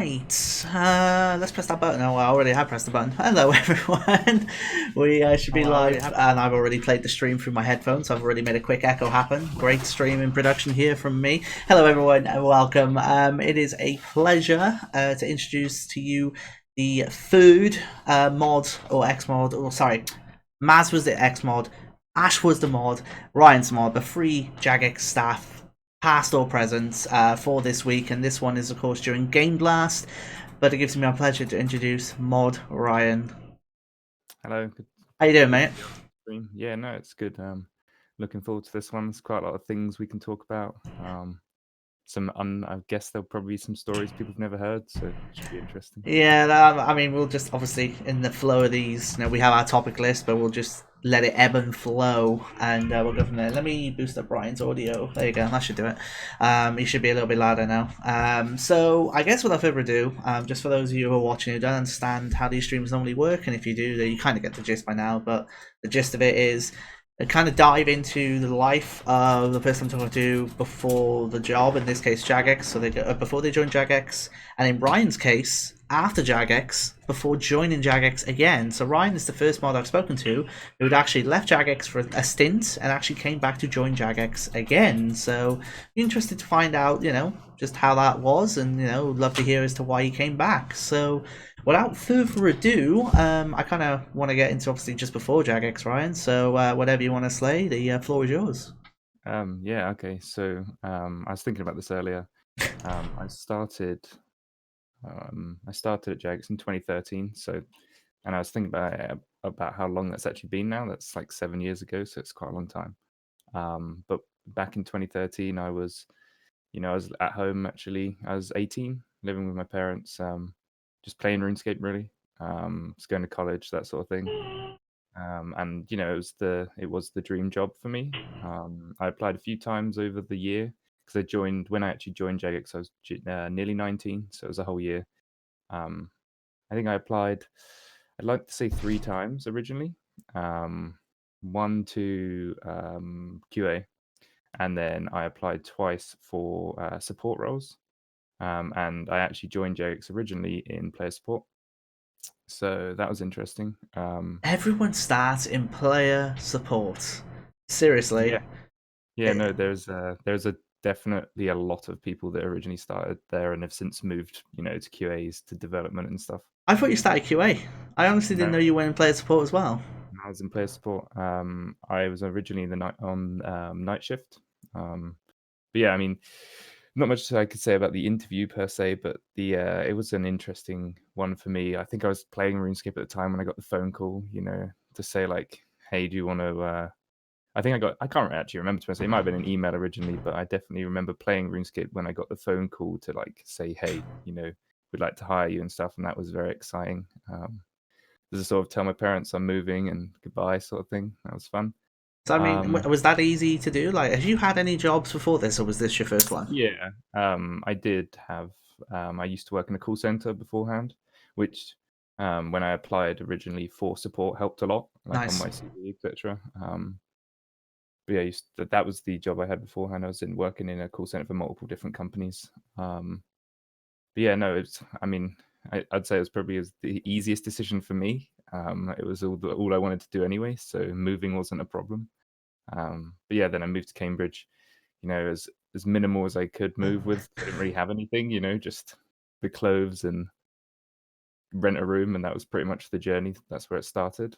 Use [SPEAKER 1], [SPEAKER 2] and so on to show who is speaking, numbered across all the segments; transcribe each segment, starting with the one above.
[SPEAKER 1] Right, let's press that button. Oh, I already have pressed the button. Hello, everyone. We should be live, and I've already played the stream through my headphones, so I've already made a quick echo happen. Great stream in production here from me. Hello, everyone, and welcome. It is a pleasure to introduce to you the third mod, or X mod, or sorry, Maz was the X mod, Ash was the mod, Ryan's mod, the free Jagex staff past or present for this week, and this one is of course during Game Blast. But it gives me my pleasure to introduce Mod Ryan.
[SPEAKER 2] Hello. Good,
[SPEAKER 1] How you doing, mate?
[SPEAKER 2] stream. Yeah, no, it's good. Looking forward to this one. There's quite a lot of things we can talk about. I guess there'll probably be some stories people have never heard, so it should be interesting.
[SPEAKER 1] Yeah, I mean, we'll just obviously in the flow of these, we have our topic list, but we'll just let it ebb and flow, and we'll go from there. Let me boost up Brian's audio. There you go. That should do it. He should be a little bit louder now. So I guess without further ado, just for those of you who are watching who don't understand how these streams normally work, and if you do, you kind of get the gist by now. But the gist of it is kind of dive into the life of the person I'm talking to before the job, in this case Jagex, so before they join Jagex, and in Ryan's case, after Jagex, before joining Jagex again. So Ryan is the first mod I've spoken to who'd actually left Jagex for a stint and actually came back to join Jagex again. So interested to find out, just how that was, and would love to hear as to why he came back. So without further ado, I kind of want to get into obviously just before Jagex, Ryan. So whatever you want to say, the floor is yours.
[SPEAKER 2] Yeah, okay. So I was thinking about this earlier. I started at Jagex in 2013. So, and I was thinking about how long that's actually been now. That's like 7 years ago, so it's quite a long time. But back in 2013, I was at home actually. I was 18, living with my parents, just playing RuneScape really. Was going to college, that sort of thing. And it was the dream job for me. I applied a few times over the year because when I actually joined Jagex, I was nearly 19, so it was a whole year. I think I applied, I'd like to say 3 times originally. One to QA, and then I applied twice for support roles. And I actually joined Jagex originally in player support, so that was interesting.
[SPEAKER 1] Everyone starts in player support. Seriously.
[SPEAKER 2] Yeah, yeah,
[SPEAKER 1] Eh,
[SPEAKER 2] no, there's a definitely a lot of people that originally started there and have since moved, to QAs, to development and stuff.
[SPEAKER 1] I thought you started QA. I honestly didn't
[SPEAKER 2] No,
[SPEAKER 1] know you went in player support as well.
[SPEAKER 2] I was in player support. I was originally the night shift. But yeah, I mean, not much I could say about the interview per se, but it was an interesting one for me. I think I was playing RuneScape at the time when I got the phone call, to say like, "Hey, do you want to?" I can't actually remember, to say it might have been an email originally, but I definitely remember playing RuneScape when I got the phone call to like say, "Hey, we'd like to hire you," and stuff, and that was very exciting. Just to sort of tell my parents I'm moving and goodbye, sort of thing. That was fun.
[SPEAKER 1] So I mean,
[SPEAKER 2] Um,
[SPEAKER 1] was that easy to do? Like, have you had any jobs before this, or was this your first one?
[SPEAKER 2] Yeah, I did have. I used to work in a call center beforehand, which when I applied originally for support helped a lot, like on
[SPEAKER 1] Nice.
[SPEAKER 2] my CV, etc. But yeah, that was the job I had beforehand. I was working in a call center for multiple different companies. But yeah, no, it's. I mean, I'd say it was probably the easiest decision for me. It was all I wanted to do anyway, so moving wasn't a problem. But yeah, then I moved to Cambridge, as minimal as I could move with. I didn't really have anything, just the clothes and rent a room, and that was pretty much the journey. That's where it started.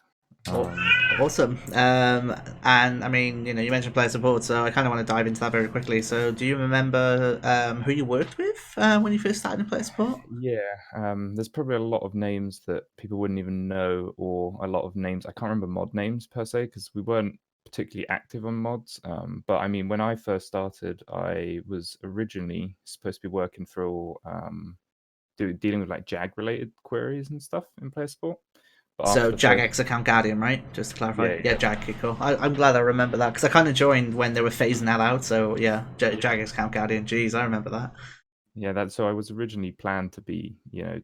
[SPEAKER 1] Oh,
[SPEAKER 2] Um,
[SPEAKER 1] awesome. And I mean, you mentioned player support, so I kind of want to dive into that very quickly. So, do you remember who you worked with when you first started in player support?
[SPEAKER 2] yeah, there's probably a lot of names that people wouldn't even know, or a lot of names I can't remember mod names per se because we weren't particularly active on mods. But I mean, when I first started, I was originally supposed to be working for dealing with like Jag related queries and stuff in player support. But after
[SPEAKER 1] So,
[SPEAKER 2] the first,
[SPEAKER 1] Jagex account guardian, right? Just to clarify.
[SPEAKER 2] yeah,
[SPEAKER 1] Yeah, Jag, okay, cool. I'm glad I remember that because I kind of joined when they were phasing that out. So, yeah,
[SPEAKER 2] yeah,
[SPEAKER 1] Jagex account guardian. Jeez, I remember that.
[SPEAKER 2] yeah, that. So I was originally planned to be,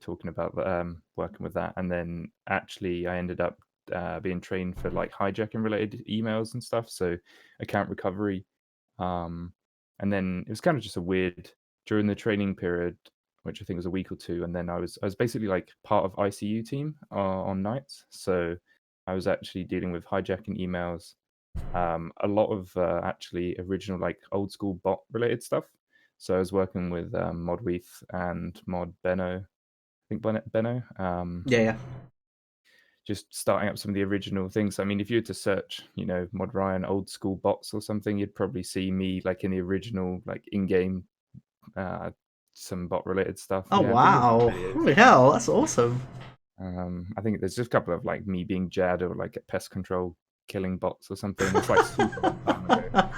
[SPEAKER 2] talking about working with that, and then actually I ended up being trained for like hijacking related emails and stuff. So account recovery, um, and then it was kind of just a weird during the training period. which I think was a week or two, and then I was basically like part of ICU team on nights. So I was actually dealing with hijacking emails, a lot of actually original like old school bot related stuff. So I was working with Modweath and Mod Benno, I think Benno.
[SPEAKER 1] Yeah.
[SPEAKER 2] Just starting up some of the original things. I mean, if you were to search, Mod Ryan old school bots or something, you'd probably see me like in the original, like in-game, some bot related stuff.
[SPEAKER 1] Oh
[SPEAKER 2] Yeah, I think there's
[SPEAKER 1] wow!
[SPEAKER 2] videos.
[SPEAKER 1] Holy hell, that's awesome.
[SPEAKER 2] I think there's just a couple of like me being Jad or like at pest control killing bots or something. It's like super long time ago.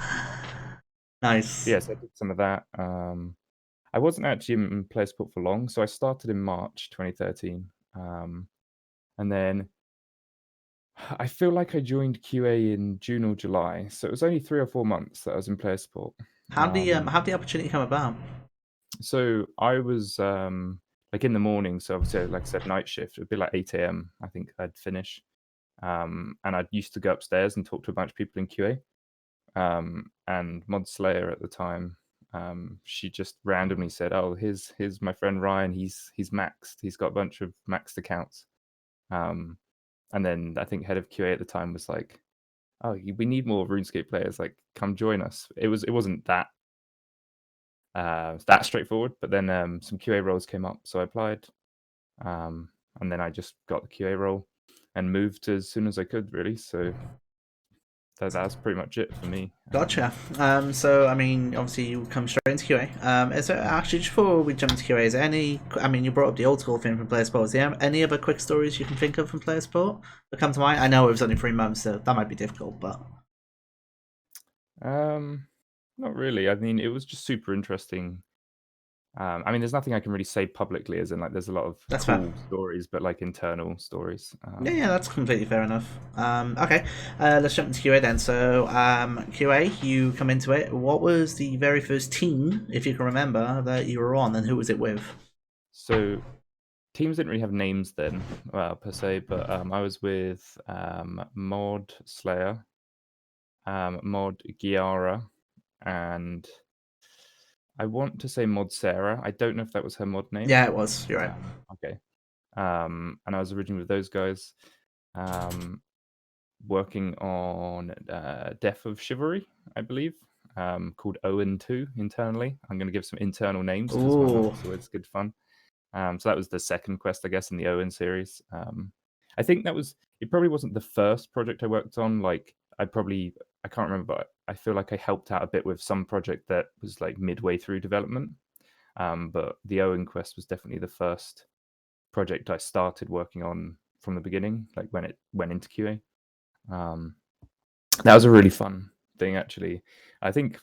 [SPEAKER 1] Nice.
[SPEAKER 2] Yeah, so I did some of that. I wasn't actually in player support for long, so I started in March 2013, and then I feel like I joined QA in June or July, so it was only 3 or 4 months that I was in player support.
[SPEAKER 1] How did the opportunity come about?
[SPEAKER 2] So I was like in the morning, so obviously, like I said, night shift. It'd be like 8 a.m. I think I'd finish, and I used to go upstairs and talk to a bunch of people in QA. And Mod Slayer at the time, she just randomly said, "Oh, here's my friend Ryan. He's maxed. He's got a bunch of maxed accounts." And then I think head of QA at the time was like, "Oh, we need more RuneScape players. Like, come join us." It wasn't that straightforward, but then some QA roles came up, so I applied, and then I just got the QA role and moved as soon as I could, really. So that's pretty much it for me.
[SPEAKER 1] Gotcha. So I mean, obviously you come straight into QA. Is there actually just before we jump into QA, is there any? I mean, you brought up the old school thing from Player Sport. Is there any other quick stories you can think of from Player Sport that come to mind? I know it was only 3 months, so that might be difficult, but
[SPEAKER 2] Not really. I mean, it was just super interesting. I mean, there's nothing I can really say publicly, as in like there's a lot of
[SPEAKER 1] that's fair.
[SPEAKER 2] cool stories, but like internal stories.
[SPEAKER 1] Yeah, that's completely fair enough. Okay, let's jump into QA then. So, QA, you come into it. What was the very first team, if you can remember, that you were on, and who was it with?
[SPEAKER 2] So teams didn't really have names then, per se, but I was with Mod Slayer, Mod Giara, and I want to say Mod Sarah. I don't know if that was her mod name.
[SPEAKER 1] Yeah, it was. You're right.
[SPEAKER 2] Okay. And I was originally with those guys, working on Death of Chivalry, I believe, called Owen 2 internally. I'm going to give some internal names because why not?
[SPEAKER 1] Ooh,
[SPEAKER 2] So it's good fun. So that was the second quest, I guess, in the Owen series. I think it probably wasn't the first project I worked on. Like, I can't remember, but I feel like I helped out a bit with some project that was like midway through development. But the Owen quest was definitely the first project I started working on from the beginning, like when it went into QA. That was a really fun thing, actually. I think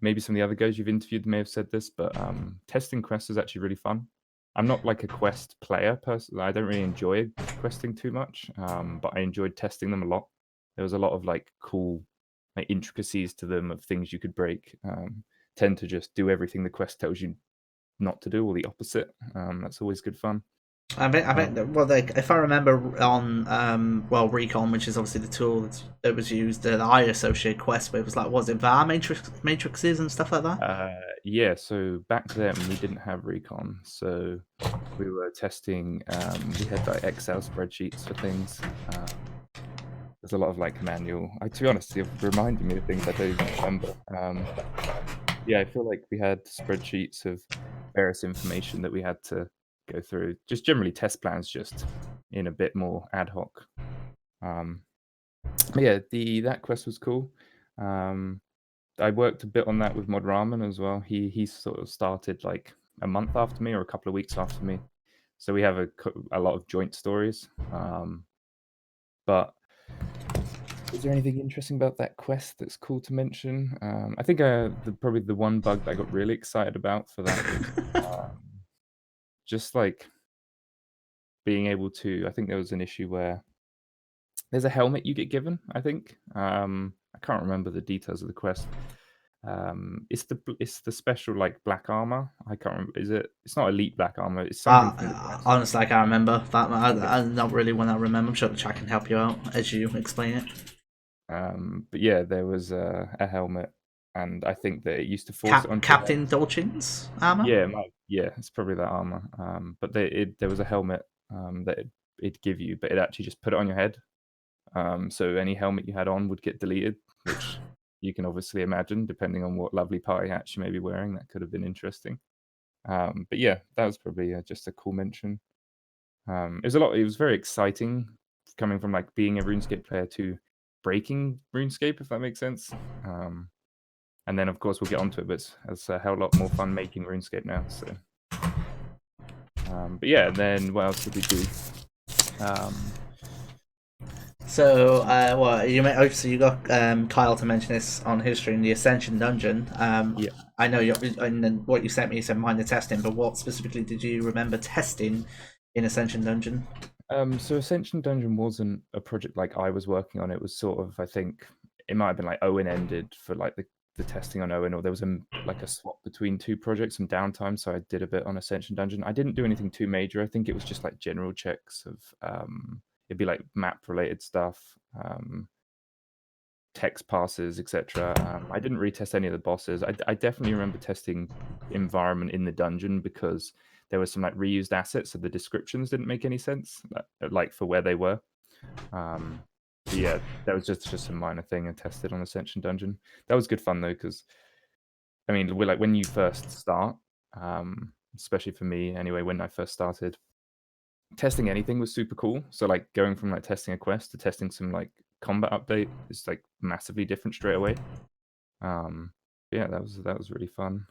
[SPEAKER 2] maybe some of the other guys you've interviewed may have said this, but testing quests is actually really fun. I'm not like a quest player person. I don't really enjoy questing too much, but I enjoyed testing them a lot. There was a lot of like cool like intricacies to them of things you could break. Tend to just do everything the quest tells you not to do, or the opposite. That's always good fun.
[SPEAKER 1] I think well, like, if I remember on Recon, which is obviously the tool that was used, that I associate quests with, was like, was it VAR matrices and stuff like that?
[SPEAKER 2] Yeah, so back then we didn't have Recon, so we were testing. We had like Excel spreadsheets for things. There's a lot of like manual. To be honest, you've reminded me of things I don't even remember. Yeah, I feel like we had spreadsheets of various information that we had to go through. Just generally test plans, just in a bit more ad hoc. But yeah, that quest was cool. I worked a bit on that with Mod Ramen as well. He sort of started like a month after me or a couple of weeks after me, so we have a lot of joint stories. But is there anything interesting about that quest that's cool to mention? I think probably the one bug that I got really excited about for that was just like being able to. I think there was an issue where there's a helmet you get given. I think I can't remember the details of the quest. It's the special like black armor. I can't remember. It's not elite black armor. It's something from the quest.
[SPEAKER 1] Honestly, I can't remember that.
[SPEAKER 2] Okay.
[SPEAKER 1] I'm not really one I remember. I'm sure the chat can help you out as you explain it.
[SPEAKER 2] But yeah, there was a helmet and I think that it used to force it onto your head.
[SPEAKER 1] Captain Dolchin's armor.
[SPEAKER 2] Yeah, it's probably that armor. But there was a helmet that it'd give you, but it actually just put it on your head. So any helmet you had on would get deleted, which you can obviously imagine, depending on what lovely party hat you may be wearing. That could have been interesting. But yeah, that was probably just a cool mention. It was very exciting coming from like being a RuneScape player to breaking RuneScape, if that makes sense. And then of course we'll get onto it, but it's a hell lot more fun making RuneScape now. So, but yeah, then what else did we do?
[SPEAKER 1] So, obviously you got Kyle to mention this on his stream, the Ascension Dungeon.
[SPEAKER 2] Yeah.
[SPEAKER 1] I know and then what you sent me, you said minor testing, but what specifically did you remember testing in Ascension Dungeon?
[SPEAKER 2] So Ascension Dungeon wasn't a project like I was working on. It was sort of, I think, it might have been like Owen ended for like the testing on Owen, or there was like a swap between two projects, some downtime. So I did a bit on Ascension Dungeon. I didn't do anything too major. I think it was just like general checks of it'd be like map related stuff, text passes, etc. I didn't retest any of the bosses. I definitely remember testing environment in the dungeon because there was some like reused assets, so the descriptions didn't make any sense, like for where they were. But yeah, that was just a minor thing I tested on Ascension Dungeon. That was good fun though, because I mean, we're like when you first start, especially for me anyway, when I first started, testing anything was super cool. So like going from like testing a quest to testing some like combat update is like massively different straight away. Yeah, that was really fun.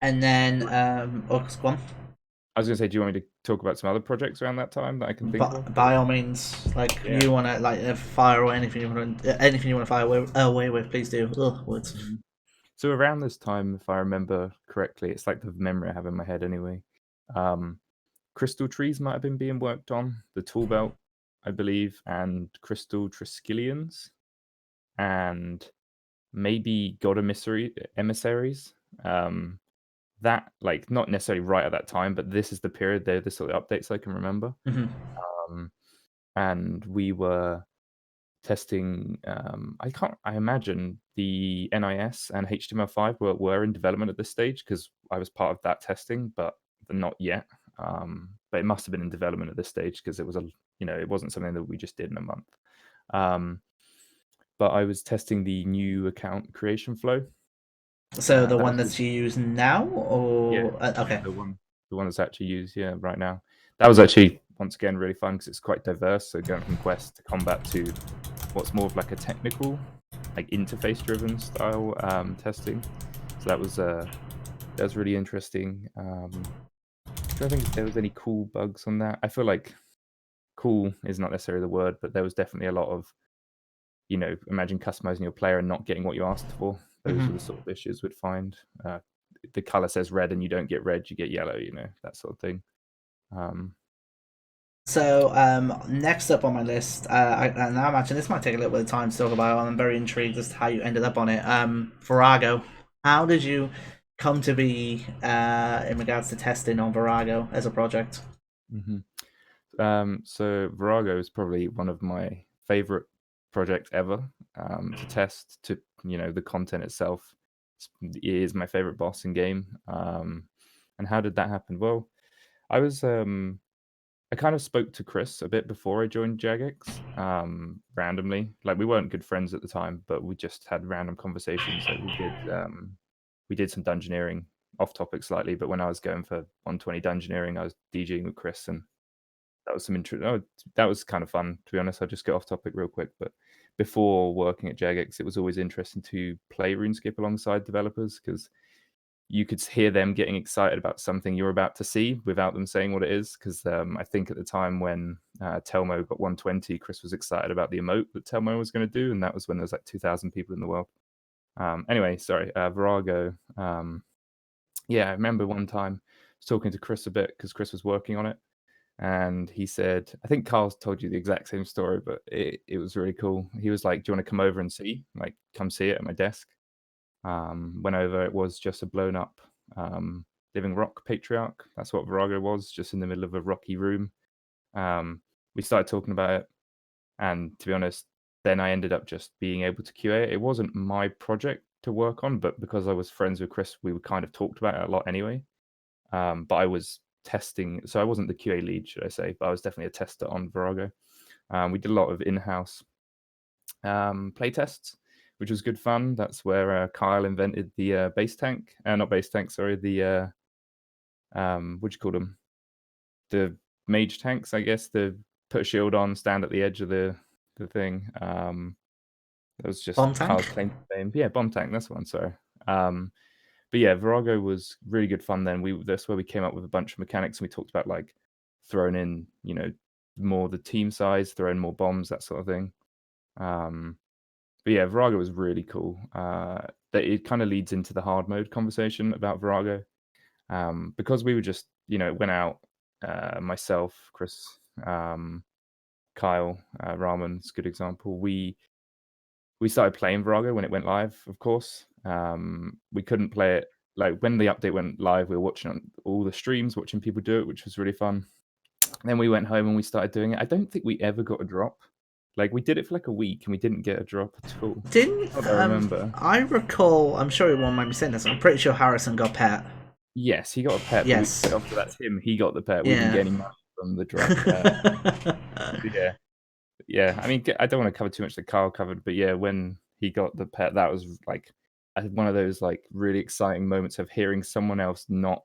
[SPEAKER 1] And then, go on.
[SPEAKER 2] I was gonna say, do you want me to talk about some other projects around that time that I can think of?
[SPEAKER 1] By all means, like
[SPEAKER 2] Yeah.
[SPEAKER 1] you want to fire away anything you want to fire away with, please do. Ugh, words.
[SPEAKER 2] So around this time, if I remember correctly, it's like the memory I have in my head anyway. Crystal trees might have been being worked on, the tool belt, I believe, and crystal triskelions, and maybe god emissaries. That like not necessarily right at that time, but this is the period. They're the sort of updates I can remember.
[SPEAKER 1] Mm-hmm.
[SPEAKER 2] And we were testing. I imagine the NIS and HTML5 were in development at this stage because I was part of that testing, but not yet. But it must have been in development at this stage because it was it wasn't something that we just did in a month. But I was testing the new account creation flow.
[SPEAKER 1] So the
[SPEAKER 2] That
[SPEAKER 1] one
[SPEAKER 2] was
[SPEAKER 1] that's used now,
[SPEAKER 2] Yeah,
[SPEAKER 1] or okay,
[SPEAKER 2] the one that's actually used, right now. That was actually once again really fun because it's quite diverse. So going from quest to combat to what's more of like a technical, like interface driven style testing. So that was really interesting. I don't think if there was any cool bugs on that. I feel like cool is not necessarily the word, but there was definitely a lot of, imagine customizing your player and not getting what you asked for. Those were the sort of issues we'd find. The color says red and you don't get red, you get yellow, that sort of thing.
[SPEAKER 1] So next up on my list, and I imagine this might take a little bit of time to talk about. And I'm very intrigued as to how you ended up on it. Virago, how did you come to be in regards to testing on Virago as a project?
[SPEAKER 2] So Virago is probably one of my favorite projects ever to test. To the content itself it is my favorite boss in game. And how did that happen? Well, I was I kind of spoke to Chris a bit before I joined Jagex, randomly. Like we weren't good friends at the time, but we just had random conversations. Like we did some dungeoneering off topic slightly, but when I was going for 120 dungeoneering, I was DJing with Chris, and that was that was kind of fun, to be honest. I'll just get off topic real quick, but before working at Jagex, it was always interesting to play RuneScape alongside developers because you could hear them getting excited about something you're about to see without them saying what it is. Because I think at the time when Telmo got 120, Chris was excited about the emote that Telmo was going to do, and that was when there was like 2,000 people in the world. Anyway, sorry, Virago. Yeah, I remember one time I was talking to Chris a bit because Chris was working on it, and he said, I think Carl's told you the exact same story, but it was really cool. He was like, do you want to come over and see? Like, come see it at my desk. Went over, it was just a blown up living rock patriarch. That's what Virago was, just in the middle of a rocky room. We started talking about it, and to be honest, then I ended up just being able to QA it. It wasn't my project to work on, but because I was friends with Chris, we kind of talked about it a lot anyway. But I was testing, so I wasn't the QA lead, should I say, but I was definitely a tester on Virago. We did a lot of in-house play tests, which was good fun. That's where Kyle invented the base tank, not base tank, sorry, the what do you call them? The mage tanks, I guess. The put a shield on, stand at the edge of the thing. That was just
[SPEAKER 1] Bomb
[SPEAKER 2] Kyle's
[SPEAKER 1] tank.
[SPEAKER 2] claim to fame. Yeah, bomb tank. That's the one. Sorry. But yeah, Virago was really good fun. Then that's where we came up with a bunch of mechanics, and we talked about like throwing in, more the team size, throwing more bombs, that sort of thing. But yeah, Virago was really cool. That it kind of leads into the hard mode conversation about Virago, because we were just, went out, myself, Chris, Kyle, Ramon's a good example. We started playing Virago when it went live, of course. We couldn't play it like when the update went live. We were watching on all the streams, watching people do it, which was really fun. Then we went home and we started doing it. I don't think we ever got a drop. Like we did it for like a week and we didn't get a drop at all.
[SPEAKER 1] Didn't
[SPEAKER 2] Not that I remember.
[SPEAKER 1] I recall? I'm sure it won't mind me saying this. I'm pretty sure Harrison got pet.
[SPEAKER 2] Yes, he got a pet, but
[SPEAKER 1] Yes.
[SPEAKER 2] after that's him. He got the pet. We didn't
[SPEAKER 1] Yeah.
[SPEAKER 2] get any money from the drop. Yeah, yeah. I mean, I don't want to cover too much that Carl covered, but yeah, when he got the pet, that was like one of those like really exciting moments of hearing someone else not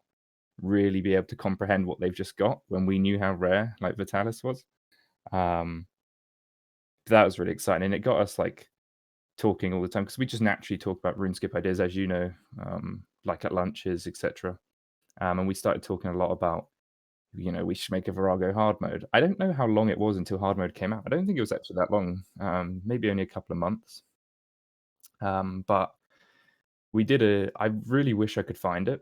[SPEAKER 2] really be able to comprehend what they've just got when we knew how rare like Vitalis was. That was really exciting, and it got us like talking all the time because we just naturally talk about RuneScape ideas, as you know, like at lunches, etc. And we started talking a lot about, we should make a Virago hard mode. I don't know how long it was until hard mode came out. I don't think it was actually that long, maybe only a couple of months. But we did I really wish I could find it.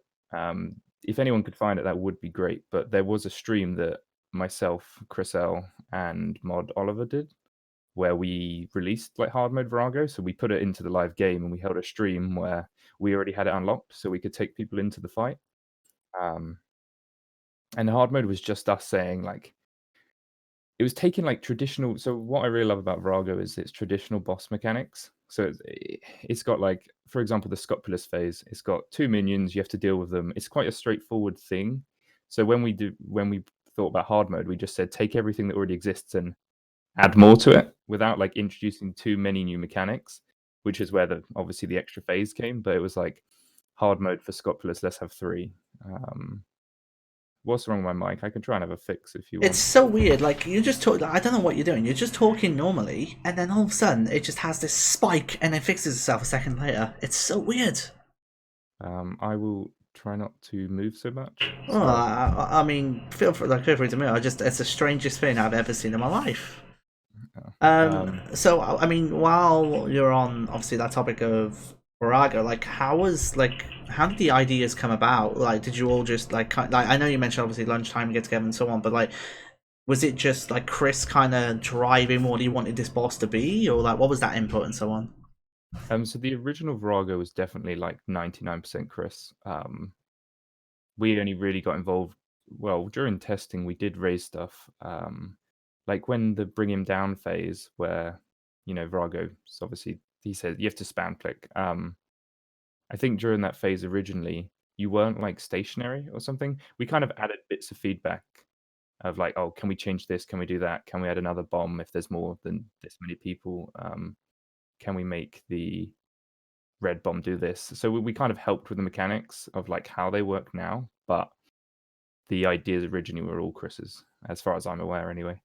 [SPEAKER 2] If anyone could find it, that would be great. But there was a stream that myself, Chris L, and Mod Oliver did, where we released like hard mode Virago. So we put it into the live game and we held a stream where we already had it unlocked, so we could take people into the fight. And the hard mode was just us saying like, it was taking like traditional. So what I really love about Virago is its traditional boss mechanics. So it's got like, for example, the Scopulus phase. It's got 2 minions. You have to deal with them. It's quite a straightforward thing. So when we thought about hard mode, we just said take everything that already exists and add more to it without like introducing too many new mechanics, which is where obviously the extra phase came. But it was like hard mode for Scopulus. Let's have 3. What's wrong with my mic? I can try and have a fix if you
[SPEAKER 1] It's
[SPEAKER 2] want.
[SPEAKER 1] so weird. Like you just talk. I don't know what you're doing. You're just talking normally, and then all of a sudden it just has this spike, and then fixes itself a second later. It's so weird.
[SPEAKER 2] I will try not to move so much.
[SPEAKER 1] Oh,
[SPEAKER 2] So,
[SPEAKER 1] I mean, feel free to move. It's the strangest thing I've ever seen in my life. So I mean, while you're on obviously that topic of Virago, like how did the ideas come about? Like, did you all just like I know you mentioned obviously lunchtime get together and so on, but like, was it just like Chris kind of driving what he wanted this boss to be, or like what was that input and so on?
[SPEAKER 2] so the original Virago was definitely like 99% Chris. We only really got involved. Well, during testing, we did raise stuff. Like when the bring him down phase, where Virago, so obviously he said you have to spam click. I think during that phase originally, you weren't like stationary or something. We kind of added bits of feedback of like, oh, can we change this? Can we do that? Can we add another bomb if there's more than this many people? Can we make the red bomb do this? So we kind of helped with the mechanics of like how they work now, but the ideas originally were all Chris's, as far as I'm aware, anyway.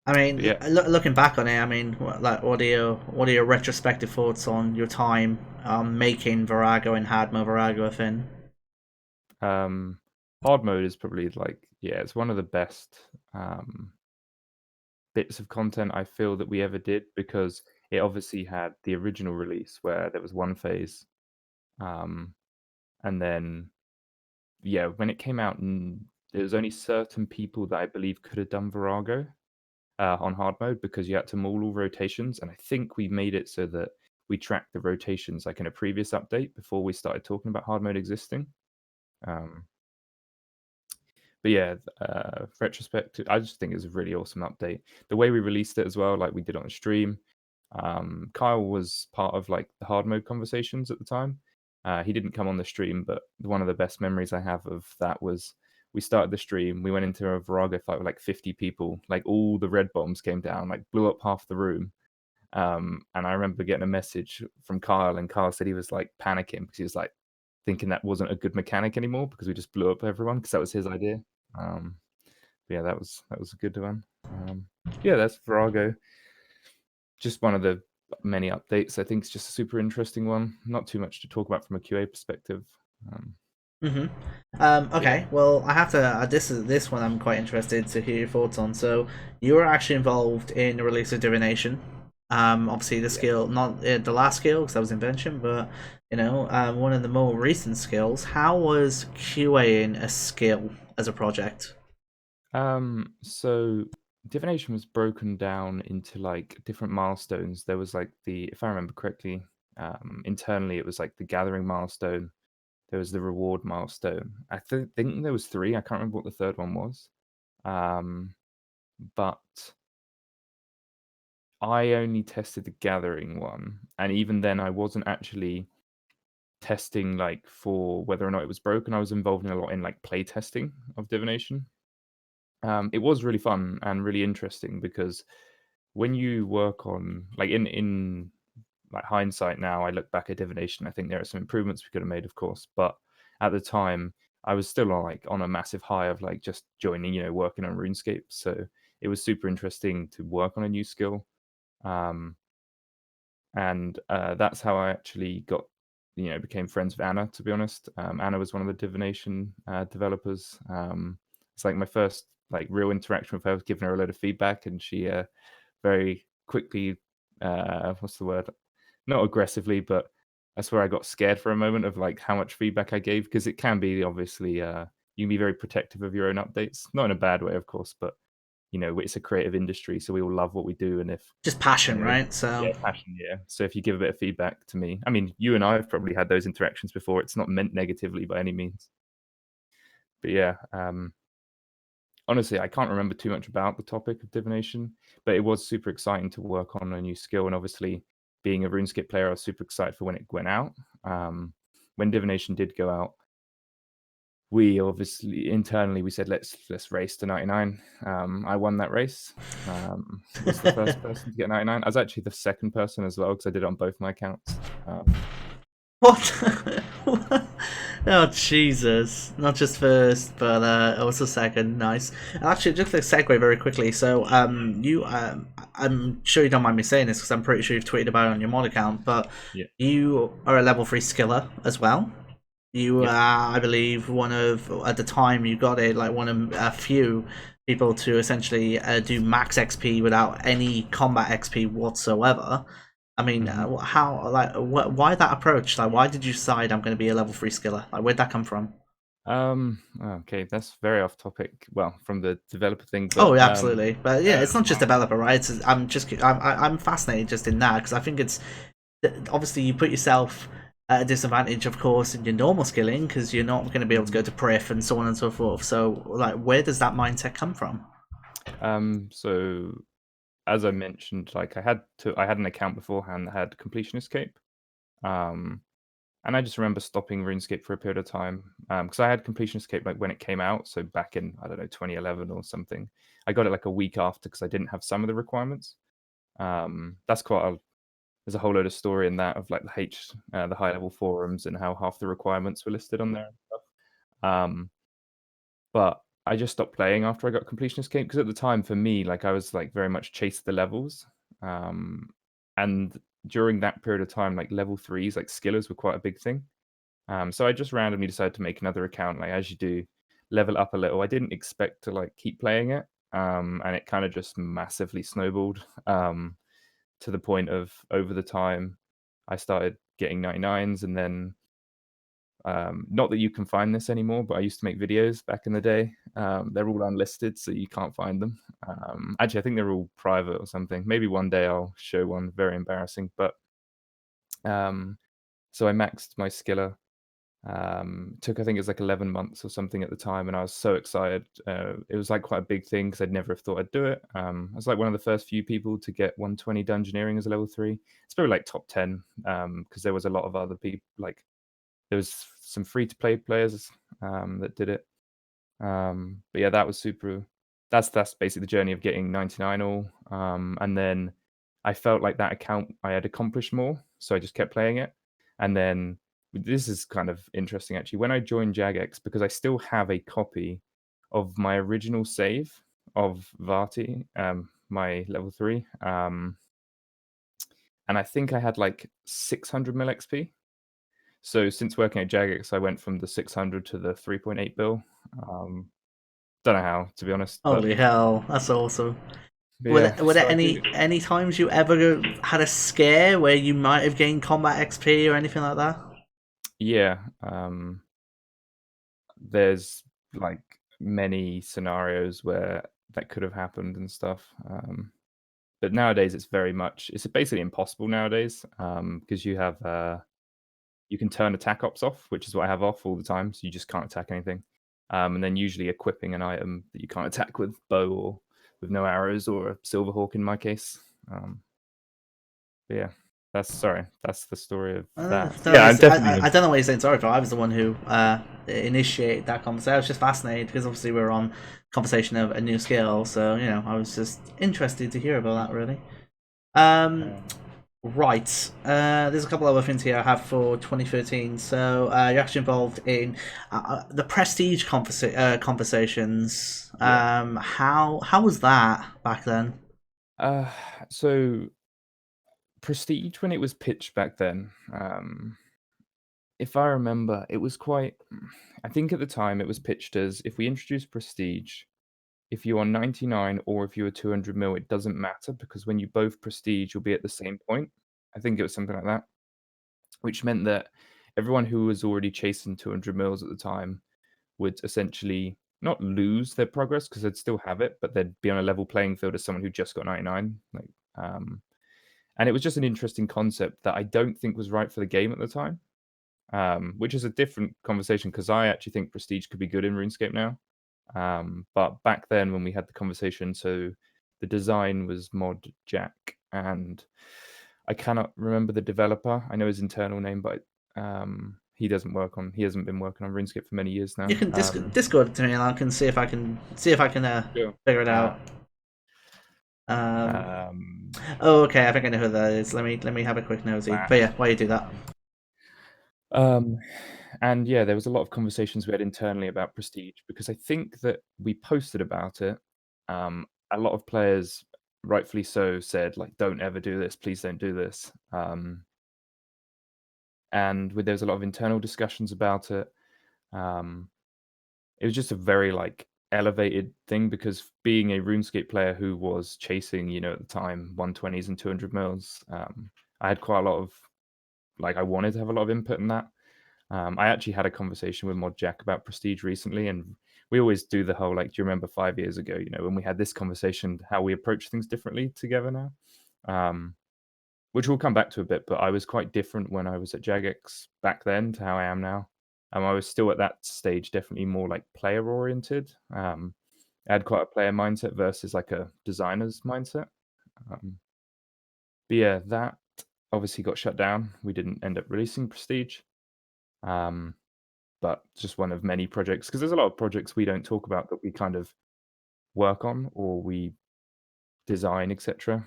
[SPEAKER 1] I mean,
[SPEAKER 2] But yeah,
[SPEAKER 1] looking back on it, I mean, what are your retrospective thoughts on your time making Virago and Hadma Virago a thing?
[SPEAKER 2] hard mode is probably like, yeah, it's one of the best bits of content I feel that we ever did, because it obviously had the original release where there was one phase, and then yeah, when it came out, there was only certain people that I believe could have done Virago on hard mode, because you had to maul all rotations, and I think we made it so that we tracked the rotations like in a previous update before we started talking about hard mode existing. But yeah, retrospect, I just think it's a really awesome update. The way we released it as well, like we did on stream, Kyle was part of like the hard mode conversations at the time. He didn't come on the stream, but one of the best memories I have of that was we started the stream. We went into a Virago fight with like 50 people. Like all the red bombs came down, like blew up half the room. And I remember getting a message from Kyle, and Kyle said he was like panicking because he was like thinking that wasn't a good mechanic anymore because we just blew up everyone because that was his idea. Yeah, that was a good one. Yeah, that's Virago. Just one of the many updates. I think it's just a super interesting one. Not too much to talk about from a QA perspective. Um,
[SPEAKER 1] Okay, well, I have to. This one. I'm quite interested to hear your thoughts on. So, you were actually involved in the release of divination. Obviously, the
[SPEAKER 2] yeah.
[SPEAKER 1] skill, not the last skill, because that was invention, but one of the more recent skills. How was QAing a skill as a project?
[SPEAKER 2] So divination was broken down into like different milestones. There was like if I remember correctly, internally it was like the gathering milestone. There was the reward milestone. I think there was three. I can't remember what the third one was. But I only tested the gathering one, and even then, I wasn't actually testing like for whether or not it was broken. I was involved in a lot in like play testing of divination. It was really fun and really interesting because when you work on like in like hindsight now, I look back at divination. I think there are some improvements we could have made, of course, but at the time, I was still on a massive high of like just joining, working on RuneScape. So it was super interesting to work on a new skill. Um, and that's how I actually became friends with Anna. To be honest, Anna was one of the divination developers. It's like my first like real interaction with her. I was giving her a load of feedback, and she very quickly, what's the word? Not aggressively, but I swear I got scared for a moment of like how much feedback I gave because it can be obviously you can be very protective of your own updates, not in a bad way, of course, but it's a creative industry, so we all love what we do, and if
[SPEAKER 1] Just passion,
[SPEAKER 2] you know,
[SPEAKER 1] right? So,
[SPEAKER 2] yeah, passion, yeah. So if you give a bit of feedback to me, I mean, you and I have probably had those interactions before. It's not meant negatively by any means, but yeah. Honestly, I can't remember too much about the topic of divination, but it was super exciting to work on a new skill. And obviously, being a RuneScape player, I was super excited for when it went out. When divination did go out, we obviously internally we said let's race to 99. I won that race. Was the first person to get 99. I was actually the second person as well because I did it on both my accounts.
[SPEAKER 1] what? Oh Jesus! Not just first, but also second. Nice. Actually, just a segue very quickly. So, I'm sure you don't mind me saying this because I'm pretty sure you've tweeted about it on your mod account, but
[SPEAKER 2] Yeah.
[SPEAKER 1] you are a level 3 skiller as well. You
[SPEAKER 2] Yep.
[SPEAKER 1] are, I believe, one of at the time you got it like one of a few people to essentially do max XP without any combat XP whatsoever. I mean,
[SPEAKER 2] hmm
[SPEAKER 1] how like why that approach? Like, why did you decide I'm going to be a level 3 skiller? Like, where'd that come from?
[SPEAKER 2] Okay, that's very off topic. Well, from the developer thing,
[SPEAKER 1] Oh,
[SPEAKER 2] but
[SPEAKER 1] yeah, absolutely. But yeah, it's not just
[SPEAKER 2] well,
[SPEAKER 1] developer, right? I'm fascinated just in that because I think it's obviously you put yourself at a disadvantage, of course, in your normal skilling because you're not going to be able to go
[SPEAKER 2] mhm.
[SPEAKER 1] to Prif and so on and so forth. So, like, where does that mindset come from?
[SPEAKER 2] So as I mentioned, like I had an account beforehand that had completion escape. Um, and I just remember stopping RuneScape for a period of time because I had completion escape like when it came out. So back in I don't know 2011 or something. I got it like a week after because I didn't have some of the requirements. That's there's a whole load of story in that of like the high level forums and how half the requirements were listed on there and stuff. Um, But I just stopped playing after I got completion escape because at the time for me, like I was like very much chase the levels. Um, and during that period of time, like level threes, like skillers were quite a big thing. So I just randomly decided to make another account, like as you do, level up a little. I didn't expect to like keep playing it. And it kind of just massively snowballed to the point of over the time I started getting 99s and then not that you can find this anymore, but I used to make videos back in the day. They're all unlisted, so you can't find them. Actually, I think they're all private or something. Maybe one day I'll show one. Very embarrassing, but um, so I maxed my skiller Took, I think it was like 11 months or something at the time, and I was so excited. It was like quite a big thing because I'd never have thought I'd do it. I was like one of the first few people to get 120 dungeoneering as a level 3. It's probably like top 10 because there was a lot of other people. Like there was some free to play players that did it. But yeah, that was super. That's basically the journey of getting 99 all. And then I felt like that account I had accomplished more, so I just kept playing it. And then this is kind of interesting actually. When I joined Jagex, because I still have a copy of my original save of Vati, my level 3, and I think I had like 600 mil XP. So since working at Jagex, I went from the 600 to the 3.8 bill. Don't know how, to be honest, but
[SPEAKER 1] Holy hell, that's awesome. Were
[SPEAKER 2] yeah.
[SPEAKER 1] there, were there
[SPEAKER 2] So I do.
[SPEAKER 1] any times you ever had a scare where you might have gained combat XP or anything like that?
[SPEAKER 2] Yeah. There's like many scenarios where that could have happened and stuff. But nowadays it's basically impossible nowadays because you can turn attack ops off, which is what I have off all the time, so you just can't attack anything. And then usually equipping an item that you can't attack with bow or with no arrows or a silverhawk in my case. But yeah, that's the story of that.
[SPEAKER 1] No,
[SPEAKER 2] Yeah, I'm definitely.
[SPEAKER 1] I don't know what you're saying sorry for. I was the one who initiated that conversation. I was just fascinated because obviously we were on conversation of a new skill, so I was just interested to hear about that. Really. Um, right. There's a couple other things here I have for 2013. So you're actually involved in the prestige conversations.
[SPEAKER 2] Yeah.
[SPEAKER 1] How was that back then?
[SPEAKER 2] Uh, so Prestige when it was pitched back then, if I remember, it was quite. I think at the time it was pitched as if we introduce Prestige, if you are 99 or if you are 200 mil, it doesn't matter because when you both Prestige, you'll be at the same point. I think it was something like that, which meant that everyone who was already chasing 200 mils at the time would essentially not lose their progress because they'd still have it, but they'd be on a level playing field as someone who just got 99. And it was just an interesting concept that I don't think was right for the game at the time, which is a different conversation because I actually think Prestige could be good in RuneScape now. But back then, when we had the conversation, so the design was Mod Jack, and I cannot remember the developer. I know his internal name, but he hasn't been working on RuneScape for many years now.
[SPEAKER 1] You can Discord to me, and I can see if I can
[SPEAKER 2] Sure.
[SPEAKER 1] figure it out. Oh, okay. I think I know who that is. Let me have a quick nosy. But yeah, why you do that?
[SPEAKER 2] And yeah, there was a lot of conversations we had internally about Prestige because I think that we posted about it. A lot of players, rightfully so, said like, "Don't ever do this. Please don't do this." And there was a lot of internal discussions about it. It was just a very like elevated thing because being a RuneScape player who was chasing, at the time 120s and 200 mils, I had quite a lot of I wanted to have a lot of input in that. I actually had a conversation with Mod Jack about Prestige recently, and we always do the whole do you remember 5 years ago, when we had this conversation, how we approach things differently together now, which we'll come back to a bit. But I was quite different when I was at Jagex back then to how I am now. I was still at that stage definitely more player oriented. I had quite a player mindset versus a designer's mindset. But yeah, that obviously got shut down. We didn't end up releasing Prestige. But just one of many projects because there's a lot of projects we don't talk about that we kind of work on or we design, etc.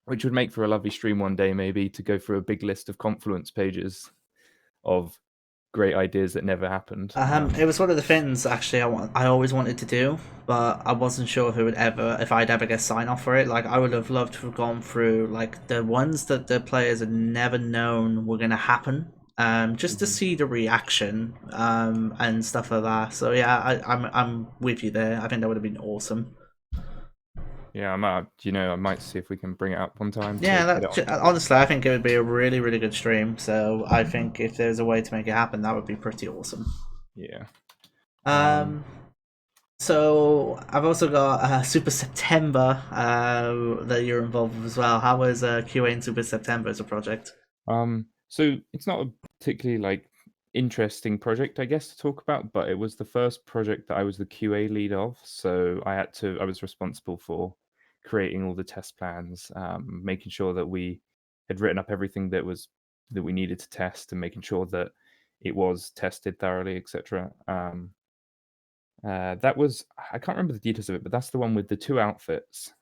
[SPEAKER 2] Which would make for a lovely stream one day, maybe to go through a big list of Confluence pages of great ideas that never happened.
[SPEAKER 1] It was one of the things actually I always wanted to do, but I wasn't sure if I'd ever get sign off for it. Like I would have loved to have gone through the ones that the players had never known were gonna happen, just to see the reaction, and stuff like that. So yeah, I'm with you there. I think that would have been awesome.
[SPEAKER 2] Yeah, I might see if we can bring it up one time.
[SPEAKER 1] Yeah, honestly, I think it would be a really, really good stream. So I think if there's a way to make it happen, that would be pretty awesome.
[SPEAKER 2] Yeah.
[SPEAKER 1] So I've also got Super September that you're involved with as well. How was QA in Super September as a project?
[SPEAKER 2] So it's not a particularly interesting project, I guess, to talk about, but it was the first project that I was the QA lead of. So I was responsible for creating all the test plans, making sure that we had written up everything that we needed to test, and making sure that it was tested thoroughly, etc. That was I can't remember the details of it, but that's the one with the two outfits.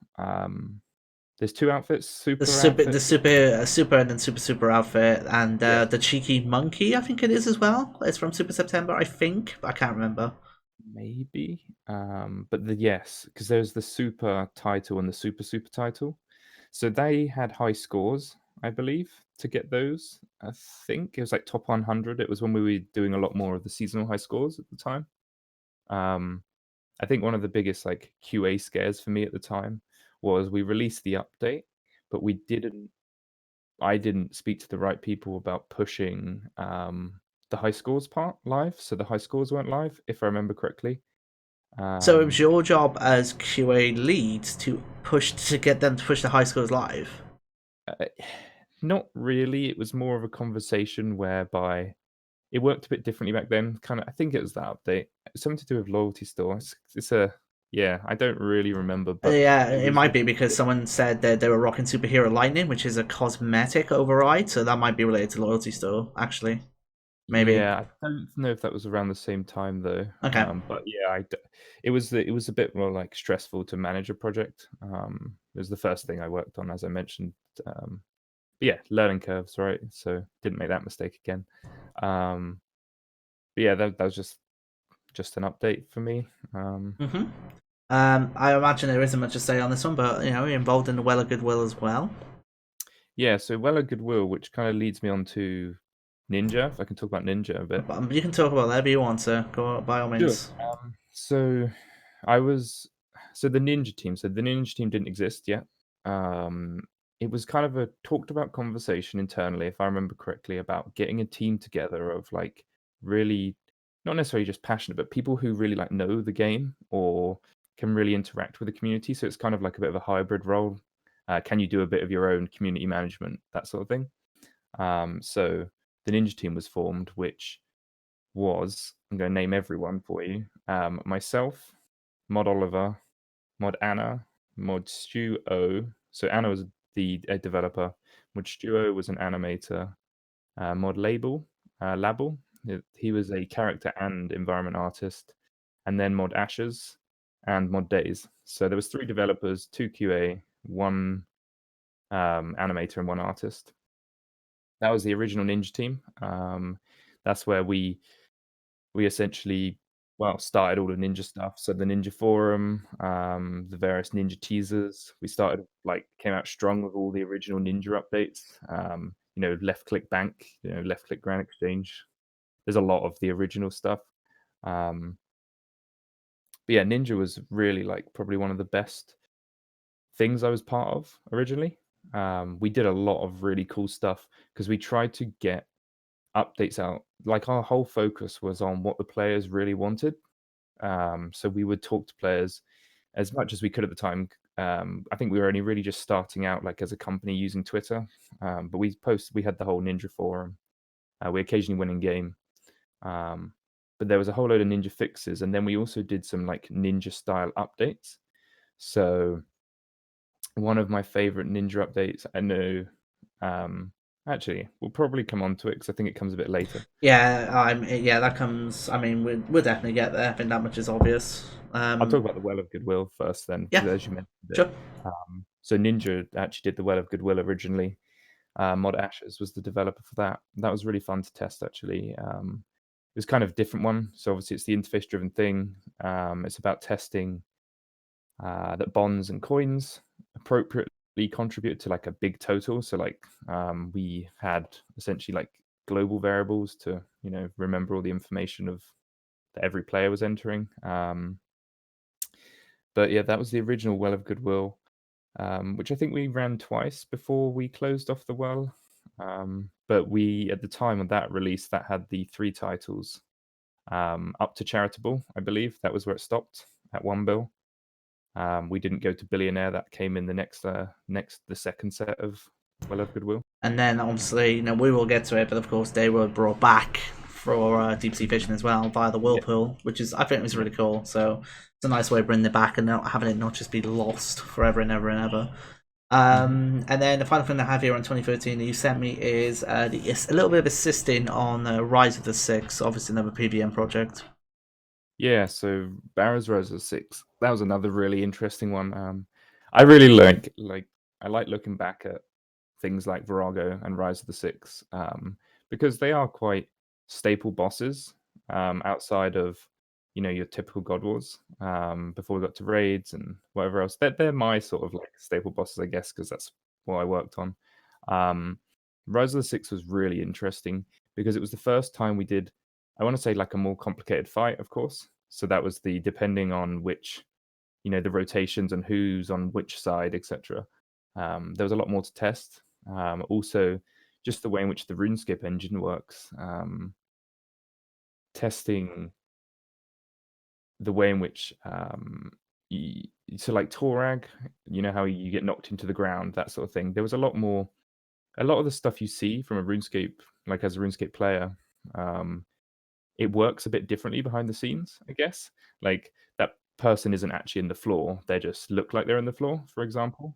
[SPEAKER 2] There's two outfits,
[SPEAKER 1] The
[SPEAKER 2] super
[SPEAKER 1] super,
[SPEAKER 2] outfit.
[SPEAKER 1] the super, super, and then super outfit, and
[SPEAKER 2] Yes,
[SPEAKER 1] the cheeky monkey. I think it is as well. It's from Super September, I think, but I can't remember.
[SPEAKER 2] maybe. But yes, because there's the super title and the super title. So they had high scores, I believe, to get those. I think it was like top 100. It was when we were doing a lot more of the seasonal high scores at the time. Um, I think one of the biggest like QA scares for me at the time was we released the update, but I didn't speak to the right people about pushing the high scores part live. So the high scores weren't live, if I remember correctly.
[SPEAKER 1] So it was
[SPEAKER 2] Um,
[SPEAKER 1] your job as QA lead to get them to push the high scores live.
[SPEAKER 2] uh, Not really. It was more of a conversation whereby it worked a bit differently back then. Kind of, I think it was that update. It's something to do with loyalty store. It's a yeah. I don't really remember, but
[SPEAKER 1] Yeah,
[SPEAKER 2] it
[SPEAKER 1] it
[SPEAKER 2] was
[SPEAKER 1] might be because someone said that they were rocking Superhero Lightning, which is a cosmetic override, so that might be related to Loyalty Store, actually. Maybe.
[SPEAKER 2] yeah. I don't know if that was around the same time though.
[SPEAKER 1] Okay.
[SPEAKER 2] But yeah, it was a bit more like stressful to manage a project. It was the first thing I worked on, as I mentioned. But yeah, learning curves, right? So didn't make that mistake again. Um, but yeah, that was just an update for me.
[SPEAKER 1] hmm I imagine there isn't much to say on this one, but you're involved in the Well of Goodwill as well.
[SPEAKER 2] Yeah, so Weller Goodwill, which kind of leads me on to Ninja, if I can talk about Ninja a bit.
[SPEAKER 1] But you can talk about that if you want to. Go by all
[SPEAKER 2] Sure.
[SPEAKER 1] means.
[SPEAKER 2] So I was so the Ninja team. So the Ninja team didn't exist yet. Um, it was kind of a talked about conversation internally, if I remember correctly, about getting a team together of like really not necessarily just passionate, but people who really like know the game or can really interact with the community. So it's kind of like a bit of a hybrid role. Can you do a bit of your own community management, that sort of thing? So the Ninja team was formed, which was I'm going to name everyone for you. Myself, Mod Oliver, Mod Anna, Mod Stu O. So Anna was the developer. Mod Stu O was an animator. Mod Label. He was a character and environment artist, and then Mod Ashes and Mod Days. So there was three developers, two QA, one animator, and one artist. That was the original Ninja team. That's where we essentially started all the ninja stuff. So the ninja forum, the various ninja teasers. We started like came out strong with all the original ninja updates. Left click bank, left click grand exchange. There's a lot of the original stuff. Um, but yeah, ninja was really like probably one of the best things I was part of originally. We did a lot of really cool stuff because we tried to get updates out. Like our whole focus was on what the players really wanted. So we would talk to players as much as we could at the time. I think we were only really just starting out, like as a company using Twitter. But we had the whole Ninja forum. We occasionally went in game, but there was a whole load of Ninja fixes, and then we also did some like Ninja style updates. So one of my favorite Ninja updates, I know. Actually, we'll probably come on to it because I think it comes a bit later.
[SPEAKER 1] Yeah, that comes. I mean, we'll definitely get there. I think that much is obvious.
[SPEAKER 2] I'll talk about the Well of Goodwill first, then,
[SPEAKER 1] Yeah,
[SPEAKER 2] because as you mentioned it,
[SPEAKER 1] sure.
[SPEAKER 2] so Ninja actually did the Well of Goodwill originally. Mod Ashes was the developer for that. That was really fun to test, actually. It was kind of a different one. So obviously, it's the interface-driven thing. It's about testing that bonds and coins appropriately contribute to like a big total. So like we had essentially like global variables to remember all the information of that every player was entering. But yeah, that was the original Well of Goodwill, which I think we ran twice before we closed off the well. But we, at the time of that release, that had the three titles up to charitable, I believe. That was where it stopped at 1 bill. We didn't go to billionaire. That came in the the second set of Well of Goodwill.
[SPEAKER 1] And then obviously, we will get to it, but of course they were brought back for deep sea fishing as well via the
[SPEAKER 2] Yeah.
[SPEAKER 1] whirlpool, which is I think was
[SPEAKER 2] Yeah.
[SPEAKER 1] really cool. So it's a nice way of bringing it back and not having it not just be lost forever and ever and ever.
[SPEAKER 2] Mhm.
[SPEAKER 1] And then the final thing I have here on 2013 that you sent me is a little bit of assisting on Rise of the Six, obviously another PVM project.
[SPEAKER 2] Yeah, so Barrows Rosa 6. That was another really interesting one. I really I like looking back at things like Virago and Rise of the Six, because they are quite staple bosses, outside of, your typical God Wars, before we got to raids and whatever else. They're my sort of like staple bosses, I guess, because that's what I worked on. Um, Rise of the Six was really interesting because it was the first time we did, I want to say, like a more complicated fight, of course. So that was the depending on which, the rotations and who's on which side, etc. There was a lot more to test. Also, just the way in which the RuneScape engine works, testing the way in which, so like Torag, how you get knocked into the ground, that sort of thing. There was a lot more, a lot of the stuff you see from a RuneScape, like as a RuneScape player, um, it works a bit differently behind the scenes, I guess. Like that person isn't actually in the floor; they just look like they're in the floor, for example.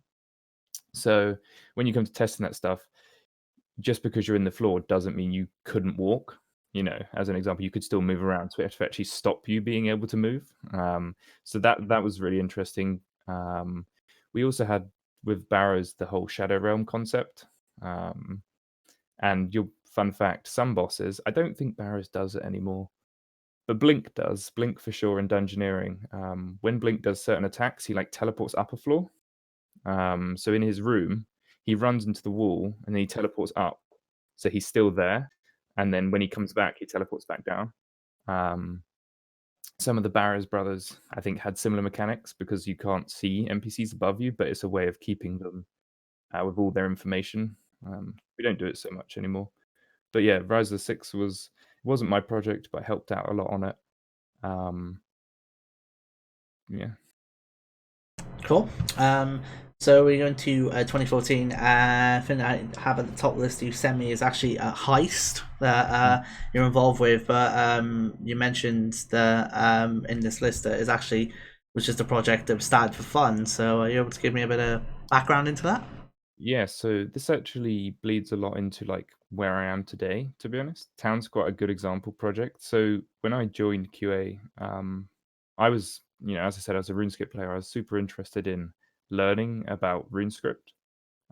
[SPEAKER 2] So when you come to testing that stuff, just because you're in the floor doesn't mean you couldn't walk. As an example, you could still move around, so we have to actually stop you being able to move. So that was really interesting. We also had with Barrows the whole Shadow Realm concept. Um, and your fun fact: some bosses, I don't think Barrows does it anymore, but Blink does. Blink for sure in Dungeoneering. When Blink does certain attacks, he like teleports up a floor. So in his room, he runs into the wall and then he teleports up. So he's still there. And then when he comes back, he teleports back down. Um, some of the Barrows brothers, I think, had similar mechanics because you can't see NPCs above you, but it's a way of keeping them with all their information. We don't do it so much anymore. But yeah, Rise of the Six it wasn't my project, but I helped out a lot on it. Um, yeah.
[SPEAKER 1] Cool. So we're going to 2014. I think I have at the top list you sent me is actually a heist that
[SPEAKER 2] Mm.
[SPEAKER 1] you're involved with, but you mentioned that in this list that is actually was just a project that started for fun. So are you able to give me a bit of background into that?
[SPEAKER 2] Yeah, so this actually bleeds a lot into like where I am today, to be honest. Town's quite a good example project. So when I joined QA, I was, as I said, as a RuneScape player, I was super interested in learning about RuneScript.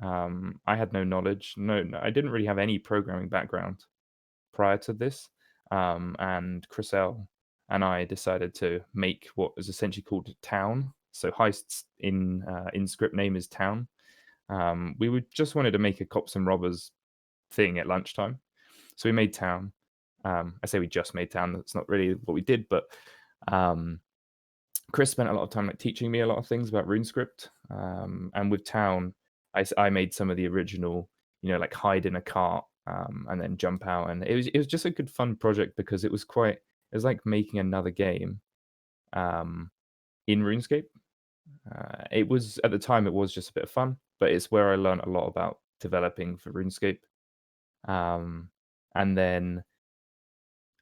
[SPEAKER 2] I had no knowledge, no, I didn't really have any programming background prior to this. And Chriselle and I decided to make what is essentially called Town. So heists in script name is Town. We would just wanted to make a cops and robbers thing at lunchtime, so we made Town. I say we just made Town. That's not really what we did, but um, Chris spent a lot of time like teaching me a lot of things about RuneScript. And with Town, I made some of the original, like hide in a cart and then jump out, and it was just a good fun project because it was like making another game um, in RuneScape. It was at the time it was just a bit of fun, but it's where I learned a lot about developing for RuneScape. Um, and then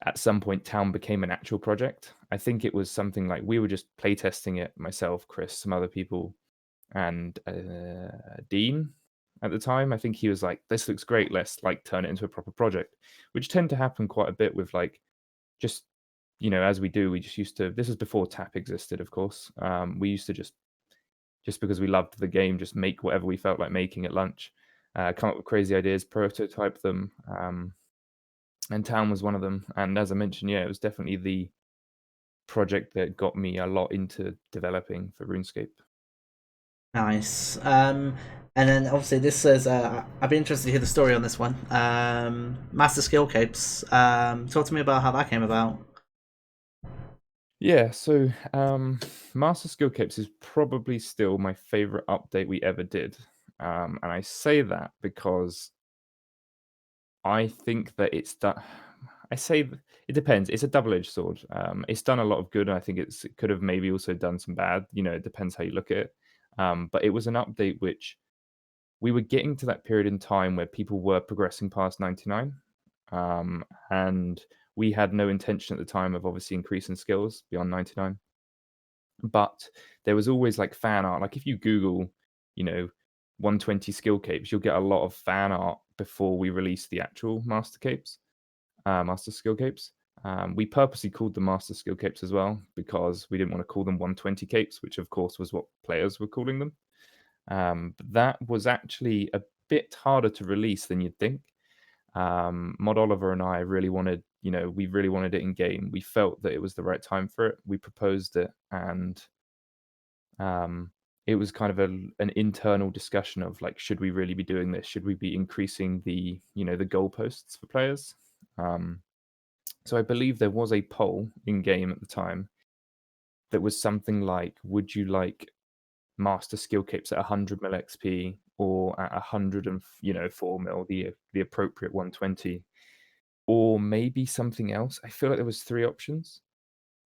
[SPEAKER 2] at some point, Town became an actual project. I think it was something like we were just playtesting it, myself, Chris, some other people, and Dean at the time. I think he was like, "This looks great. Let's like turn it into a proper project," which tend to happen quite a bit with like just as we do. We just used to. This is before Tap existed, of course. We used to just because we loved the game, just make whatever we felt like making at lunch, come up with crazy ideas, prototype them, and Town was one of them. And as I mentioned, yeah, it was definitely the project that got me a lot into developing for RuneScape.
[SPEAKER 1] Nice. And then obviously this says I'd be interested to hear the story on this one. Master Skill Capes. Talk to me about how that came about.
[SPEAKER 2] Yeah, so Master Skill Capes is probably still my favorite update we ever did. And I say that because I think that it's done. It depends. It's a double-edged sword. It's done a lot of good, and I think it could have maybe also done some bad. It depends how you look at it. But it was an update which we were getting to that period in time where people were progressing past 99, and we had no intention at the time of obviously increasing skills beyond 99. But there was always like fan art. Like if you Google, 120 skill capes, you'll get a lot of fan art before we released the actual master capes, master skill capes. We purposely called them master skill capes as well because we didn't want to call them 120 capes, which of course was what players were calling them. But that was actually a bit harder to release than you'd think. Mod Oliver and I really wanted, we really wanted it in game. We felt that it was the right time for it. We proposed it, and it was kind of an internal discussion of like, should we really be doing this? Should we be increasing the goalposts for players? So I believe there was a poll in game at the time that was something like, would you like master skill capes at 100 mil XP or at 104 mil, the appropriate 120, or maybe something else? I feel like there was 3 options.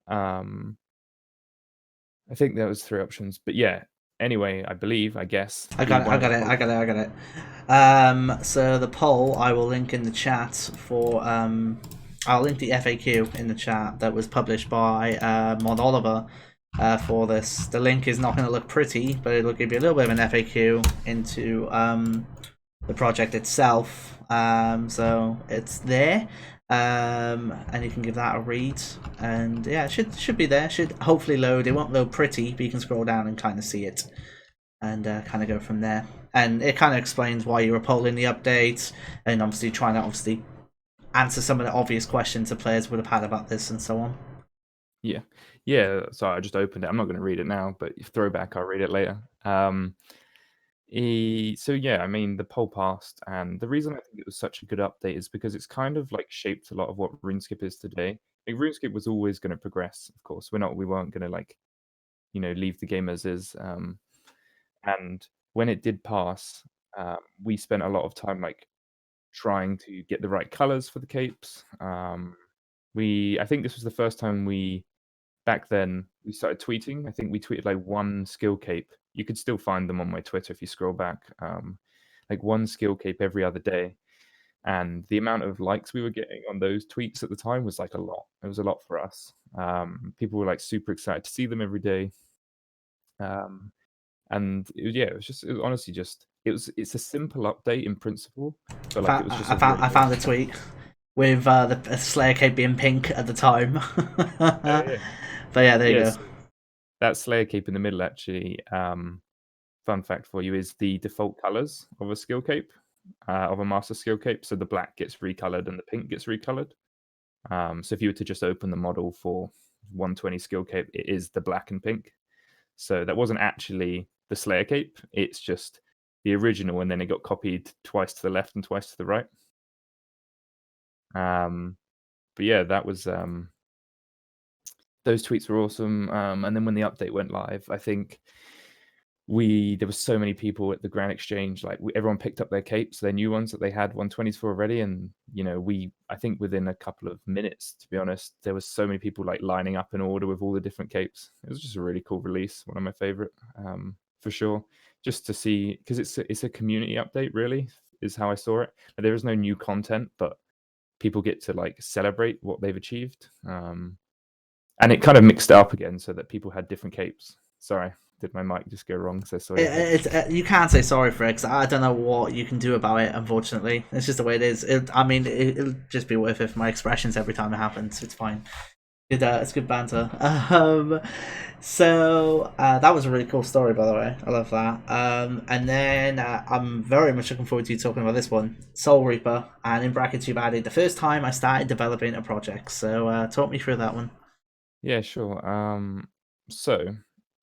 [SPEAKER 2] I think there was 3 options, but yeah. Anyway, I guess
[SPEAKER 1] I got it. So the poll I will link in the chat for. I'll link the FAQ in the chat that was published by Mod Oliver for this. The link is not going to look pretty, but it'll give you a little bit of an FAQ into the project itself. So it's there. And you can give that a read, and yeah, it should be there. Should hopefully load. It won't load pretty, but you can scroll down and kind of see it, and kind of go from there. And it kind of explains why you were polling the updates, and obviously trying to answer some of the obvious questions the players would have had about this, and so on.
[SPEAKER 2] Yeah. So I just opened it. I'm not going to read it now, but throwback, I'll read it later. So yeah, I mean, the poll passed, and the reason I think it was such a good update is because it's kind of like shaped a lot of what RuneScape is today. Like, RuneScape was always going to progress, of course. We weren't going to like, leave the game as is. And when it did pass, we spent a lot of time like trying to get the right colors for the capes. I think this was the first time back then we started tweeting. I think we tweeted like one skill cape. You could still find them on my Twitter if you scroll back. Like one skill cape every other day. And the amount of likes we were getting on those tweets at the time was like a lot. It was a lot for us. People were like super excited to see them every day. And it was honestly just it's a simple update in principle, but like it was just
[SPEAKER 1] I found the tweet with the Slayer cape being pink at the time.
[SPEAKER 2] yeah.
[SPEAKER 1] But yeah, there you go.
[SPEAKER 2] So that Slayer cape in the middle, actually, fun fact for you, is the default colors of a skill cape, of a master skill cape. So the black gets recolored and the pink gets recolored. So if you were to just open the model for 120 skill cape, it is the black and pink. So that wasn't actually the Slayer cape. It's just the original, and then it got copied twice to the left and twice to the right. But yeah, that was those tweets were awesome. And then when the update went live, I think there were so many people at the Grand Exchange. Like everyone picked up their capes, their new ones that they had 120s for already, and I think within a couple of minutes, to be honest, there was so many people like lining up in order with all the different capes. It was just a really cool release, one of my favorite, for sure. Just to see, because it's a community update, really, is how I saw it. Like, there is no new content, but people get to like celebrate what they've achieved. And it kind of mixed it up again so that people had different capes. Sorry, did my mic just go wrong? So sorry.
[SPEAKER 1] You can't say sorry for it, because I don't know what you can do about it, unfortunately. It's just the way it is. It'll just be worth it for my expressions every time it happens. It's fine. It's good banter. So that was a really cool story, by the way. I love that. And then I'm very much looking forward to you talking about this one, Soul Reaper, and in brackets you've added the first time I started developing a project. So talk me through that one.
[SPEAKER 2] Yeah, sure. So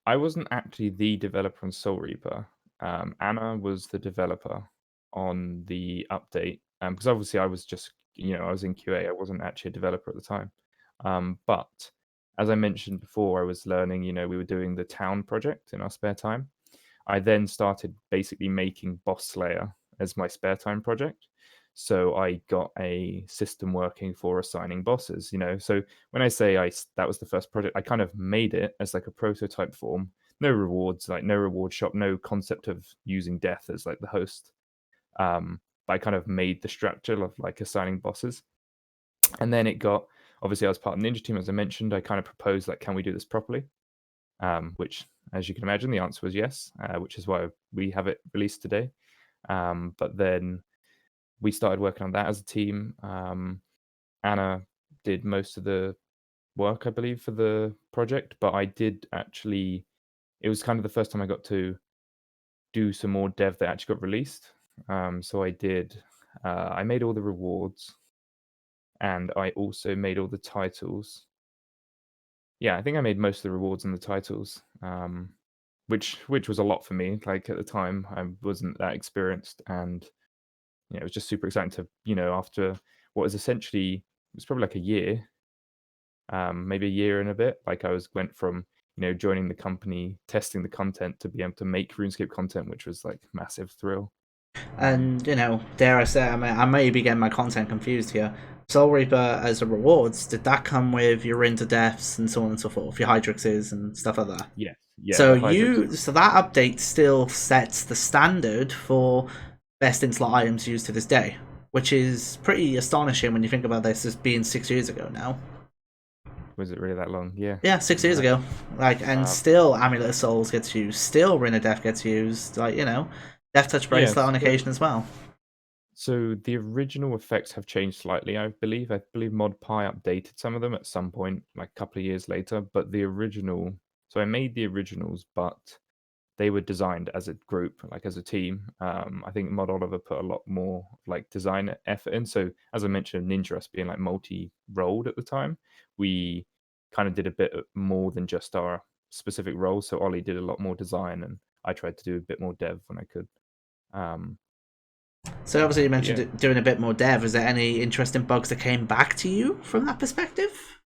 [SPEAKER 2] I wasn't actually the developer on Soul Reaper. Anna was the developer on the update. Because obviously I was just, I was in QA. I wasn't actually a developer at the time. But as I mentioned before, I was learning, we were doing the town project in our spare time. I then started basically making Boss Slayer as my spare time project. So I got a system working for assigning bosses, So when I say that was the first project, I kind of made it as like a prototype form. No rewards, like no reward shop, no concept of using death as like the host. But I kind of made the structure of like assigning bosses. And then it got obviously I was part of the Ninja team, as I mentioned. I kind of proposed like, can we do this properly? Which, as you can imagine, the answer was yes, which is why we have it released today. But then we started working on that as a team. Anna did most of the work, I believe, for the project, but I did actually. It was kind of the first time I got to do some more dev that actually got released. So I did. I made all the rewards, and I also made all the titles. Yeah, I think I made most of the rewards and the titles, which was a lot for me. Like at the time, I wasn't that experienced, and it was just super exciting to after what was essentially, it was probably like a year, maybe a year and a bit. Like went from joining the company, testing the content to be able to make RuneScape content, which was like massive thrill.
[SPEAKER 1] And dare I say, I may be getting my content confused here. Soul Reaper as a rewards, did that come with your Rinter deaths and so on and so forth, your Hydrixes and stuff like that?
[SPEAKER 2] Yes, yeah,
[SPEAKER 1] So
[SPEAKER 2] the Hydrix.
[SPEAKER 1] so that update still sets the standard for best in-slot items used to this day, which is pretty astonishing when you think about this as being 6 years ago now.
[SPEAKER 2] Was it really that long? Yeah.
[SPEAKER 1] Yeah, 6 years ago. And
[SPEAKER 2] Uh,
[SPEAKER 1] still Amulet of Souls gets used, still Rin of Death gets used, Death Touch Bracelet
[SPEAKER 2] yes.
[SPEAKER 1] on occasion as well.
[SPEAKER 2] So the original effects have changed slightly, I believe. I believe Mod Pi updated some of them at some point, like a couple of years later. But the original, so I made the originals, but they were designed as a group, like as a team. I think Mod Oliver put a lot more like design effort in. So as I mentioned, Ninja us being like multi-rolled at the time, we kind of did a bit more than just our specific roles. So Ollie did a lot more design, and I tried to do a bit more dev when I could. Um,
[SPEAKER 1] So obviously you
[SPEAKER 2] but
[SPEAKER 1] mentioned
[SPEAKER 2] yeah,
[SPEAKER 1] doing a bit more dev. Is there any interesting bugs that came back to you from that perspective?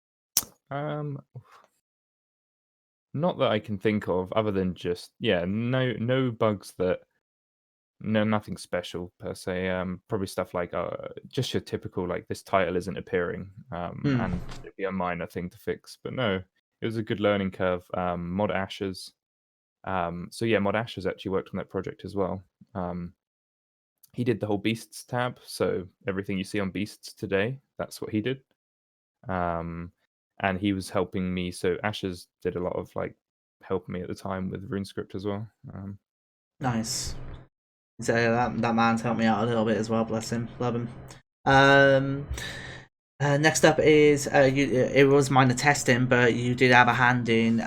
[SPEAKER 2] um, not that I can think of, other than just no bugs that. No, nothing special per se. Probably stuff like just your typical like this title isn't appearing,
[SPEAKER 1] Hmm.
[SPEAKER 2] and it'd be a minor thing to fix. But no, it was a good learning curve. Mod Ashes. So yeah, Mod Ashes actually worked on that project as well. He did the whole Beasts tab, so everything you see on Beasts today, that's what he did. And he was helping me. So Ashes did a lot of like helping me at the time with RuneScript as well.
[SPEAKER 1] Nice. So that man's helped me out a little bit as well. Bless him. Love him. Um, next up is it was minor testing, but you did have a hand in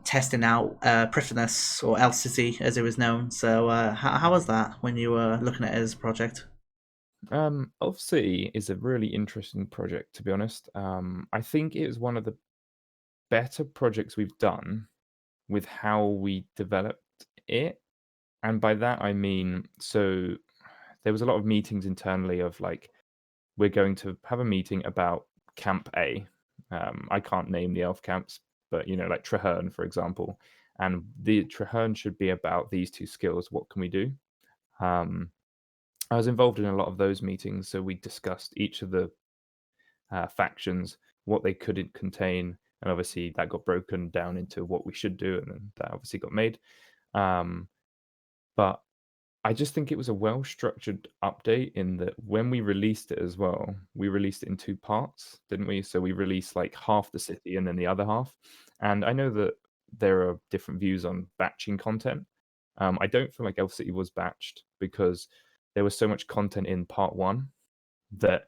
[SPEAKER 1] testing out Prifdinus, or El City as it was known. So how was that when you were looking at it as a project?
[SPEAKER 2] Of City is a really interesting project, to be honest. I think it was one of the better projects we've done with how we developed it. And by that, I mean, so there was a lot of meetings internally of like, we're going to have a meeting about Camp A. I can't name the elf camps, but like Traherne, for example. And the Traherne should be about these two skills. What can we do? Um, I was involved in a lot of those meetings, so we discussed each of the factions, what they couldn't contain, and obviously that got broken down into what we should do, and then that obviously got made. But I just think it was a well-structured update in that when we released it as well, we released it in two parts, didn't we? So we released like half the city and then the other half. And I know that there are different views on batching content. I don't feel like Elf City was batched because there was so much content in part one that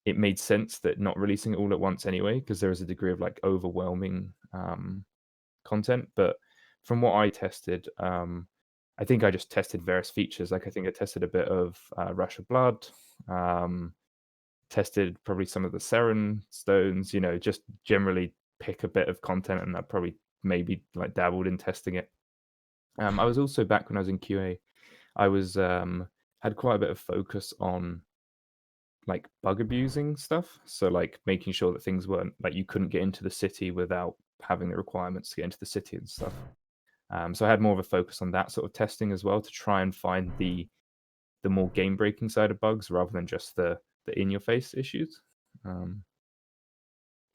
[SPEAKER 2] it made sense that not releasing it all at once anyway, because there is a degree of like overwhelming content. But from what I tested, I think I just tested various features. Like I think I tested a bit of Rush of Blood, tested probably some of the Seren stones. Just generally pick a bit of content, and I probably maybe like dabbled in testing it. I was also back when I was in QA. I was had quite a bit of focus on like bug abusing stuff. So like making sure that things weren't like you couldn't get into the city without having the requirements to get into the city and stuff. So I had more of a focus on that sort of testing as well to try and find the more game breaking side of bugs rather than just the in your face issues. But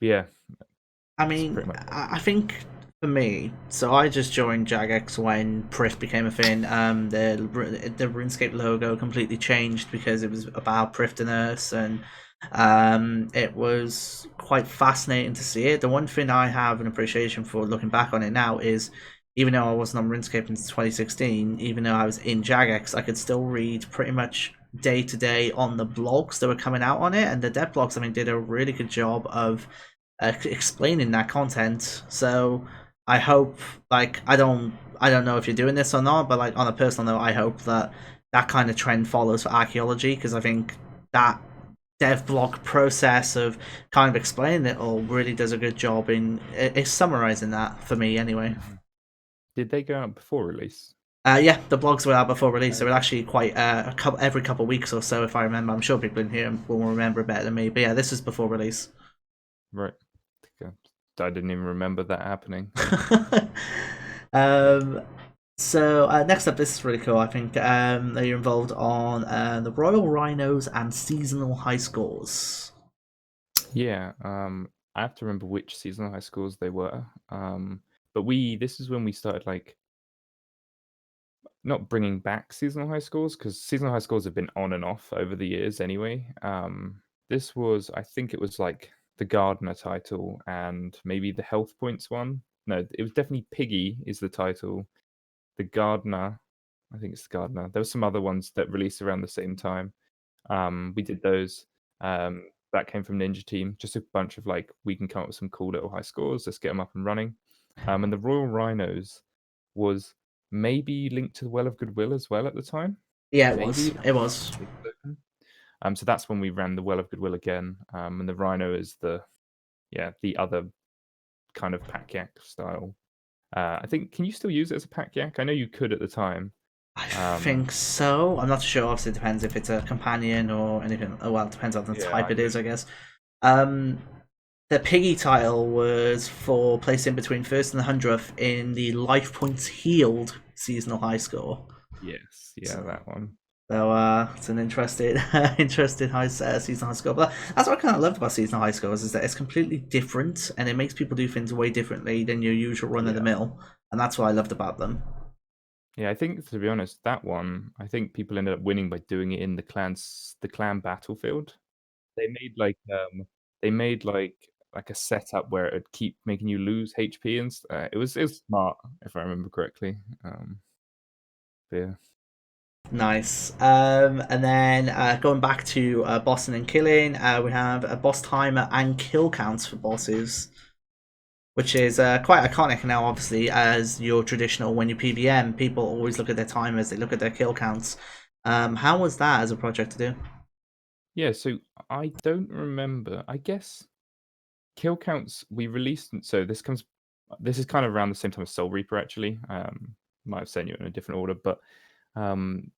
[SPEAKER 2] yeah,
[SPEAKER 1] I
[SPEAKER 2] that's
[SPEAKER 1] mean,
[SPEAKER 2] pretty much it.
[SPEAKER 1] I think for me, so I just joined Jagex when Prif became a thing. The RuneScape logo completely changed because it was about Prifdinus, and It was quite fascinating to see it. The one thing I have an appreciation for looking back on it now is, even though I wasn't on RuneScape in 2016, even though I was in Jagex, I could still read pretty much day to day on the blogs that were coming out on it, and the dev blogs, I mean, did a really good job of explaining that content. So I hope, like, I don't know if you're doing this or not, but like on a personal note, I hope that that kind of trend follows for archaeology, because I think that dev blog process of kind of explaining it all really does a good job in is summarizing that for me anyway.
[SPEAKER 2] Mhm. Did they go out before release?
[SPEAKER 1] Yeah, the blogs were out before release. They were
[SPEAKER 2] Okay.
[SPEAKER 1] actually quite every couple of weeks or so, if I remember. I'm sure people in here will remember it better than me. But yeah, this is before release.
[SPEAKER 2] Right. Okay. I didn't even remember that happening.
[SPEAKER 1] um, so next up, this is really cool. I think that you're involved on the Royal Rhinos and seasonal high scores.
[SPEAKER 2] Yeah. I have to remember which seasonal high schools they were. But this is when we started like not bringing back seasonal high schools because seasonal high schools have been on and off over the years anyway. This was, I think it was like the Gardener title and maybe the Health Points one. No, it was definitely Piggy is the title. The Gardener, I think it's the Gardener. There were some other ones that released around the same time. We did those. That came from Ninja Team. Just a bunch of like, we can come up with some cool little high scores. Let's get them up and running. And the Royal Rhinos was maybe linked to the Well of Goodwill as well at the time.
[SPEAKER 1] Yeah, it
[SPEAKER 2] Maybe
[SPEAKER 1] was.
[SPEAKER 2] that
[SPEAKER 1] It
[SPEAKER 2] was
[SPEAKER 1] was.
[SPEAKER 2] big version. So that's when we ran the Well of Goodwill again. And the Rhino is the other kind of pack yak style. I think can you still use it as a pack yak? I know you could at the time.
[SPEAKER 1] I
[SPEAKER 2] Um,
[SPEAKER 1] think so. I'm not sure. Obviously, it depends if it's a companion or anything. Oh, well, it depends on the
[SPEAKER 2] yeah,
[SPEAKER 1] type
[SPEAKER 2] I
[SPEAKER 1] it is, I
[SPEAKER 2] don't.
[SPEAKER 1] guess. Um, the Piggy title was for placing between first and the 100th in the life points healed seasonal high score.
[SPEAKER 2] Yes, yeah,
[SPEAKER 1] So,
[SPEAKER 2] that one.
[SPEAKER 1] it's an interesting, interesting seasonal high score. But that's what I kind of loved about seasonal high scores, is that it's completely different and it makes people do things way differently than your usual run of the
[SPEAKER 2] Yeah.
[SPEAKER 1] mill, and that's what I loved about them.
[SPEAKER 2] Yeah, I think to be honest, that one, I think people ended up winning by doing it in the clan battlefield. They made like a setup where it'd keep making you lose HP and it was smart if I remember correctly. But yeah.
[SPEAKER 1] Nice. And then going back to bossing and killing, we have a boss timer and kill counts for bosses, which is quite iconic now, obviously, as your traditional when you PVM, people always look at their timers, they look at their kill counts. How was that as a project to do?
[SPEAKER 2] Yeah, so I don't remember. I guess kill counts we released so this is kind of around the same time as Soul Reaper actually. Might have sent you in a different order, but um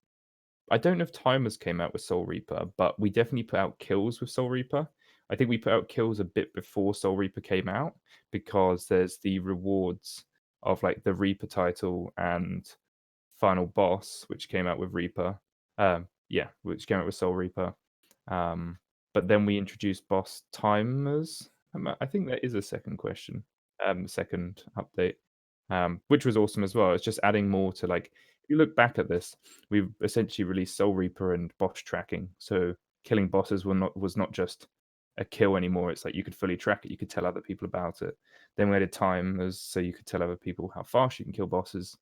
[SPEAKER 2] I don't know if timers came out with Soul Reaper, but we definitely put out kills with Soul Reaper. I think we put out kills a bit before Soul Reaper came out because there's the rewards of like the Reaper title and final boss, which came out with Reaper. Yeah, which came out with Soul Reaper. Um, but then we introduced boss timers. I think that is a second question, second update, which was awesome as well. It's just adding more to like, if you look back at this, we've essentially released Soul Reaper and boss tracking. So killing bosses was not just a kill anymore. It's like you could fully track it. You could tell other people about it. Then we added timers so you could tell other people how fast you can kill bosses.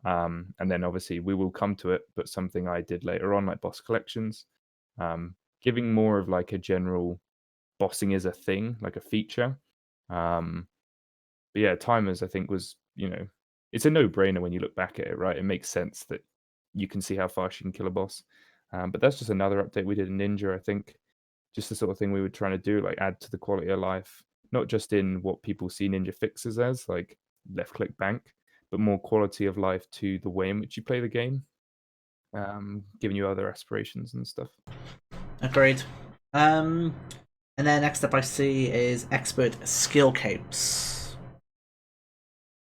[SPEAKER 2] And then obviously we will come to it, but something I did later on, like boss collections, giving more of like a general bossing is a thing, like a feature. Um, but yeah, timers I think was, it's a no-brainer when you look back at it, right? It makes sense that you can see how fast you can kill a boss. But that's just another update we did in Ninja, I think. Just the sort of thing we were trying to do, like add to the quality of life, not just in what people see Ninja fixes as, like left click bank, but more quality of life to the way in which you play the game, giving you other aspirations and stuff.
[SPEAKER 1] Agreed. Um, and then next up I see is expert skill capes.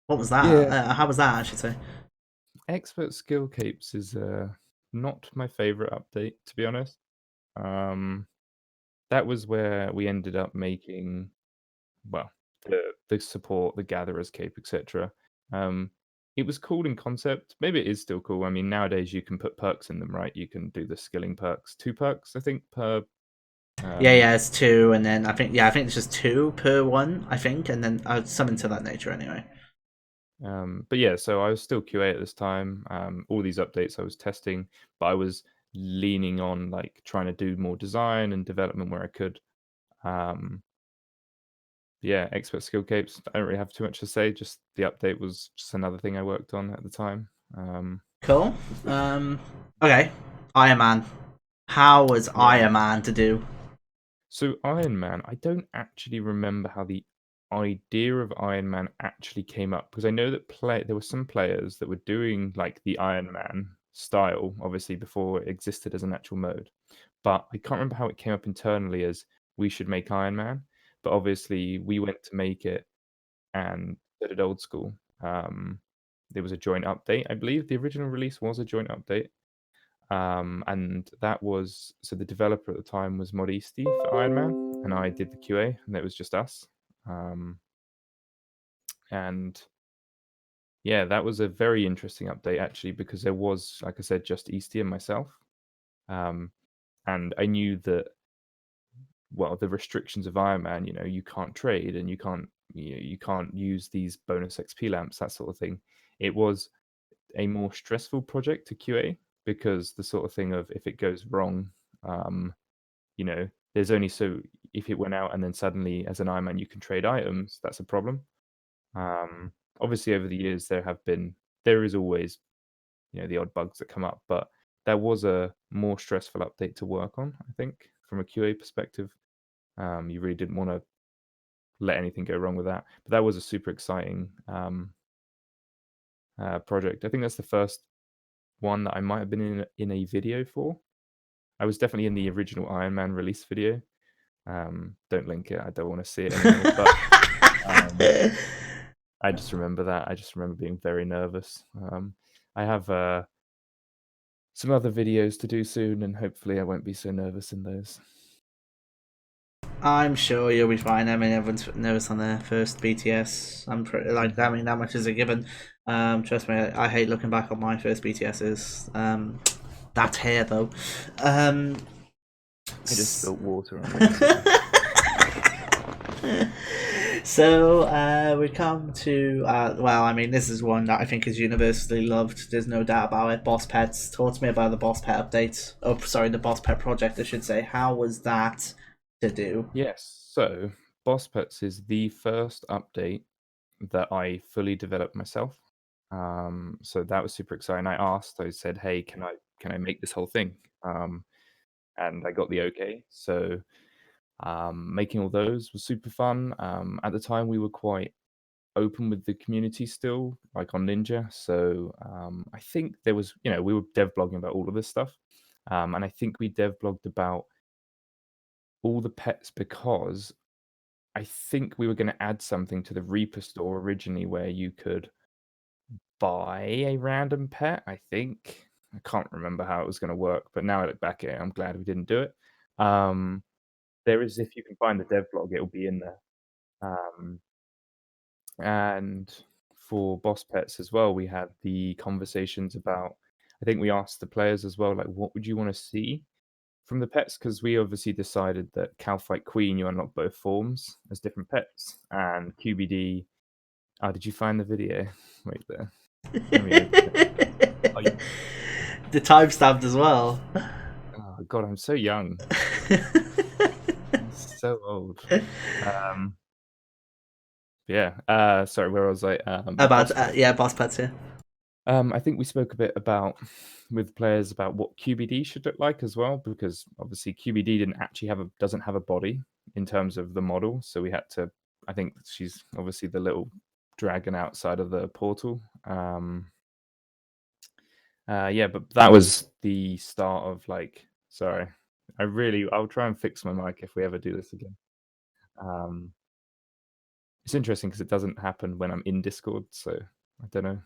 [SPEAKER 1] What was that?
[SPEAKER 2] Yeah,
[SPEAKER 1] How was that, I should say?
[SPEAKER 2] expert skill capes is not my favorite update, to be honest. Um, that was where we ended up making, well, the support, the gatherer's cape, etc. Um, it was cool in concept. Maybe it is still cool. I mean, nowadays you can put perks in them, right? You can do the skilling perks, 2 perks, I think, per
[SPEAKER 1] Yeah, it's two, and then I think it's just two per one, I think, and then something to that nature anyway.
[SPEAKER 2] But yeah, so I was still QA at this time. All these updates I was testing, but I was leaning on like trying to do more design and development where I could. Um, yeah, expert skill capes. I don't really have too much to say. Just the update was just another thing I worked on at the time.
[SPEAKER 1] Cool. Okay, Iron Man. How was
[SPEAKER 2] Yeah.
[SPEAKER 1] Iron Man to do?
[SPEAKER 2] So Iron Man, I don't actually remember how the idea of Iron Man actually came up because I know that there were some players that were doing like the Iron Man style, obviously before it existed as an actual mode. But I can't remember how it came up internally as we should make Iron Man. But obviously we went to make it and did it old school. There was a joint update, I believe. The original release was a joint update. And that was so the developer at the time was Modisti for Iron Man, and I did the QA, and it was just us. Um, and yeah, that was a very interesting update actually because there was, like I said, just Easty and myself. Um, and I knew that well, the restrictions of Iron Man, you can't trade and you can't use these bonus XP lamps, that sort of thing. It was a more stressful project to QA because the sort of thing of if it goes wrong, um, there's only so if it went out and then suddenly as an Iron Man you can trade items, that's a problem. Um, Obviously over the years there is always the odd bugs that come up, but that was a more stressful update to work on, I think, from a QA perspective. You really didn't want to let anything go wrong with that. But that was a super exciting project. I think that's the first one that I might have been in a video for. I was definitely in the original Iron Man release video. Don't link it. I don't want to see it anymore. But I just remember that. I just remember being very nervous. I have some other videos to do soon, and hopefully I won't be so nervous in those.
[SPEAKER 1] I'm sure you'll be fine. I mean, everyone's nervous on their first BTS. I'm pretty like I mean that much is a given. Trust me, I hate looking back on my first BTSs. That hair though.
[SPEAKER 2] I just spilled water on me.
[SPEAKER 1] So we come to well, I mean, this is one that I think is universally loved. There's no doubt about it. Boss pets. Talk to me about the boss pet update. Oh, sorry, the boss pet project. I should say. How was that to do?
[SPEAKER 2] Yes. So Boss Pets is the first update that I fully developed myself. So that was super exciting. I said, "Hey, can I make this whole thing?" And I got the okay. So making all those was super fun. At the time, we were quite open with the community still, like on Ninja. So I think there was, we were dev blogging about all of this stuff, and I think we dev blogged about all the pets because I think we were going to add something to the Reaper store originally where you could buy a random pet, I think. I can't remember how it was going to work, but now I look back at it, I'm glad we didn't do it. There is, if you can find the dev blog, it'll be in there. And for boss pets as well, we had the conversations about, I think we asked the players as well, like, what would you want to see from the pets? Because we obviously decided that Calfight Queen, you unlock both forms as different pets, and QBD. Oh, did you find the video? Wait there. Let me open it. Oh,
[SPEAKER 1] The timestamped as well.
[SPEAKER 2] oh God, I'm so young. I'm so old. Yeah. Sorry, where was I?
[SPEAKER 1] About
[SPEAKER 2] Boss pet.
[SPEAKER 1] yeah, boss pets here.
[SPEAKER 2] I think we spoke a bit about with players about what QBD should look like as well, because obviously QBD doesn't have a body in terms of the model, so we had to. I think she's obviously the little dragon outside of the portal. Yeah, but that was the start of like. Sorry, I'll try and fix my mic if we ever do this again. It's interesting because it doesn't happen when I'm in Discord, so I don't know.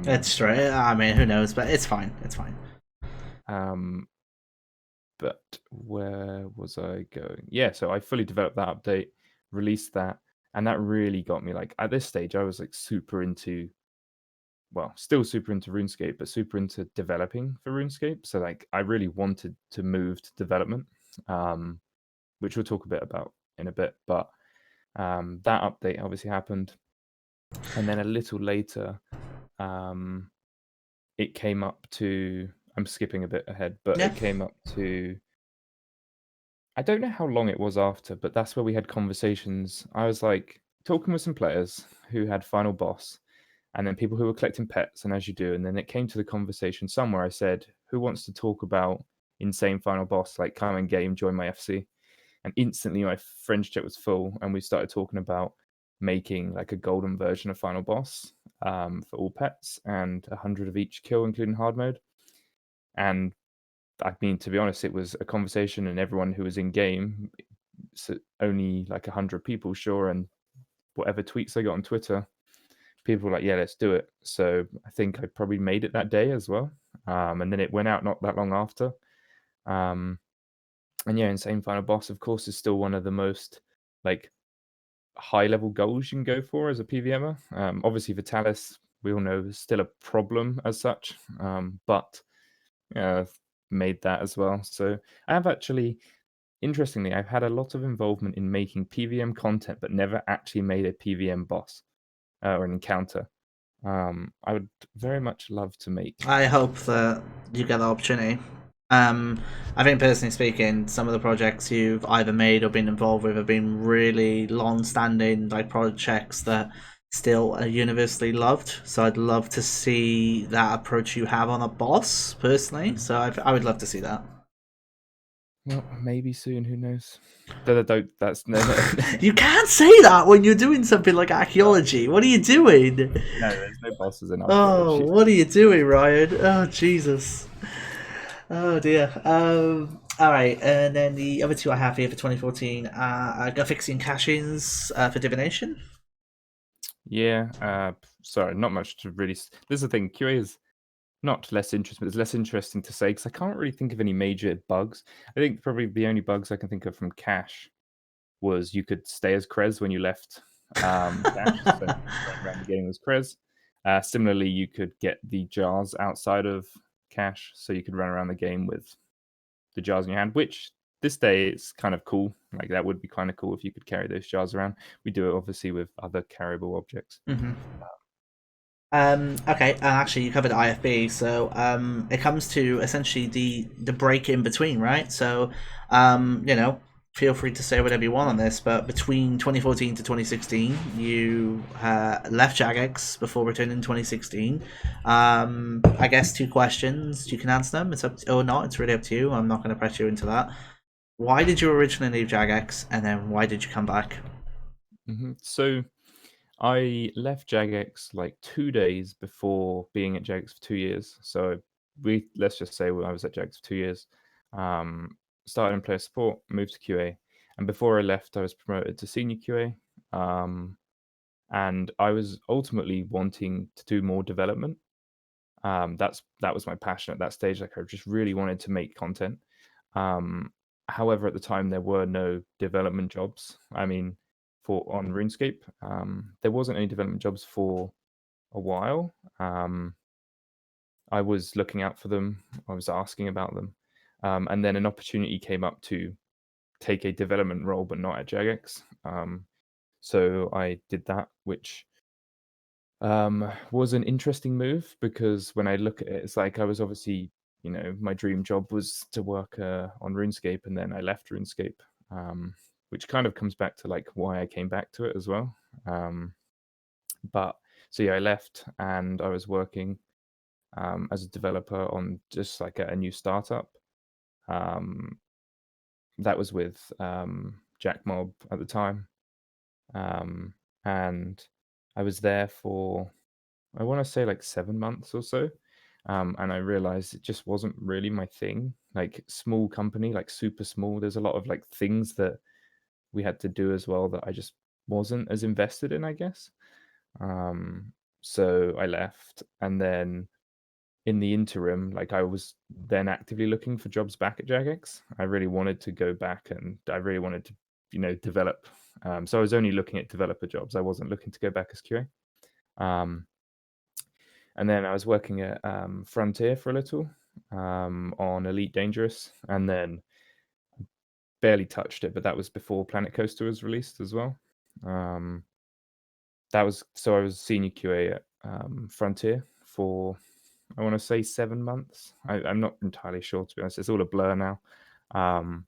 [SPEAKER 1] It's true. I mean, who knows? But it's fine. It's fine.
[SPEAKER 2] Um, but where was I going? Yeah, so I fully developed that update, released that, and that really got me like at this stage I was like super into still super into RuneScape, but super into developing for RuneScape. So like I really wanted to move to development. which we'll talk a bit about in a bit. But that update obviously happened, and then a little later, it came up to. I'm skipping a bit ahead, but
[SPEAKER 1] Yeah.
[SPEAKER 2] it came up to. I don't know how long it was after, but that's where we had conversations. I was like talking with some players who had Final Boss, and then people who were collecting pets, and as you do, and then it came to the conversation somewhere. I said, "Who wants to talk about insane Final Boss? Like, come in game, join my FC." And instantly, my friend's chat was full, and we started talking about making like a golden version of Final Boss for all pets and 100 of each kill, including hard mode. And I mean, to be honest, it was a conversation, and everyone who was in game, so only like 100 people, sure, and whatever tweets I got on Twitter, people were like, "Yeah, let's do it." So I think I probably made it that day as well, and then it went out not that long after. And yeah, Insane Final Boss, of course, is still one of the most like high level goals you can go for as a PVMer. Obviously, Vitalis, we all know, is still a problem as such, but yeah, I've made that as well. So I have actually, interestingly, I've had a lot of involvement in making PVM content, but never actually made a PVM boss or an encounter. I would very much love to make.
[SPEAKER 1] I hope that you get the opportunity. Um, I think personally speaking, some of the projects you've either made or been involved with have been really long-standing, like projects that still are universally loved. So I'd love to see that approach you have on a boss, personally. So I would love to see that.
[SPEAKER 2] Well, maybe soon. Who knows? Don't. That's no, no.
[SPEAKER 1] You can't say that when you're doing something like archaeology. What are you doing?
[SPEAKER 2] No, there's no bosses in
[SPEAKER 1] Oh,
[SPEAKER 2] archaeology.
[SPEAKER 1] what are you doing, Ryan? Oh, Jesus. Oh dear. All right, and then the other two I have here for 2014 are Gothixian cash-ins for divination.
[SPEAKER 2] Yeah. Sorry, not much to really. This is the thing. QA is not less interesting, but it's less interesting to say because I can't really think of any major bugs. I think probably the only bugs I can think of from cache was you could stay as Krez when you left cache, so running around the game as Krez. Similarly, you could get the jars outside of cache, so you could run around the game with the jars in your hand, which this day it's kind of cool. Like that would be kind of cool if you could carry those jars around. We do it obviously with other carryable objects.
[SPEAKER 1] Mm-hmm. Okay, and actually you covered IFB, so it comes to essentially the break in between, right? So you know, feel free to say whatever you want on this, but between 2014 to 2016, you left Jagex before returning in 2016. I guess two questions. You can answer them. It's up to, or not. It's really up to you. I'm not going to press you into that. Why did you originally leave Jagex, and then why did you come back?
[SPEAKER 2] So I left Jagex like 2 days before being at Jagex for 2 years. So let's just say I was at Jagex for 2 years. Started in player support, moved to QA, and before I left, I was promoted to senior QA. And I was ultimately wanting to do more development. That was my passion at that stage. Like I just really wanted to make content. Um, However, at the time there were no development jobs. I mean, for on RuneScape, there wasn't any development jobs for a while. I was looking out for them. I was asking about them, and then an opportunity came up to take a development role, but not at Jagex. So I did that, which was an interesting move because when I look at it, it's like I was obviously, my dream job was to work on RuneScape, and then I left RuneScape, which kind of comes back to like why I came back to it as well. But so yeah, I left and I was working as a developer on just like a new startup. Um, that was with Jack Mob at the time, um, and I was there for I want to say like 7 months or so. And I realized it just wasn't really my thing. Like small company, like super small. There's a lot of like things that we had to do as well that I just wasn't as invested in, I guess. So I left, and then in the interim, like I was then actively looking for jobs back at Jagex. I really wanted to go back, and I really wanted to, develop. So I was only looking at developer jobs. I wasn't looking to go back as QA. And then I was working at Frontier for a little on Elite Dangerous, and then barely touched it, but that was before Planet Coaster was released as well. That was so I was senior QA at Frontier for I want to say 7 months. I'm not entirely sure, to be honest. It's all a blur now. Um,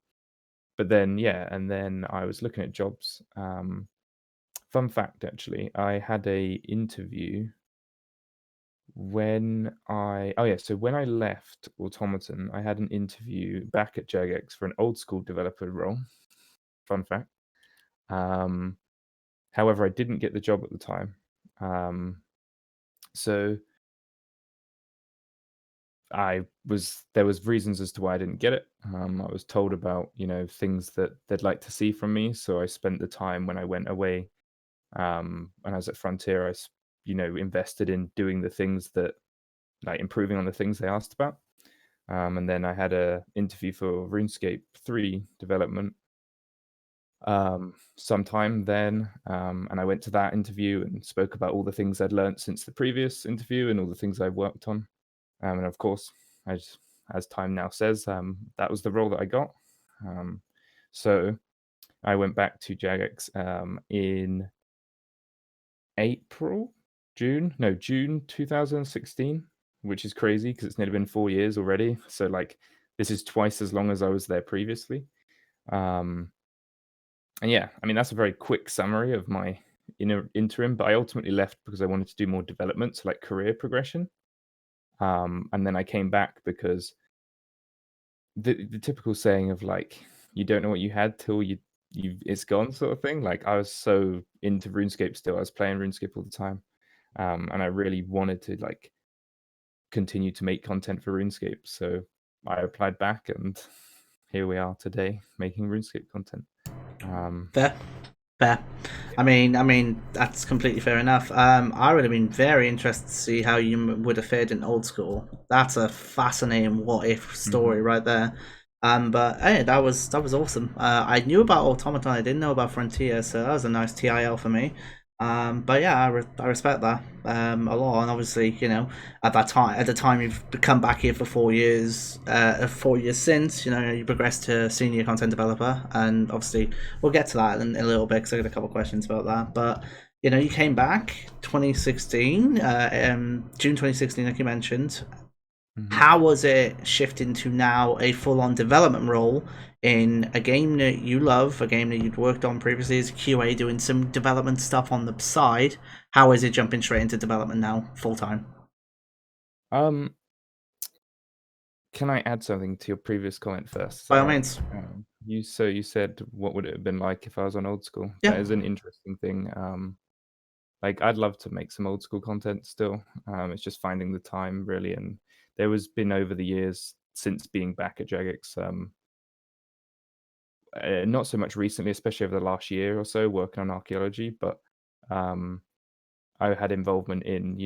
[SPEAKER 2] but then yeah, and then I was looking at jobs. Fun fact, actually, I had a interview when I oh yeah, so when I left Automaton, I had an interview back at Jagex for an old school developer role. Fun fact. Um, However, I didn't get the job at the time. So there was reasons as to why I didn't get it. I was told about, things that they'd like to see from me. So I spent the time when I went away, when I was at Frontier, invested in doing the things that like improving on the things they asked about. And then I had a interview for RuneScape 3 development sometime then, and I went to that interview and spoke about all the things I'd learned since the previous interview and all the things I've worked on. And of course, as time now says, that was the role that I got. So I went back to Jagex in June 2016, which is crazy because it's nearly been 4 years already. So like this is twice as long as I was there previously. And yeah, I mean that's a very quick summary of my interim, but I ultimately left because I wanted to do more development, so like career progression. And then I came back because the typical saying of like you don't know what you had till you it's gone sort of thing. Like I was so into RuneScape still. I was playing RuneScape all the time. And I really wanted to like continue to make content for RuneScape. So I applied back and here we are today making RuneScape content.
[SPEAKER 1] Fair, fair. I mean that's completely fair enough. I would have been very interested to see how you would have fared in old school. That's a fascinating what if story
[SPEAKER 2] Mhm.
[SPEAKER 1] right there. But hey, that was awesome. I knew about Automaton, I didn't know about Frontier, so that was a nice TIL for me. But yeah, I respect that a lot, and obviously, at the time you've come back here for 4 years, 4 years since, you progressed to senior content developer, and obviously we'll get to that in a little bit because I got a couple of questions about that. But you came back 2016, June 2016, like you mentioned.
[SPEAKER 2] Mhm.
[SPEAKER 1] How was it shifting to now a full-on development role in a game that you love, a game that you'd worked on previously as a QA, doing some development stuff on the side? How is it jumping straight into development now, full time?
[SPEAKER 2] Um, can I add something to your previous comment first? Is
[SPEAKER 1] By
[SPEAKER 2] that
[SPEAKER 1] all
[SPEAKER 2] right?
[SPEAKER 1] means.
[SPEAKER 2] You said what would it have been like if I was on old school?
[SPEAKER 1] Yeah.
[SPEAKER 2] That is an interesting thing. Like I'd love to make some old school content still. It's just finding the time really, and there was been over the years since being back at Jagex, not so much recently, especially over the last year or so, working on archaeology, but um, I had involvement in,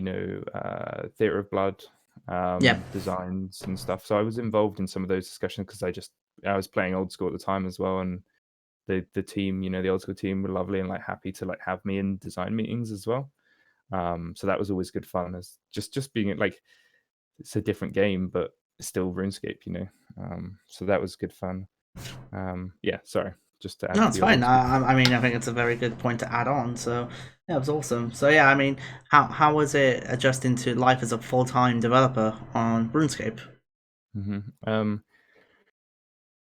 [SPEAKER 2] Theatre of Blood
[SPEAKER 1] Yeah.
[SPEAKER 2] designs and stuff. So I was involved in some of those discussions because I was playing old school at the time as well, and the team, the old school team were lovely and like happy to like have me in design meetings as well. So that was always good fun as just being like it's a different game, but it's still RuneScape, So that was good fun. Yeah, sorry, just to add
[SPEAKER 1] No,
[SPEAKER 2] to
[SPEAKER 1] it's
[SPEAKER 2] your
[SPEAKER 1] fine.
[SPEAKER 2] old school.
[SPEAKER 1] I mean, I think it's a very good point to add on. So, yeah, it was awesome. So, yeah, I mean, how was it adjusting to life as a full time developer on RuneScape?
[SPEAKER 2] Hmm.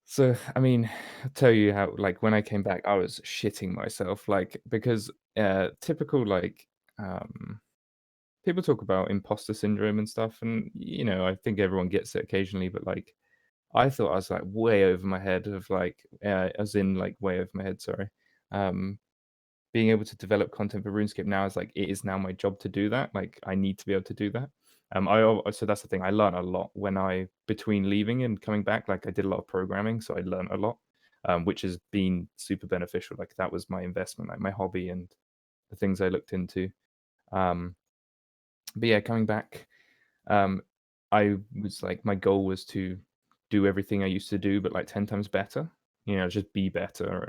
[SPEAKER 2] So, I mean, I'll tell you how, like, when I came back, I was shitting myself, like, because typical, like, um, people talk about imposter syndrome and stuff, and, I think everyone gets it occasionally, but, like, I thought I was, like, way over my head of, like, as in, like, way over my head, sorry. Um, Being able to develop content for RuneScape now is like it is now my job to do that. Like I need to be able to do that. So that's the thing. I learned a lot when I between leaving and coming back. Like I did a lot of programming, so I learned a lot, which has been super beneficial. Like that was my investment, like my hobby and the things I looked into. Um, but yeah, coming back, um, I was like my goal was to do everything I used to do, but like 10 times better. Just be better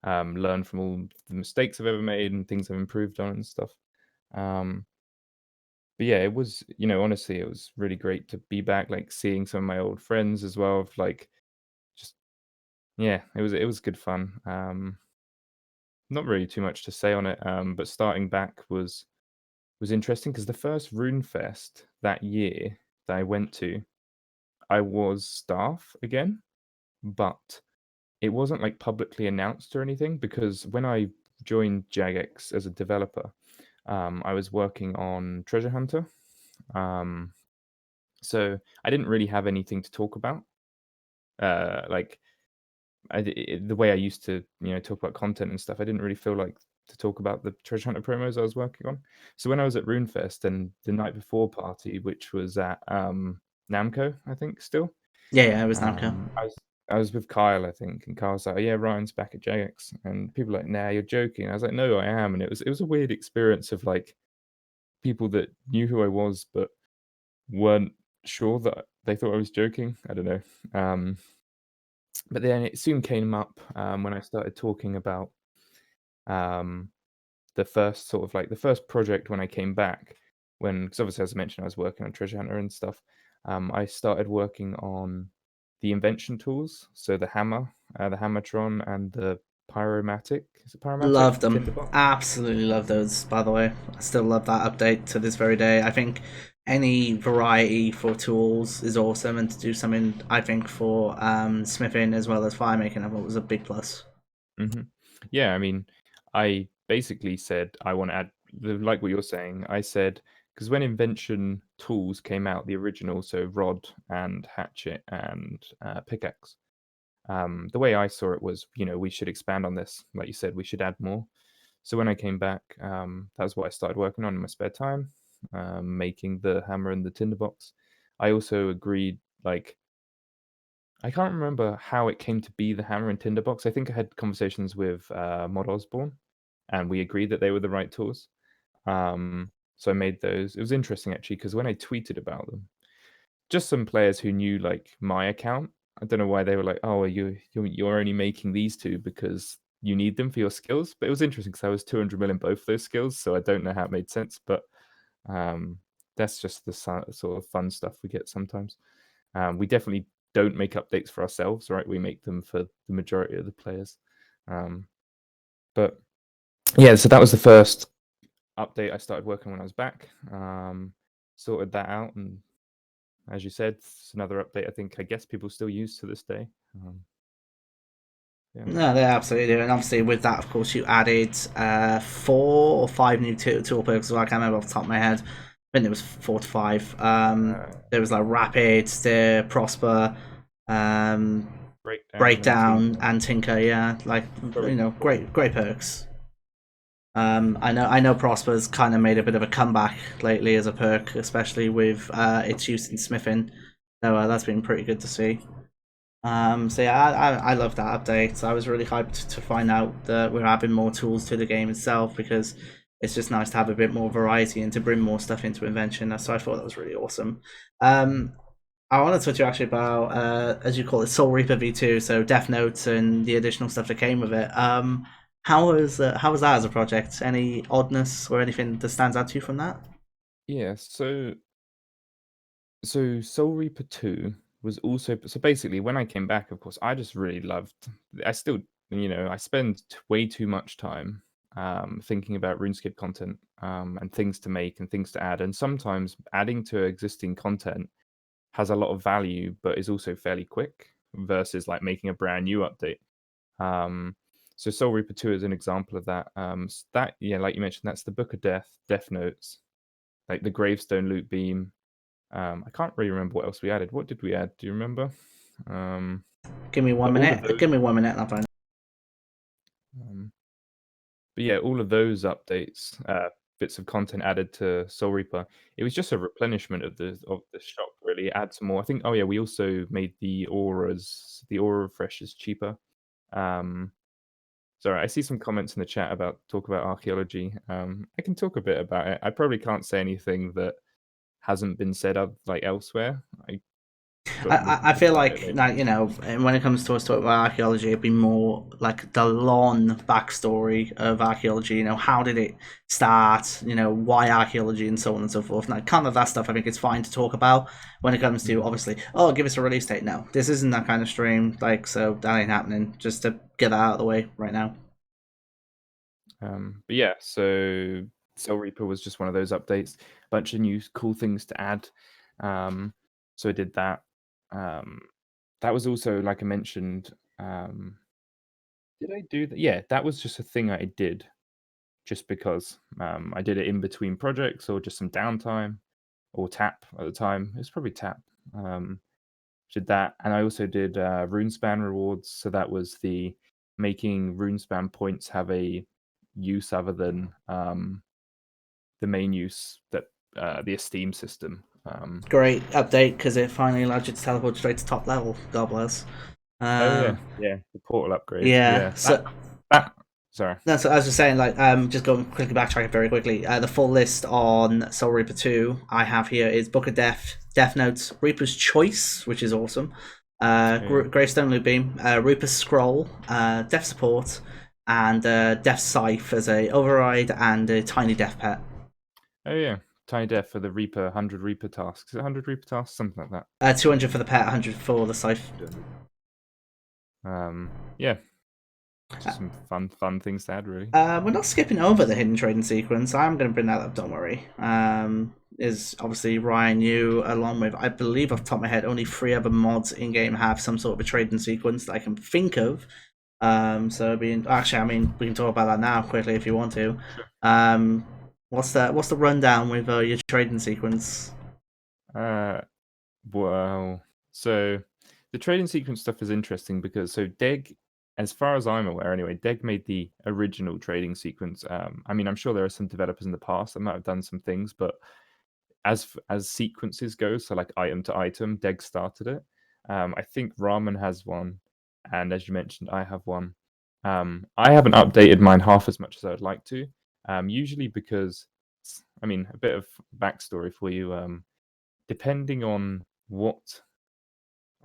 [SPEAKER 2] and learn from all the mistakes I've ever made and things I've improved on and stuff. Um, but yeah, it was, honestly, it was really great to be back, like seeing some of my old friends as well, of like just Yeah, it was good fun. Not really too much to say on it, but starting back was interesting because the first Rune Fest that year that I went to, I was staff again, but it wasn't, like, publicly announced or anything because when I joined Jagex as a developer, I was working on Treasure Hunter, um, so I didn't really have anything to talk about. Like, the way I used to, talk about content and stuff, I didn't really feel like to talk about the Treasure Hunter promos I was working on. So when I was at RuneFest and the night before party, which was at, Namco, I think still,
[SPEAKER 1] Yeah, it was Namco.
[SPEAKER 2] I was with Kyle, I think, and Kyle was like, "Oh, yeah, Ryan's back at JX," and people were like, "Nah, you're joking." I was like, "No, I am," and it was a weird experience of, like, people that knew who I was but weren't sure that they thought I was joking. I don't know. But then it soon came up, when I started talking about, um, the first sort of like the first project when I came back, when because obviously, as I mentioned, I was working on Treasure Hunter and stuff. I started working on the invention tools, so the Hammertron, and the Pyromatic. Is it Pyromatic
[SPEAKER 1] Love them.
[SPEAKER 2] Tinderbox?
[SPEAKER 1] Absolutely love those, by the way. I still love that update to this very day. I think any variety for tools is awesome, and to do something, I think, for smithing as well as fire making, I thought was a big plus.
[SPEAKER 2] Hmm. Yeah, I mean, I basically said I want to add, like what you're saying. I said because when invention tools came out, the original, so rod and hatchet and pickaxe. The way I saw it was, we should expand on this. Like you said, we should add more. So when I came back, that was what I started working on in my spare time, making the hammer and the tinderbox. I also agreed, like, I can't remember how it came to be the hammer and tinderbox. I think I had conversations with Mod Osborne, and we agreed that they were the right tools. So I made those. It was interesting actually because when I tweeted about them, just some players who knew, like, my account. I don't know why they were like, "Oh, you're only making these 2 because you need them for your skills." But it was interesting because I was 200 mil in both those skills, so I don't know how it made sense, but, um, that's just the sort of fun stuff we get sometimes. We definitely don't make updates for ourselves, right? We make them for the majority of the players. Um, but yeah, so that was the first update I started working when I was back. Sorted that out, and as you said, it's another update I guess people still use to this day. Yeah.
[SPEAKER 1] No, they absolutely do. And obviously, with that, of course, you added 4 or 5 new tool perks. I can't remember off the top of my head. I think it was 4 to 5.
[SPEAKER 2] Uh,
[SPEAKER 1] There was like Rapid, Steer, Prosper, um,
[SPEAKER 2] Breakdown and
[SPEAKER 1] Breakdown,
[SPEAKER 2] Tinker.
[SPEAKER 1] and Tinker. Yeah, like,
[SPEAKER 2] Probably
[SPEAKER 1] great perks. I know Prosper's kind of made a bit of a comeback lately as a perk, especially with its use in smithing. So that's been pretty good to see. So yeah, I love that update. I was really hyped to find out that we're adding more tools to the game itself because it's just nice to have a bit more variety and to bring more stuff into invention. So I thought that was really awesome. Um, I want to talk to you actually about as you call it, Soul Reaper V2. So Death Notes and the additional stuff that came with it. How was that as a project? Any oddness or anything that stands out to you from that?
[SPEAKER 2] yeah. So Soul Reaper 2 was also so basically when I came back, of course, I just really loved. I still, I spend way too much time thinking about RuneScape content and things to make and things to add, and sometimes adding to existing content has a lot of value, but is also fairly quick versus like making a brand new update. Um, so Soul Reaper 2 is an example of that. That, yeah, like you mentioned, that's the Book of Death, Death Notes, like the Gravestone Loot Beam. I can't really remember what else we added. What did we add? Do you remember? Um,
[SPEAKER 1] Give me one
[SPEAKER 2] but all of
[SPEAKER 1] minute.
[SPEAKER 2] those,
[SPEAKER 1] Give me 1 minute, and I'll find.
[SPEAKER 2] um, but yeah, all of those updates, bits of content added to Soul Reaper. It was just a replenishment of the shop. Really, add some more. I think. Oh yeah, we also made the auras. The aura refreshers cheaper. Um, Sorry, I see some comments in the chat about talk about archaeology. I can talk a bit about it. I probably can't say anything that hasn't been said of like elsewhere. but we
[SPEAKER 1] I
[SPEAKER 2] can talk
[SPEAKER 1] feel
[SPEAKER 2] about it
[SPEAKER 1] like,
[SPEAKER 2] later.
[SPEAKER 1] when it comes to us talking about archaeology, it'd be more like the long backstory of archaeology. How did it start? Why archaeology and so on and so forth. And kind of that stuff, I think it's fine to talk about when it comes to,
[SPEAKER 2] Mhm.
[SPEAKER 1] obviously, oh, give us a release date. No, this isn't that kind of stream. So that ain't happening. Just to get that out of the way right now.
[SPEAKER 2] But yeah, so Soul Reaper was just one of those updates. Bunch of new cool things to add. So I did that. Um, that was also, like I mentioned, did I do that? Yeah, that was just a thing I did just because I did it in between projects or just some downtime or tap at the time. It was probably tap. Did that, and I also did RuneSpan rewards. So that was the making RuneSpan points have a use other than the main use that the esteem system.
[SPEAKER 1] Great update because it finally allowed you to teleport straight to top level. God bless.
[SPEAKER 2] Oh yeah,
[SPEAKER 1] Um,
[SPEAKER 2] yeah, the portal upgrade.
[SPEAKER 1] yeah.
[SPEAKER 2] Yeah,
[SPEAKER 1] So
[SPEAKER 2] that. Sorry.
[SPEAKER 1] no, so I was just saying, like, just going quickly backtracking very quickly. The full list on Soul Reaper 2 I have here is Book of Death, Death Notes, Reaper's Choice, which is awesome,
[SPEAKER 2] Yeah.
[SPEAKER 1] Gravestone Loot Beam, Reaper's Scroll, Death Support, and Death Scythe as a override and a tiny Death Pet.
[SPEAKER 2] Oh yeah, Tiny Death for the Reaper 100 Reaper tasks. Is it 100 Reaper tasks? Something like that.
[SPEAKER 1] 200 for the pet, 100 for the Scythe.
[SPEAKER 2] 200. Yeah, just some fun things to add, really.
[SPEAKER 1] We're not skipping over the hidden trading sequence. I'm going to bring that up. Don't worry. Is obviously Ryan, you along with, I believe off the top of my head, only 3 other mods in game have some sort of a trading sequence that I can think of. So being actually, I mean, we can talk about that now quickly if you want to.
[SPEAKER 2] Sure.
[SPEAKER 1] What's the rundown with your trading sequence?
[SPEAKER 2] Uh, well, so the trading sequence stuff is interesting because Deg, as far as I'm aware anyway, Deg made the original trading sequence. I mean, I'm sure there are some developers in the past that might have done some things, but as sequences go, so like item to item, Deg started it. I think Ramen has one, and as you mentioned, I have one. I haven't updated mine half as much as I would like to. Usually because, I mean, a bit of backstory for you. Depending on what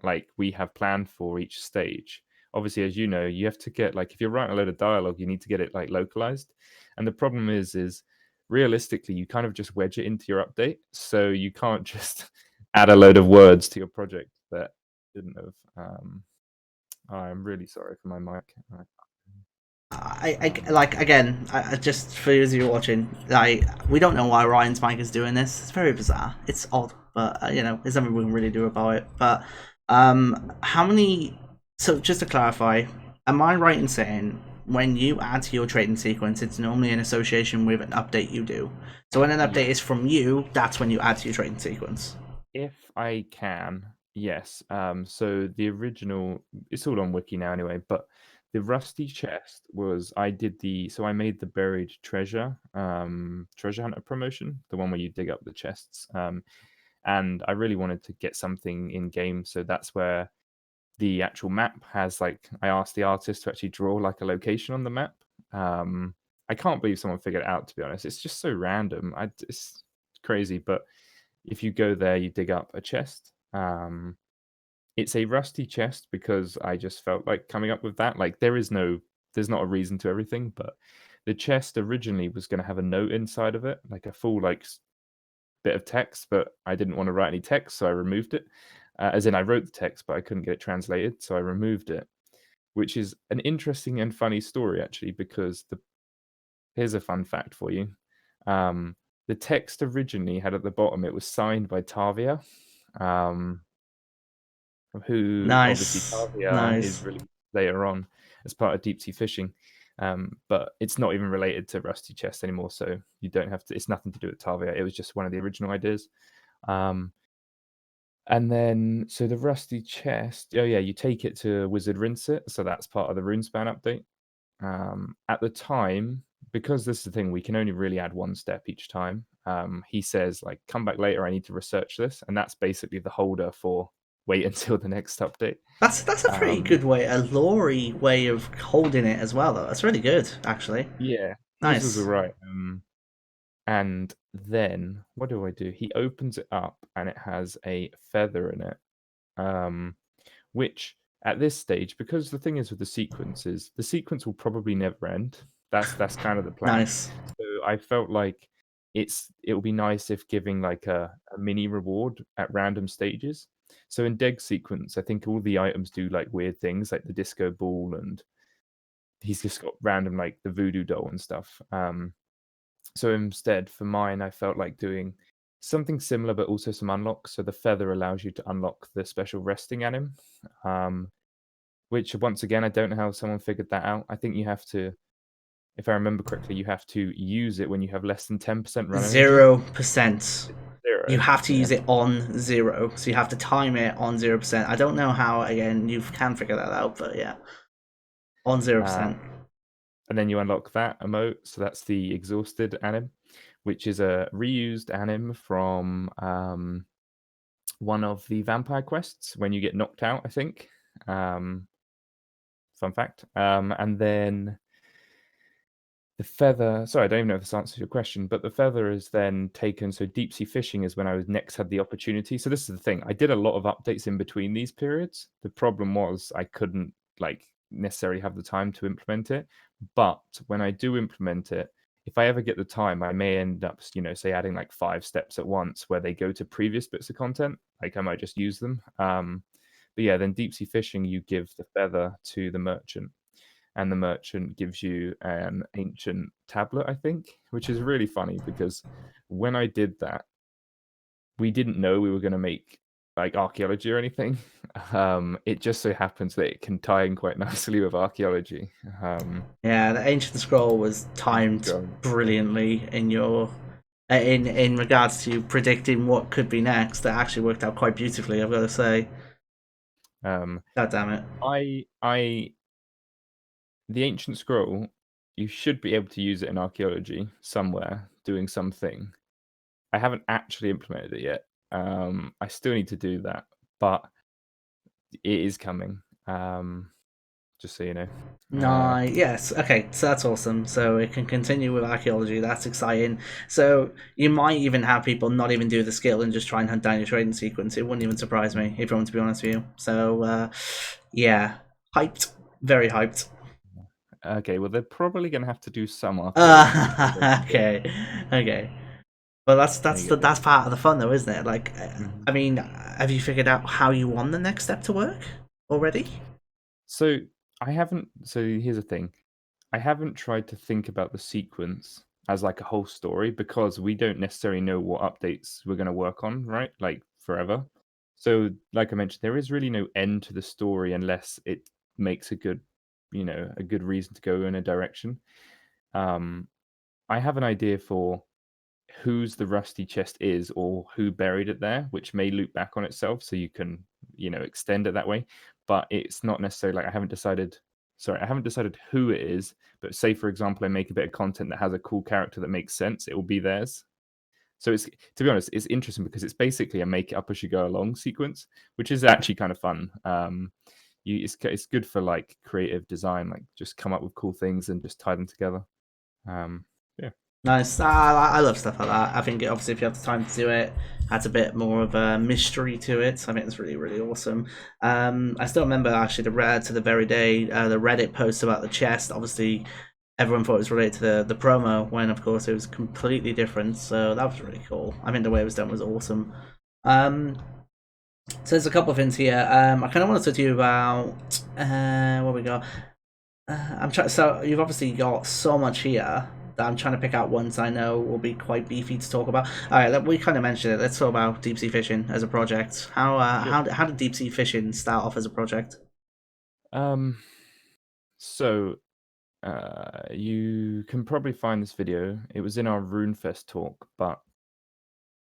[SPEAKER 2] like we have planned for each stage. Obviously, as you know, you have to get like if you're writing a load of dialogue, you need to get it like localized. And the problem is realistically, you kind of just wedge it into your update, so you can't just add a load of words to your project that didn't have. I'm really sorry for my mic.
[SPEAKER 1] I like again. Just for those of you watching, we don't know why Ryan's mic is doing this. It's very bizarre. It's odd, but there's nothing we can really do about it. But how many? So just to clarify, am I right in saying when you add to your trading sequence, it's normally in association with an update you do? So when an update
[SPEAKER 2] Yeah,
[SPEAKER 1] is from you, that's when you add to your trading sequence.
[SPEAKER 2] if I can, yes. So the original, it's all on Wiki now anyway, but the Rusty Chest was I made the buried treasure hunter promotion, the one where you dig up the chests. And I really wanted to get something in game, so that's where the actual map has like I asked the artist to actually draw like a location on the map. Um, I can't believe someone figured it out, to be honest. It's just so random. It's crazy, but if you go there, you dig up a chest. It's a rusty chest because I just felt like coming up with that. Like there's not a reason to everything, but the chest originally was going to have a note inside of it, like a full like bit of text, but I didn't want to write any text, so I removed it. As in, I wrote the text, but I couldn't get it translated, so I removed it. Which is an interesting and funny story, actually, because here's a fun fact for you. Um, the text originally had at the bottom it was signed by Tavia, um, who obviously
[SPEAKER 1] Nice,
[SPEAKER 2] Tavia is
[SPEAKER 1] nice.
[SPEAKER 2] released later on as part of deep sea fishing. But it's not even related to Rusty Chest anymore, so you don't have to. It's nothing to do with Tavia. It was just one of the original ideas. Um, and then, so the Rusty Chest, oh yeah, you take it to Wizard Rinse It, so that's part of the RuneSpan update. At the time, because this is the thing, we can only really add one step each time. He says, like, come back later, I need to research this, and that's basically the holder for wait until the next update.
[SPEAKER 1] That's a pretty
[SPEAKER 2] Um,
[SPEAKER 1] good way, a lore way of holding it as well, though. That's really good, actually.
[SPEAKER 2] yeah, his was
[SPEAKER 1] Nice.
[SPEAKER 2] alright. And then what do? He opens it up and it has a feather in it. which at this stage, because the thing is with the sequence is the sequence will probably never end. That's kind of the plan.
[SPEAKER 1] Nice.
[SPEAKER 2] So I felt like it would be nice if giving like a mini reward at random stages. So in Deg's sequence, I think all the items do like weird things, like the disco ball, and he's just got random like the voodoo doll and stuff. So instead, for mine, I felt like doing something similar, but also some unlocks. So the feather allows you to unlock the special resting anim, which once again, I don't know how someone figured that out. I think you have to, if I remember correctly, you have to use it when you have less than 10% run energy.
[SPEAKER 1] 0%. You
[SPEAKER 2] Zero.
[SPEAKER 1] have to
[SPEAKER 2] Yeah.
[SPEAKER 1] use it on 0, so you have to time it on 0%. I don't know how. Again, you can figure that out, but yeah, on
[SPEAKER 2] Uh,
[SPEAKER 1] 0%.
[SPEAKER 2] and then you unlock that emote. So that's the exhausted anim, which is a reused anim from one of the vampire quests when you get knocked out, I think. Um, Fun fact. And then the feather. Sorry, I don't even know if this answers your question, but the feather is then taken. So deep sea fishing is when I was next had the opportunity. So this is the thing. I did a lot of updates in between these periods. The problem was I couldn't like necessarily have the time to implement it. But when I do implement it, if I ever get the time, I may end up, say adding like 5 steps at once where they go to previous bits of content. Like I might just use them. But yeah, then deep sea fishing, you give the feather to the merchant, and the merchant gives you an ancient tablet, I think, which is really funny because when I did that, we didn't know we were going to make like archaeology or anything. It just so happens that it can tie in quite nicely with archaeology.
[SPEAKER 1] Yeah, the ancient scroll was timed brilliantly in your in regards to predicting what could be next. That actually worked out quite beautifully, I've got to say.
[SPEAKER 2] Um,
[SPEAKER 1] God damn it.
[SPEAKER 2] I the ancient scroll, you should be able to use it in archaeology somewhere, doing something. I haven't actually implemented it yet. I still need to do that, but it is coming. Just so you know.
[SPEAKER 1] Nice. Yes. Okay. So that's awesome. So it can continue with archaeology. That's exciting. So you might even have people not even do the skill and just try and hunt down your trading sequence. It wouldn't even surprise me if you want to be honest with you. So yeah, hyped. Very hyped.
[SPEAKER 2] Okay, well, they're probably going to have to do some archaeology before they can do it.
[SPEAKER 1] Okay. Okay. Well, that's
[SPEAKER 2] There
[SPEAKER 1] that's
[SPEAKER 2] you
[SPEAKER 1] the
[SPEAKER 2] go.
[SPEAKER 1] that's part of the fun, though, isn't it? Like,
[SPEAKER 2] Mhm.
[SPEAKER 1] I mean, have you figured out how you want the next step to work already?
[SPEAKER 2] So I haven't. So here's the thing. I haven't tried to think about the sequence as like a whole story because we don't necessarily know what updates we're going to work on, right? Like forever. So, like I mentioned, there is really no end to the story unless it makes a good reason to go in a direction. Um, I have an idea for whose the rusty chest is or who buried it there, which may loop back on itself, so you can, extend it that way. But it's not necessarily like I haven't decided. Sorry, I haven't decided who it is. But say, for example, I make a bit of content that has a cool character that makes sense, it will be theirs. So it's to be honest, it's interesting because it's basically a make it up as you go along sequence, which is actually kind of fun. It's good for like creative design, like just come up with cool things and just tie them together. Um, yeah.
[SPEAKER 1] Nice. I love stuff like that. I think obviously if you have the time to do it, adds a bit more of a mystery to it. So I think it's really really awesome. I still remember actually to the very day the Reddit post about the chest. Obviously, everyone thought it was related to the promo when of course it was completely different. So that was really cool. I think the way it was done was awesome. Um, so there's a couple of things here. I kind of want to talk to you about what we got. I'm trying. So you've obviously got so much here that I'm trying to pick out ones I know will be quite beefy to talk about. All right, we kind of mentioned it. Let's talk about deep sea fishing as a project.
[SPEAKER 2] Sure.
[SPEAKER 1] How did deep sea fishing start off as a project?
[SPEAKER 2] Um, so you can probably find this video. It was in our RuneFest talk, but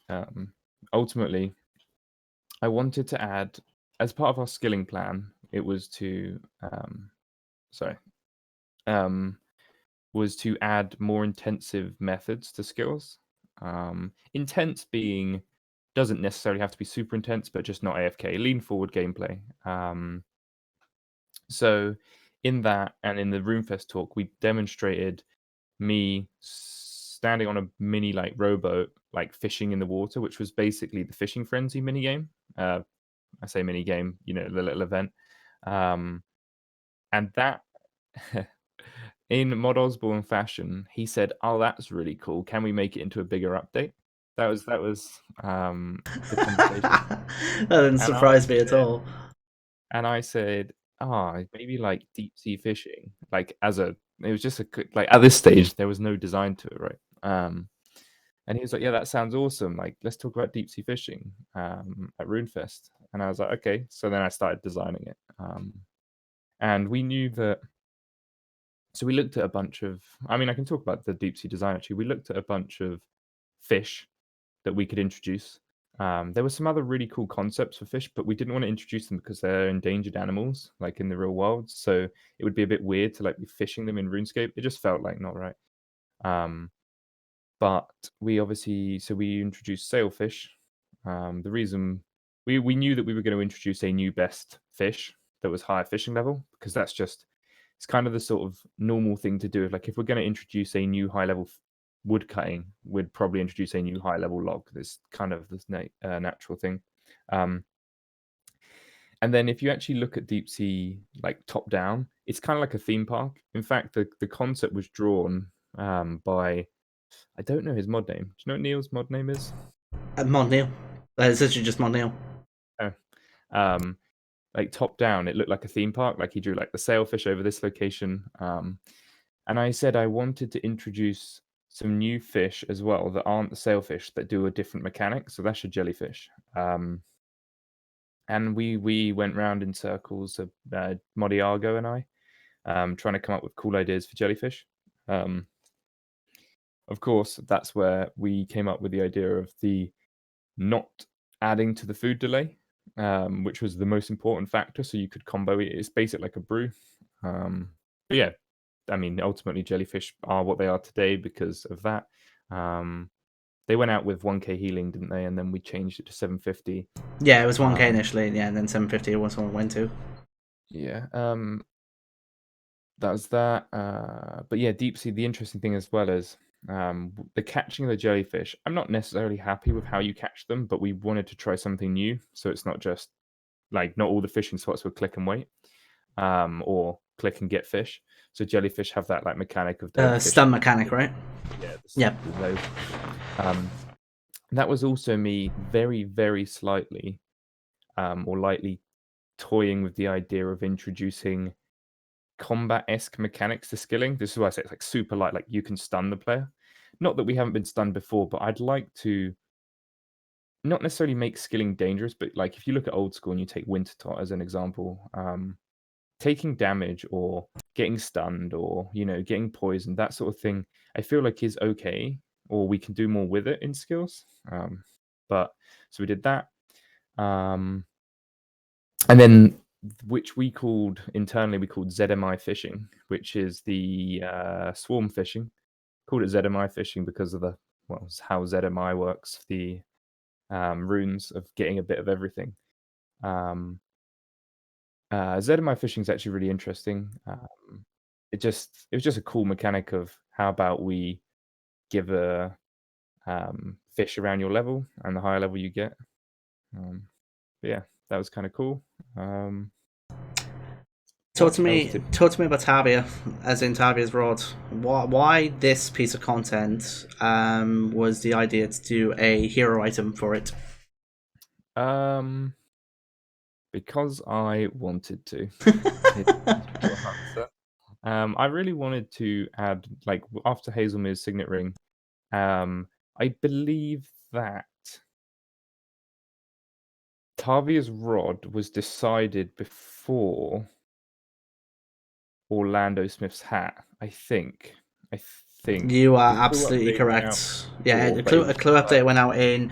[SPEAKER 2] um, ultimately, I wanted to add, as part of our skilling plan, it was to, sorry, um, was to add more intensive methods to skills. Intense being doesn't necessarily have to be super intense, but just not AFK. Lean forward gameplay. So in that and in the RuneFest talk, we demonstrated me standing on a mini like rowboat, like fishing in the water, which was basically the fishing frenzy mini game. I say mini game, the little event. And that, in Mod Osborne fashion, he said, "Oh, that's really cool. Can we make it into a bigger update?" That was the conversation.
[SPEAKER 1] That didn't
[SPEAKER 2] And I
[SPEAKER 1] surprise me at
[SPEAKER 2] said,
[SPEAKER 1] all.
[SPEAKER 2] maybe like deep sea fishing. It was just like at this stage there was no design to it, right? And he was like, "Yeah, that sounds awesome. Like, let's talk about deep sea fishing at RuneFest." And I was like, "Okay." So then I started designing it, and we knew that. So we looked at a bunch of. I mean, I can talk about the deep sea design actually. We looked at a bunch of fish that we could introduce. There were some other really cool concepts for fish, but we didn't want to introduce them because they're endangered animals, like in the real world. So it would be a bit weird to like be fishing them in RuneScape. It just felt like not right. But we introduced sailfish. The reason we knew that we were going to introduce a new best fish that was higher fishing level, because it's kind of the sort of normal thing to do. Like if we're going to introduce a new high level wood cutting, we'd probably introduce a new high level log. This kind of this natural thing. And then if you actually look at deep sea like top down, it's kind of like a theme park. In fact, the concept was drawn by, I don't know his mod name. Do you know what Neil's mod name is?
[SPEAKER 1] Mod Neil. It's literally just Mod Neil.
[SPEAKER 2] Oh. Like top down, it looked like a theme park. Like he drew like the sailfish over this location. And I said I wanted to introduce some new fish as well that aren't the sailfish, that do a different mechanic. So that's your jellyfish. And we went round in circles, Modiago and I, trying to come up with cool ideas for jellyfish. Of course, that's where we came up with the idea of the not adding to the food delay, which was the most important factor. So you could combo it. It's basically like a brew. But yeah, I mean, ultimately, jellyfish are what they are today because of that. They went out with 1k healing, didn't they? And then we changed it to 750.
[SPEAKER 1] Yeah, it was 1k initially, yeah, and then 750 was what it went to.
[SPEAKER 2] Yeah. That was that. But yeah, deep sea. The interesting thing as well is the catching of the jellyfish. I'm not necessarily happy with how you catch them, but we wanted to try something new. So it's not just like not all the fishing spots were click and wait, or click and get fish. So jellyfish have that like mechanic of don't fish.
[SPEAKER 1] Stun mechanic, right?
[SPEAKER 2] Yeah.
[SPEAKER 1] Yep.
[SPEAKER 2] That was also me very, very slightly, or lightly toying with the idea of introducing combat-esque mechanics to skilling. This is why I say it's like super light, like you can stun the player. Not that we haven't been stunned before, but I'd like to not necessarily make skilling dangerous, but like if you look at old school and you take Winter Tot as an example, taking damage or getting stunned or getting poisoned, that sort of thing, I feel like is okay, or we can do more with it in skills. But so we did that. And then which we called internally, we called ZMI fishing, which is the swarm fishing. Called it ZMI fishing because of how ZMI works, the runes of getting a bit of everything. ZMI fishing is actually really interesting. It was just a cool mechanic of how about we give a fish around your level, and the higher level you get. But yeah, that was kind of cool.
[SPEAKER 1] Talk to me about Tavia, as in Tavia's Rod. Why this piece of content was the idea to do a hero item for it?
[SPEAKER 2] Because I wanted to. I really wanted to add, like, after Hazelmere's signet ring, I believe that Tavia's Rod was decided before Orlando Smith's hat, I think.
[SPEAKER 1] You are
[SPEAKER 2] The clue
[SPEAKER 1] absolutely
[SPEAKER 2] update went out
[SPEAKER 1] correct. Yeah,
[SPEAKER 2] before,
[SPEAKER 1] a
[SPEAKER 2] but it
[SPEAKER 1] clue,
[SPEAKER 2] was
[SPEAKER 1] update
[SPEAKER 2] decided.
[SPEAKER 1] went out in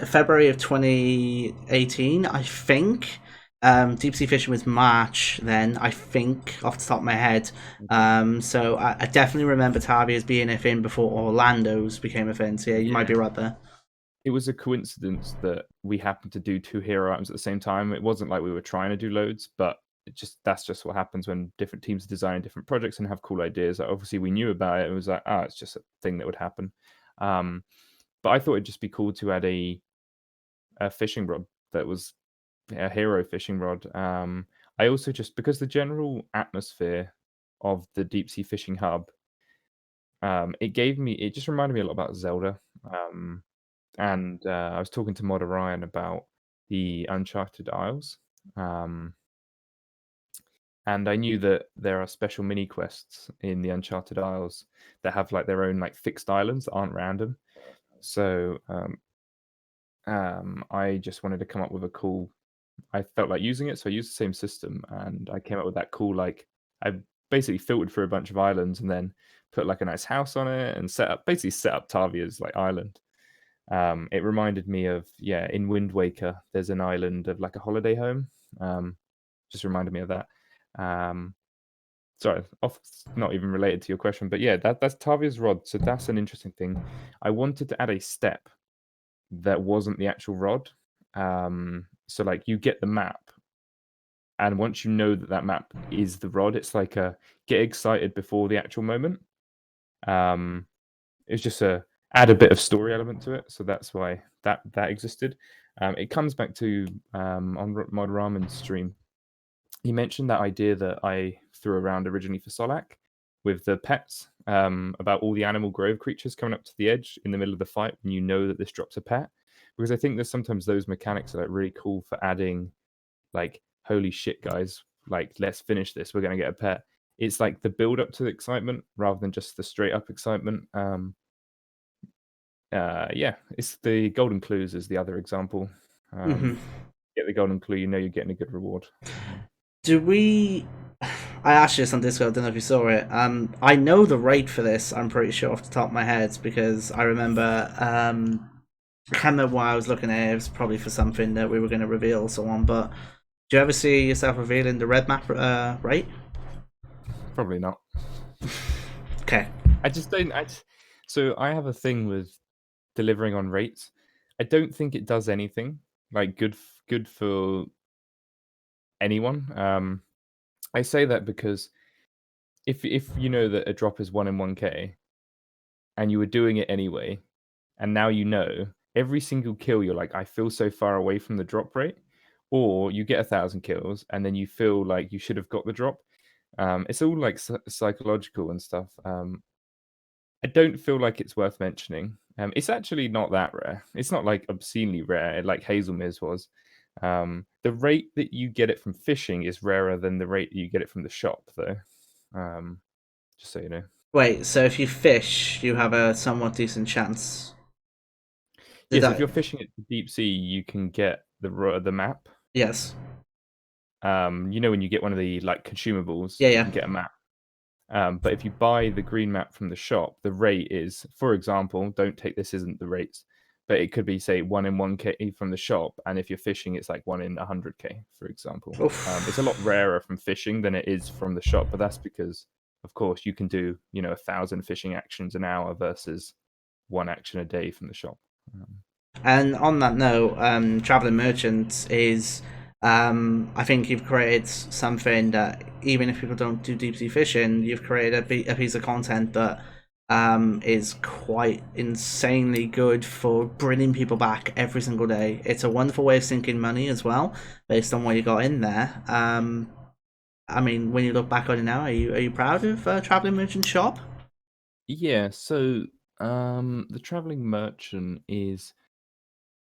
[SPEAKER 1] February of 2018, I think. Deep sea fishing was March then, I think, off the top of my head. So I definitely remember Tavia's being a thing before Orlando's became a thing. So yeah, you might be right there.
[SPEAKER 2] It was a coincidence that we happened to do 2 hero items at the same time. It wasn't like we were trying to do loads, but that's just what happens when different teams are designing different projects and have cool ideas. Like, obviously, we knew about it. It was like, it's just a thing that would happen. But I thought it'd just be cool to add a fishing rod that was a hero fishing rod. I also just because the general atmosphere of the deep sea fishing hub, it just reminded me a lot about Zelda. And I was talking to Mod Orion about the Uncharted Isles. Um, and I knew that there are special mini quests in the Uncharted Isles that have like their own like fixed islands that aren't random. So I just wanted to come up with a cool. I felt like using it, so I used the same system, and I came up with that cool like I basically filtered through a bunch of islands and then put like a nice house on it and set up Tavia's like island. It reminded me of in Wind Waker, there's an island of like a holiday home. Um, just reminded me of that. Um, sorry, off not even related to your question, but yeah, that's Tavia's rod. So that's an interesting thing. I wanted to add a step that wasn't the actual rod. So like you get the map, and once you know that that map is the rod, it's like a get excited before the actual moment. Um, it's just a add a bit of story element to it, so that's why that existed. It comes back to on Mod Ramen's stream. He mentioned that idea that I threw around originally for Solak with the pets, about all the animal grove creatures coming up to the edge in the middle of the fight when you know that this drops a pet. Because I think there's sometimes those mechanics are like really cool for adding, like, holy shit, guys, like let's finish this. We're gonna get a pet. It's like the build up to the excitement rather than just the straight up excitement. Yeah, it's the golden clues is the other example.
[SPEAKER 1] Hmm.
[SPEAKER 2] Get the golden clue, you know you're getting a good reward.
[SPEAKER 1] Do we? I asked you this on Discord. I don't know if you saw it. I know the rate for this. I'm pretty sure off the top of my head because I remember. I can't remember why I was looking at it. It was probably for something that we were going to reveal or so on. But do you ever see yourself revealing the red map rate?
[SPEAKER 2] Probably not.
[SPEAKER 1] Okay.
[SPEAKER 2] I just don't. So I have a thing with delivering on rates. I don't think it does anything like good for anyone. I say that because if you know that a drop is 1 in 1K and you were doing it anyway, and now you know every single kill, you're like, I feel so far away from the drop rate, or you get 1,000 kills and then you feel like you should have got the drop. It's all like psychological and stuff. I don't feel like it's worth mentioning. It's actually not that rare. It's not like obscenely rare, like Hazelmere's was. The rate that you get it from fishing is rarer than the rate that you get it from the shop, though. Just so you know.
[SPEAKER 1] Wait. So if you fish, you have a somewhat decent chance. Did
[SPEAKER 2] Yes, if
[SPEAKER 1] that?
[SPEAKER 2] you're fishing at the deep sea, you can get the map.
[SPEAKER 1] Yes.
[SPEAKER 2] When you get one of the like consumables,
[SPEAKER 1] Yeah.
[SPEAKER 2] you
[SPEAKER 1] Yeah.
[SPEAKER 2] can get a map. But if you buy the green map from the shop, the rate is, for example, don't take this isn't the rates, but it could be say 1 in 1K from the shop, and if you're fishing, it's like 1 in 100K, for example. It's a lot
[SPEAKER 1] Oof.
[SPEAKER 2] rarer from fishing than it is from the shop, but that's because, of course, you can do 1,000 fishing actions an hour versus one action a day from the shop.
[SPEAKER 1] And on that note, Traveling Merchant is, I think you've created something that even if people don't do deep sea fishing, you've created a piece of content that is quite insanely good for bringing people back every single day. It's a wonderful way of sinking money as well, based on what you got in there. I mean, when you look back on it now, are you proud of Traveling Merchant Shop?
[SPEAKER 2] Yeah, so the traveling merchant is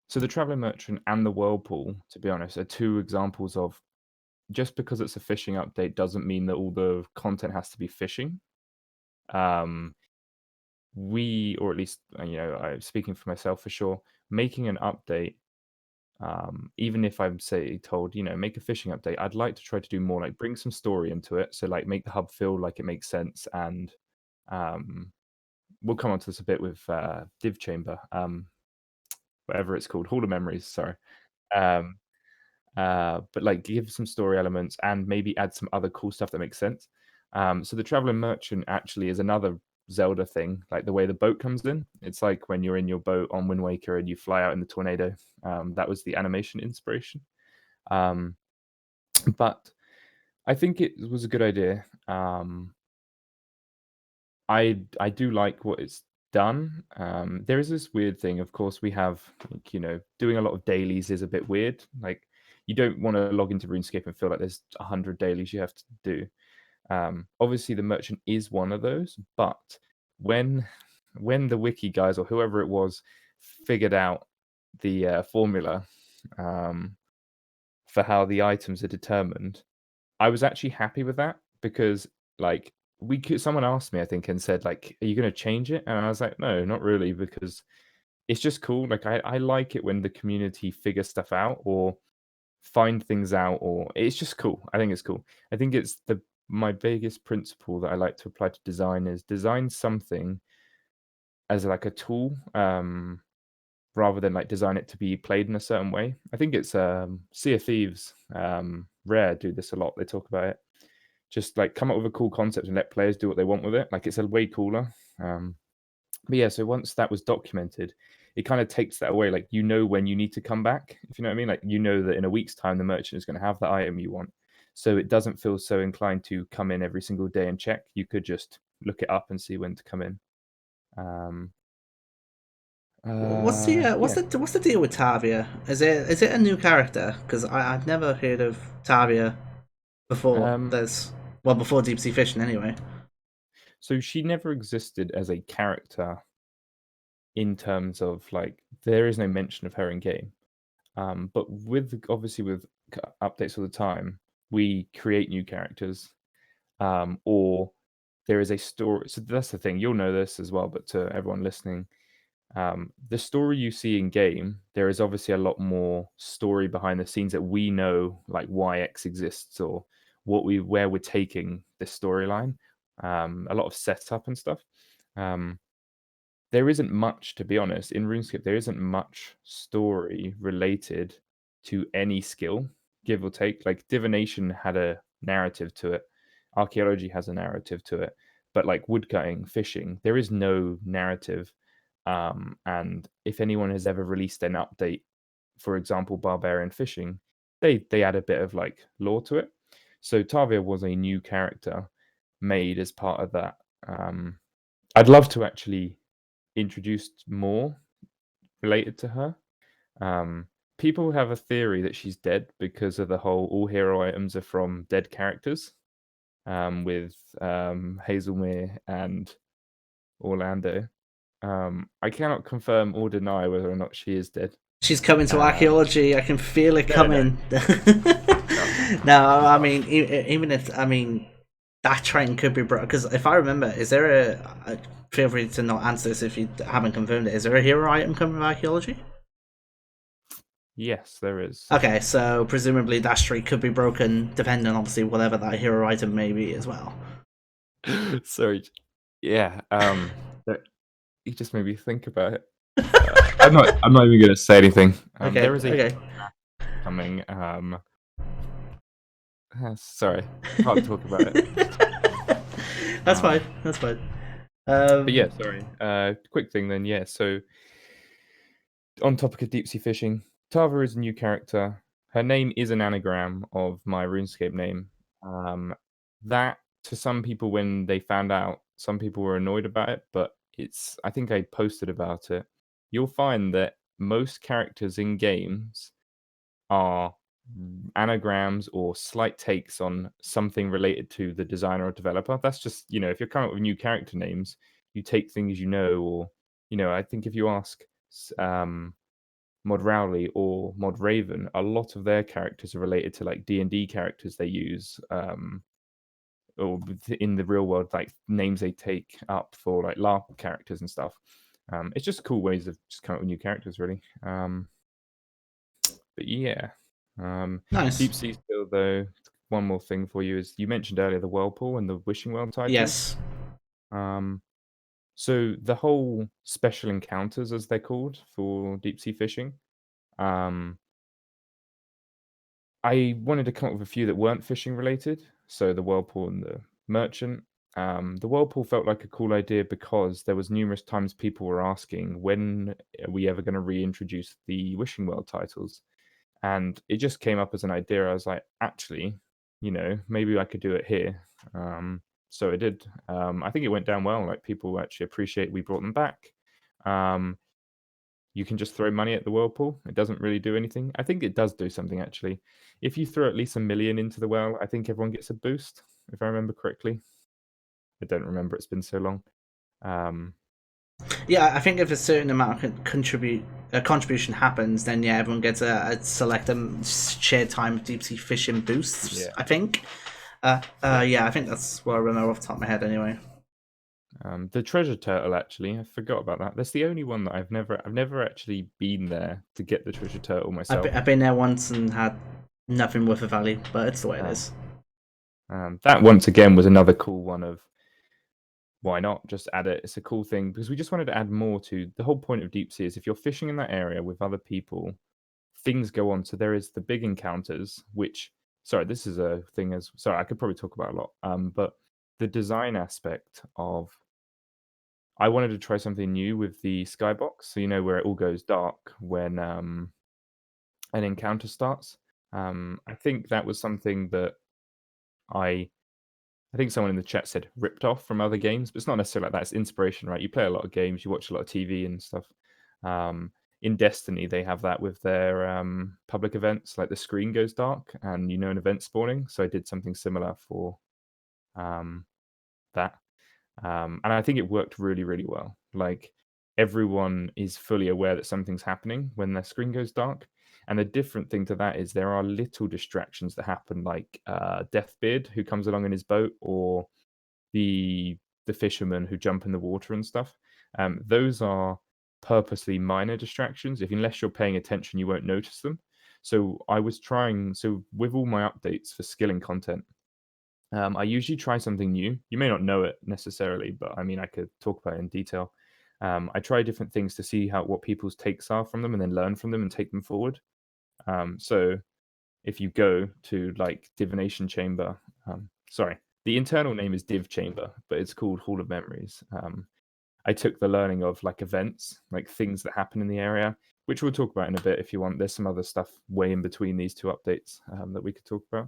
[SPEAKER 2] so the traveling merchant and the whirlpool, to be honest, are two examples of just because it's a fishing update doesn't mean that all the content has to be fishing. Um, we, or at least, I'm speaking for myself for sure, making an update, even if I'm say told, make a fishing update, I'd like to try to do more like bring some story into it. So like make the hub feel like it makes sense. And um, we'll come on to this a bit with Div Chamber, whatever it's called, Hall of Memories, sorry. Um, but like give some story elements and maybe add some other cool stuff that makes sense. So the traveling merchant actually is another Zelda thing, like the way the boat comes in. It's like when you're in your boat on Wind Waker and you fly out in the tornado. That was the animation inspiration. Um, but I think it was a good idea. I do like what it's done. There is this weird thing. Of course, we have doing a lot of dailies is a bit weird. Like you don't want to log into RuneScape and feel like there's 100 dailies you have to do. Obviously, the merchant is one of those, but when the wiki guys or whoever it was figured out the formula for how the items are determined, I was actually happy with that because like someone asked me, I think, and said like, "Are you going to change it?" And I was like, "No, not really," because it's just cool. Like I like it when the community figures stuff out or find things out, or it's just cool. I think it's cool. I think it's my biggest principle that I like to apply to design is design something as like a tool, rather than like design it to be played in a certain way. I think it's Sea of Thieves, Rare do this a lot. They talk about it. Just like come up with a cool concept and let players do what they want with it. Like it's a way cooler. But yeah, so once that was documented, it kind of takes that away. Like when you need to come back, if you know what I mean. Like that in a week's time the merchant is going to have the item you want, so it doesn't feel so inclined to come in every single day and check. You could just look it up and see when to come in. Um, yeah.
[SPEAKER 1] What's the deal with Tavia? Is it a new character? Because I've never heard of Tavia before.
[SPEAKER 2] Um,
[SPEAKER 1] Before Deep Sea Fishing anyway.
[SPEAKER 2] so she never existed as a character in terms of like there is no mention of her in game. But obviously with updates all the time, we create new characters, or there is a story. So that's the thing. You'll know this as well, but to everyone listening, the story you see in game, there is obviously a lot more story behind the scenes that we know, like why X exists or where we're taking this storyline. A lot of setup and stuff. Um, there isn't much, to be honest, in RuneScape. There isn't much story related to any skill, give or take. Like divination had a narrative to it, archaeology has a narrative to it, but like woodcutting, fishing, there is no narrative. And if anyone has ever released an update, for example, barbarian fishing, they add a bit of like lore to it. So Tavia was a new character made as part of that. I'd love to actually introduced more related to her. Um, People have a theory that she's dead because of the whole all hero items are from dead characters, with Hazelmere and Orlando. I cannot confirm or deny whether or not she is dead.
[SPEAKER 1] She's coming to
[SPEAKER 2] Um,
[SPEAKER 1] archaeology. I can feel it
[SPEAKER 2] no, no,
[SPEAKER 1] coming.
[SPEAKER 2] no,
[SPEAKER 1] No,
[SPEAKER 2] she's
[SPEAKER 1] I
[SPEAKER 2] not.
[SPEAKER 1] mean, even if that train could be brought. Because if I remember, is there feel free to not answer this if you haven't confirmed it. Is there a hero item coming from archaeology?
[SPEAKER 2] Yes, there is.
[SPEAKER 1] Okay, so presumably that streak could be broken depending on obviously whatever that hero item may be as well.
[SPEAKER 2] Sorry. Yeah. You just made me think about it. I'm not. I'm not even going to say anything.
[SPEAKER 1] Okay,
[SPEAKER 2] There is a
[SPEAKER 1] okay.
[SPEAKER 2] coming. Sorry, can't talk about it.
[SPEAKER 1] That's
[SPEAKER 2] Um,
[SPEAKER 1] fine. That's fine.
[SPEAKER 2] but yeah, sorry. Quick thing then. Yeah. So on topic of deep sea fishing, Tava is a new character. Her name is an anagram of my RuneScape name. That to some people, when they found out, some people were annoyed about it. But I think I posted about it. You'll find that most characters in games are anagrams or slight takes on something related to the designer or developer. That's just, if you're coming up with new character names, you take things or, I think if you ask Mod Rowley or Mod Raven, a lot of their characters are related to like D&D characters they use, or in the real world, like names they take up for like LARP characters and stuff. It's just cool ways of just coming up with new characters, really. But yeah,
[SPEAKER 1] Nice.
[SPEAKER 2] Deep Sea still though. One more thing for you is you mentioned earlier the Whirlpool and the Wishing Well titles.
[SPEAKER 1] Yes.
[SPEAKER 2] Um, so the whole special encounters, as they're called for deep sea fishing, um, I wanted to come up with a few that weren't fishing related. So the Whirlpool and the Merchant. The Whirlpool felt like a cool idea because there was numerous times people were asking when are we ever going to reintroduce the Wishing Well titles, and it just came up as an idea. I was like, actually, maybe I could do it here. So it did. I think it went down well. Like people actually appreciate we brought them back. Um, you can just throw money at the whirlpool. It doesn't really do anything. I think it does do something actually. If you throw at least 1 million into the well, I think everyone gets a boost, if I remember correctly. I don't remember, it's been so long.
[SPEAKER 1] Yeah, I think if a certain amount of contribution happens, then yeah, everyone gets a select shared time deep sea fishing boosts.
[SPEAKER 2] Yeah.
[SPEAKER 1] I think. Yeah, I think that's what I remember off the top of my head, anyway.
[SPEAKER 2] The treasure turtle, actually, I forgot about that. That's the only one that I've never actually been there to get the treasure turtle myself.
[SPEAKER 1] I've been there once and had nothing worth of value, but it's the way it
[SPEAKER 2] Ah.
[SPEAKER 1] is.
[SPEAKER 2] That once again was another cool one of why not just add it? It's a cool thing because we just wanted to add more to the whole point of deep sea is if you're fishing in that area with other people, things go on. So there is the big encounters, which sorry, this is a thing as sorry, I could probably talk about a lot. But the design aspect of I wanted to try something new with the skybox. So you know where it all goes dark when an encounter starts. I think that was something that I I think someone in the chat said ripped off from other games, but it's not necessarily like that. It's inspiration, right? You play a lot of games, you watch a lot of TV and stuff. In Destiny, they have that with their public events, like the screen goes dark and an event spawning. So I did something similar for that. And I think it worked really, really well. Like everyone is fully aware that something's happening when their screen goes dark. And the different thing to that is there are little distractions that happen, like Deathbeard, who comes along in his boat, or the fishermen who jump in the water and stuff. Those are purposely minor distractions. If unless you're paying attention, you won't notice them. So I was trying. So with all my updates for skilling content, I usually try something new. You may not know it necessarily, but I mean, I could talk about it in detail. I try different things to see what people's takes are from them, and then learn from them and take them forward. So if you go to like divination chamber, sorry, the internal name is div chamber, but it's called hall of memories. I took the learning of like events, like things that happen in the area, which we'll talk about in a bit if you want. There's some other stuff way in between these two updates that we could talk about.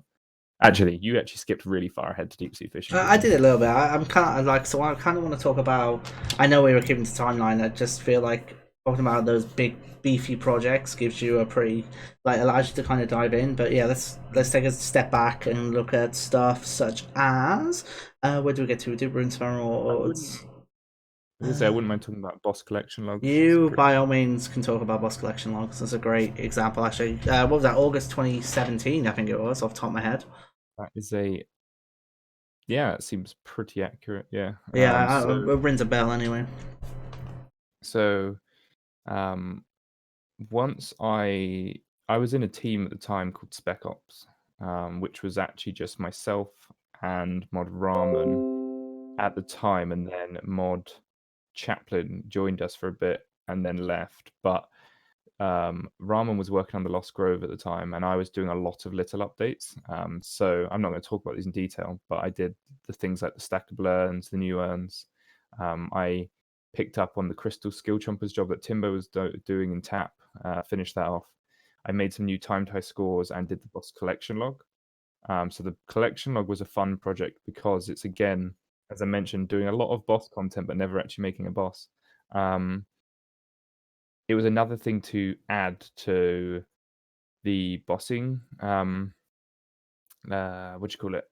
[SPEAKER 2] Actually, you actually skipped really far ahead to deep sea fishing,
[SPEAKER 1] I
[SPEAKER 2] didn't
[SPEAKER 1] did
[SPEAKER 2] you?
[SPEAKER 1] a little bit. I'm kind of like, so I kind of want to talk about. I know we were keeping to timeline. I just feel like talking about those big beefy projects gives you a pretty like allows you to kind of dive in. But yeah, let's take a step back and look at stuff such as where do we get to? We did Runesmith
[SPEAKER 2] I
[SPEAKER 1] or
[SPEAKER 2] wouldn't.
[SPEAKER 1] it's.
[SPEAKER 2] I was gonna say I wouldn't mind talking about boss collection logs. It's a
[SPEAKER 1] You,
[SPEAKER 2] pretty.
[SPEAKER 1] by all means, can talk about boss collection logs. That's a great example, actually. What was that? August 2017, I think it was, off the top of my head.
[SPEAKER 2] That is a yeah. It seems pretty accurate. Yeah.
[SPEAKER 1] Yeah, it rings a bell anyway.
[SPEAKER 2] So um, once I was in a team at the time called Spec Ops, which was actually just myself and Mod Ramen at the time, and then Mod Chaplin joined us for a bit and then left. But Ramen was working on the Lost Grove at the time, and I was doing a lot of little updates. So I'm not going to talk about these in detail, but I did the things like the stackable urns, the new urns. I picked up on the Crystal Skill Chompers job that Timbo was doing in TAP, finished that off. I made some new timed high scores and did the boss collection log. So the collection log was a fun project because it's, again, as I mentioned, doing a lot of boss content, but never actually making a boss. It was another thing to add to the bossing. What do you call it?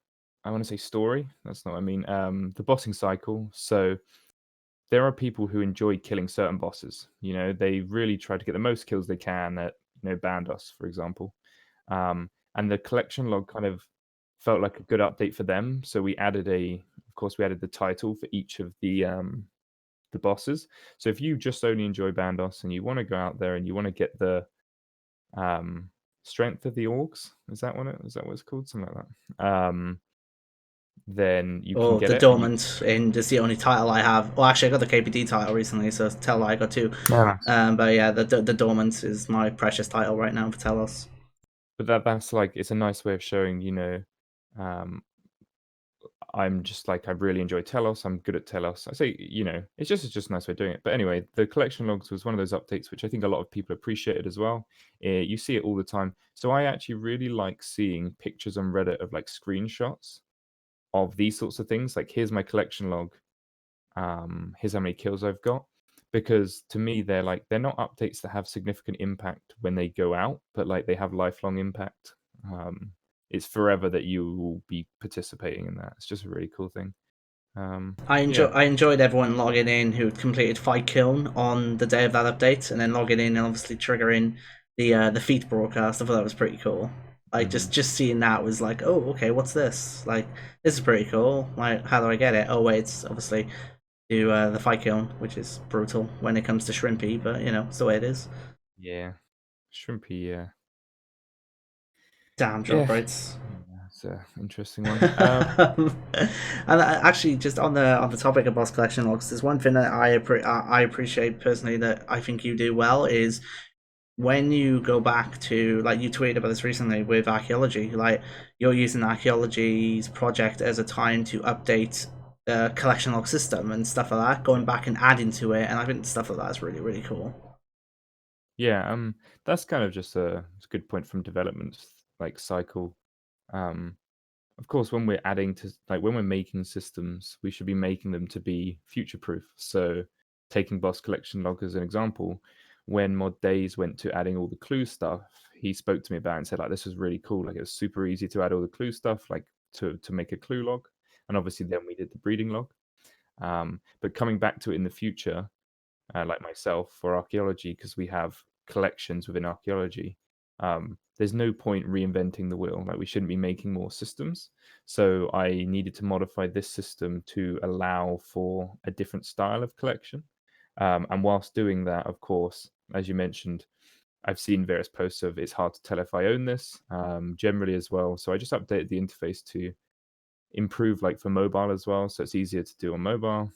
[SPEAKER 2] I want to say story. That's not what I mean. The bossing cycle. So there are people who enjoy killing certain bosses. They really try to get the most kills they can at Bandos, for example. And the collection log kind of felt like a good update for them. So we added of course, we added the title for each of the bosses. So if you just only enjoy Bandos and you want to go out there and you want to get the strength of the orcs, is that what it's called? Something like that. Then you can
[SPEAKER 1] Oh,
[SPEAKER 2] get
[SPEAKER 1] the
[SPEAKER 2] it. And
[SPEAKER 1] Dormant, and it's the only title I have. Well, actually, I got the KPD title recently, so tell I got two.
[SPEAKER 2] Oh, nice.
[SPEAKER 1] But yeah, the Dormant is my precious title right now for Telos.
[SPEAKER 2] But that's like it's a nice way of showing, um, I'm just like I really enjoy Telos. I'm good at Telos. I say, it's just a nice way of doing it. But anyway, the collection logs was one of those updates which I think a lot of people appreciated as well. You see it all the time. So I actually really like seeing pictures on Reddit of like screenshots of these sorts of things. Like, here's my collection log. Here's how many kills I've got. Because to me, they're not updates that have significant impact when they go out, but like they have lifelong impact. It's forever that you will be participating in that. It's just a really cool thing. Yeah.
[SPEAKER 1] I enjoyed everyone logging in who completed Fight Kiln on the day of that update, and then logging in and obviously triggering the feat broadcast. I thought that was pretty cool. Like
[SPEAKER 2] Mhm.
[SPEAKER 1] just seeing that was like, oh, okay, what's this? Like, this is pretty cool. Like, how do I get it? Oh wait, it's obviously do the Fight Kiln, which is brutal when it comes to Shrimpy, but you know, it's the way it is.
[SPEAKER 2] Yeah. Shrimpy, yeah.
[SPEAKER 1] Damn drop
[SPEAKER 2] Yeah.
[SPEAKER 1] rates.
[SPEAKER 2] Yeah, it's an interesting one.
[SPEAKER 1] And actually, just on the topic of boss collection logs, there's one thing that I appreciate personally that I think you do well is when you go back to, like, you tweeted about this recently with archaeology, like you're using archaeology's project as a time to update the collection log system and stuff like that, going back and adding to it, and I think stuff like that is really really cool.
[SPEAKER 2] Yeah, that's kind of just it's a good point from development, like, cycle. Um Of course, when we're adding to like, when we're making systems, we should be making them to be future-proof. So, taking Boss Collection Log as an example, when Mod Days went to adding all the clue stuff, he spoke to me about it and said, like, "This was really cool. Like, it was super easy to add all the clue stuff, like, to make a clue log." And obviously then we did the breeding log. But coming back to it in the future, like myself for archaeology, because we have collections within archaeology. There's no point reinventing the wheel. Like, we shouldn't be making more systems. So I needed to modify this system to allow for a different style of collection. And whilst doing that, of course, as you mentioned, I've seen various posts of it's hard to tell if I own this, generally as well. So I just updated the interface to improve, like, for mobile as well, so it's easier to do on mobile.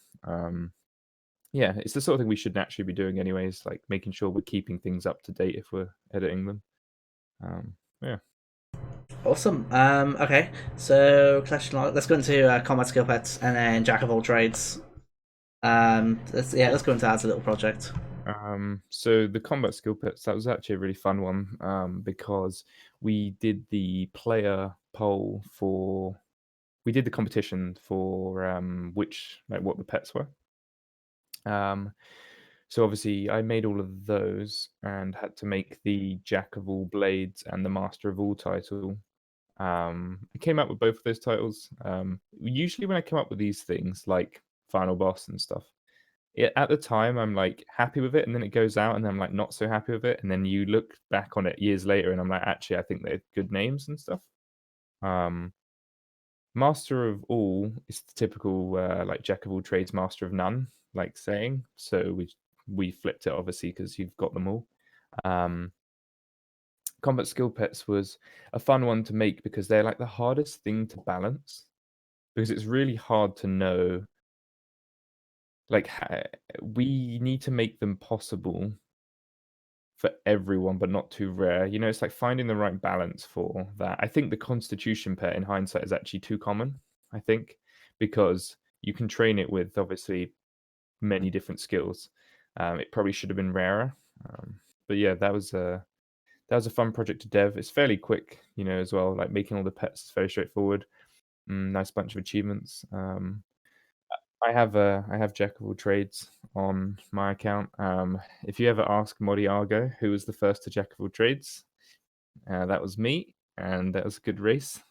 [SPEAKER 2] Yeah, it's the sort of thing we should naturally be doing anyways, like making sure we're keeping things up to date if we're editing them. Yeah.
[SPEAKER 1] Awesome. Okay, so collection log. Let's go into combat skill pets and then jack of all trades. Let's go into that as a little project.
[SPEAKER 2] So the combat skill pits, that was actually a really fun one, because we did the player poll for we did the competition for which like what the pets were. Um, so obviously I made all of those and had to make the Jack of all blades and the Master of all title. I came up with both of those titles. Usually when I come up with these things, like Final Boss and stuff, at the time I'm like happy with it, and then it goes out, and then I'm like not so happy with it, and then you look back on it years later, and I'm like, actually, I think they're good names and stuff. Um, Master of all is the typical like Jack of all trades, Master of none, like saying. So we flipped it obviously because you've got them all. Um, Combat skill pets was a fun one to make because they're like the hardest thing to balance because it's really hard to know. Like, we need to make them possible for everyone, but not too rare. You know, it's like finding the right balance for that. I think the Constitution pet in hindsight is actually too common, I think, because you can train it with obviously many different skills. It probably should have been rarer. But yeah, that was a fun project to dev. It's fairly quick, you know, as well. Like making all the pets is very straightforward. Nice bunch of achievements. I have Jack of all trades on my account. If you ever ask Moriargo who was the first to Jack of all trades, that was me, and that was a good race.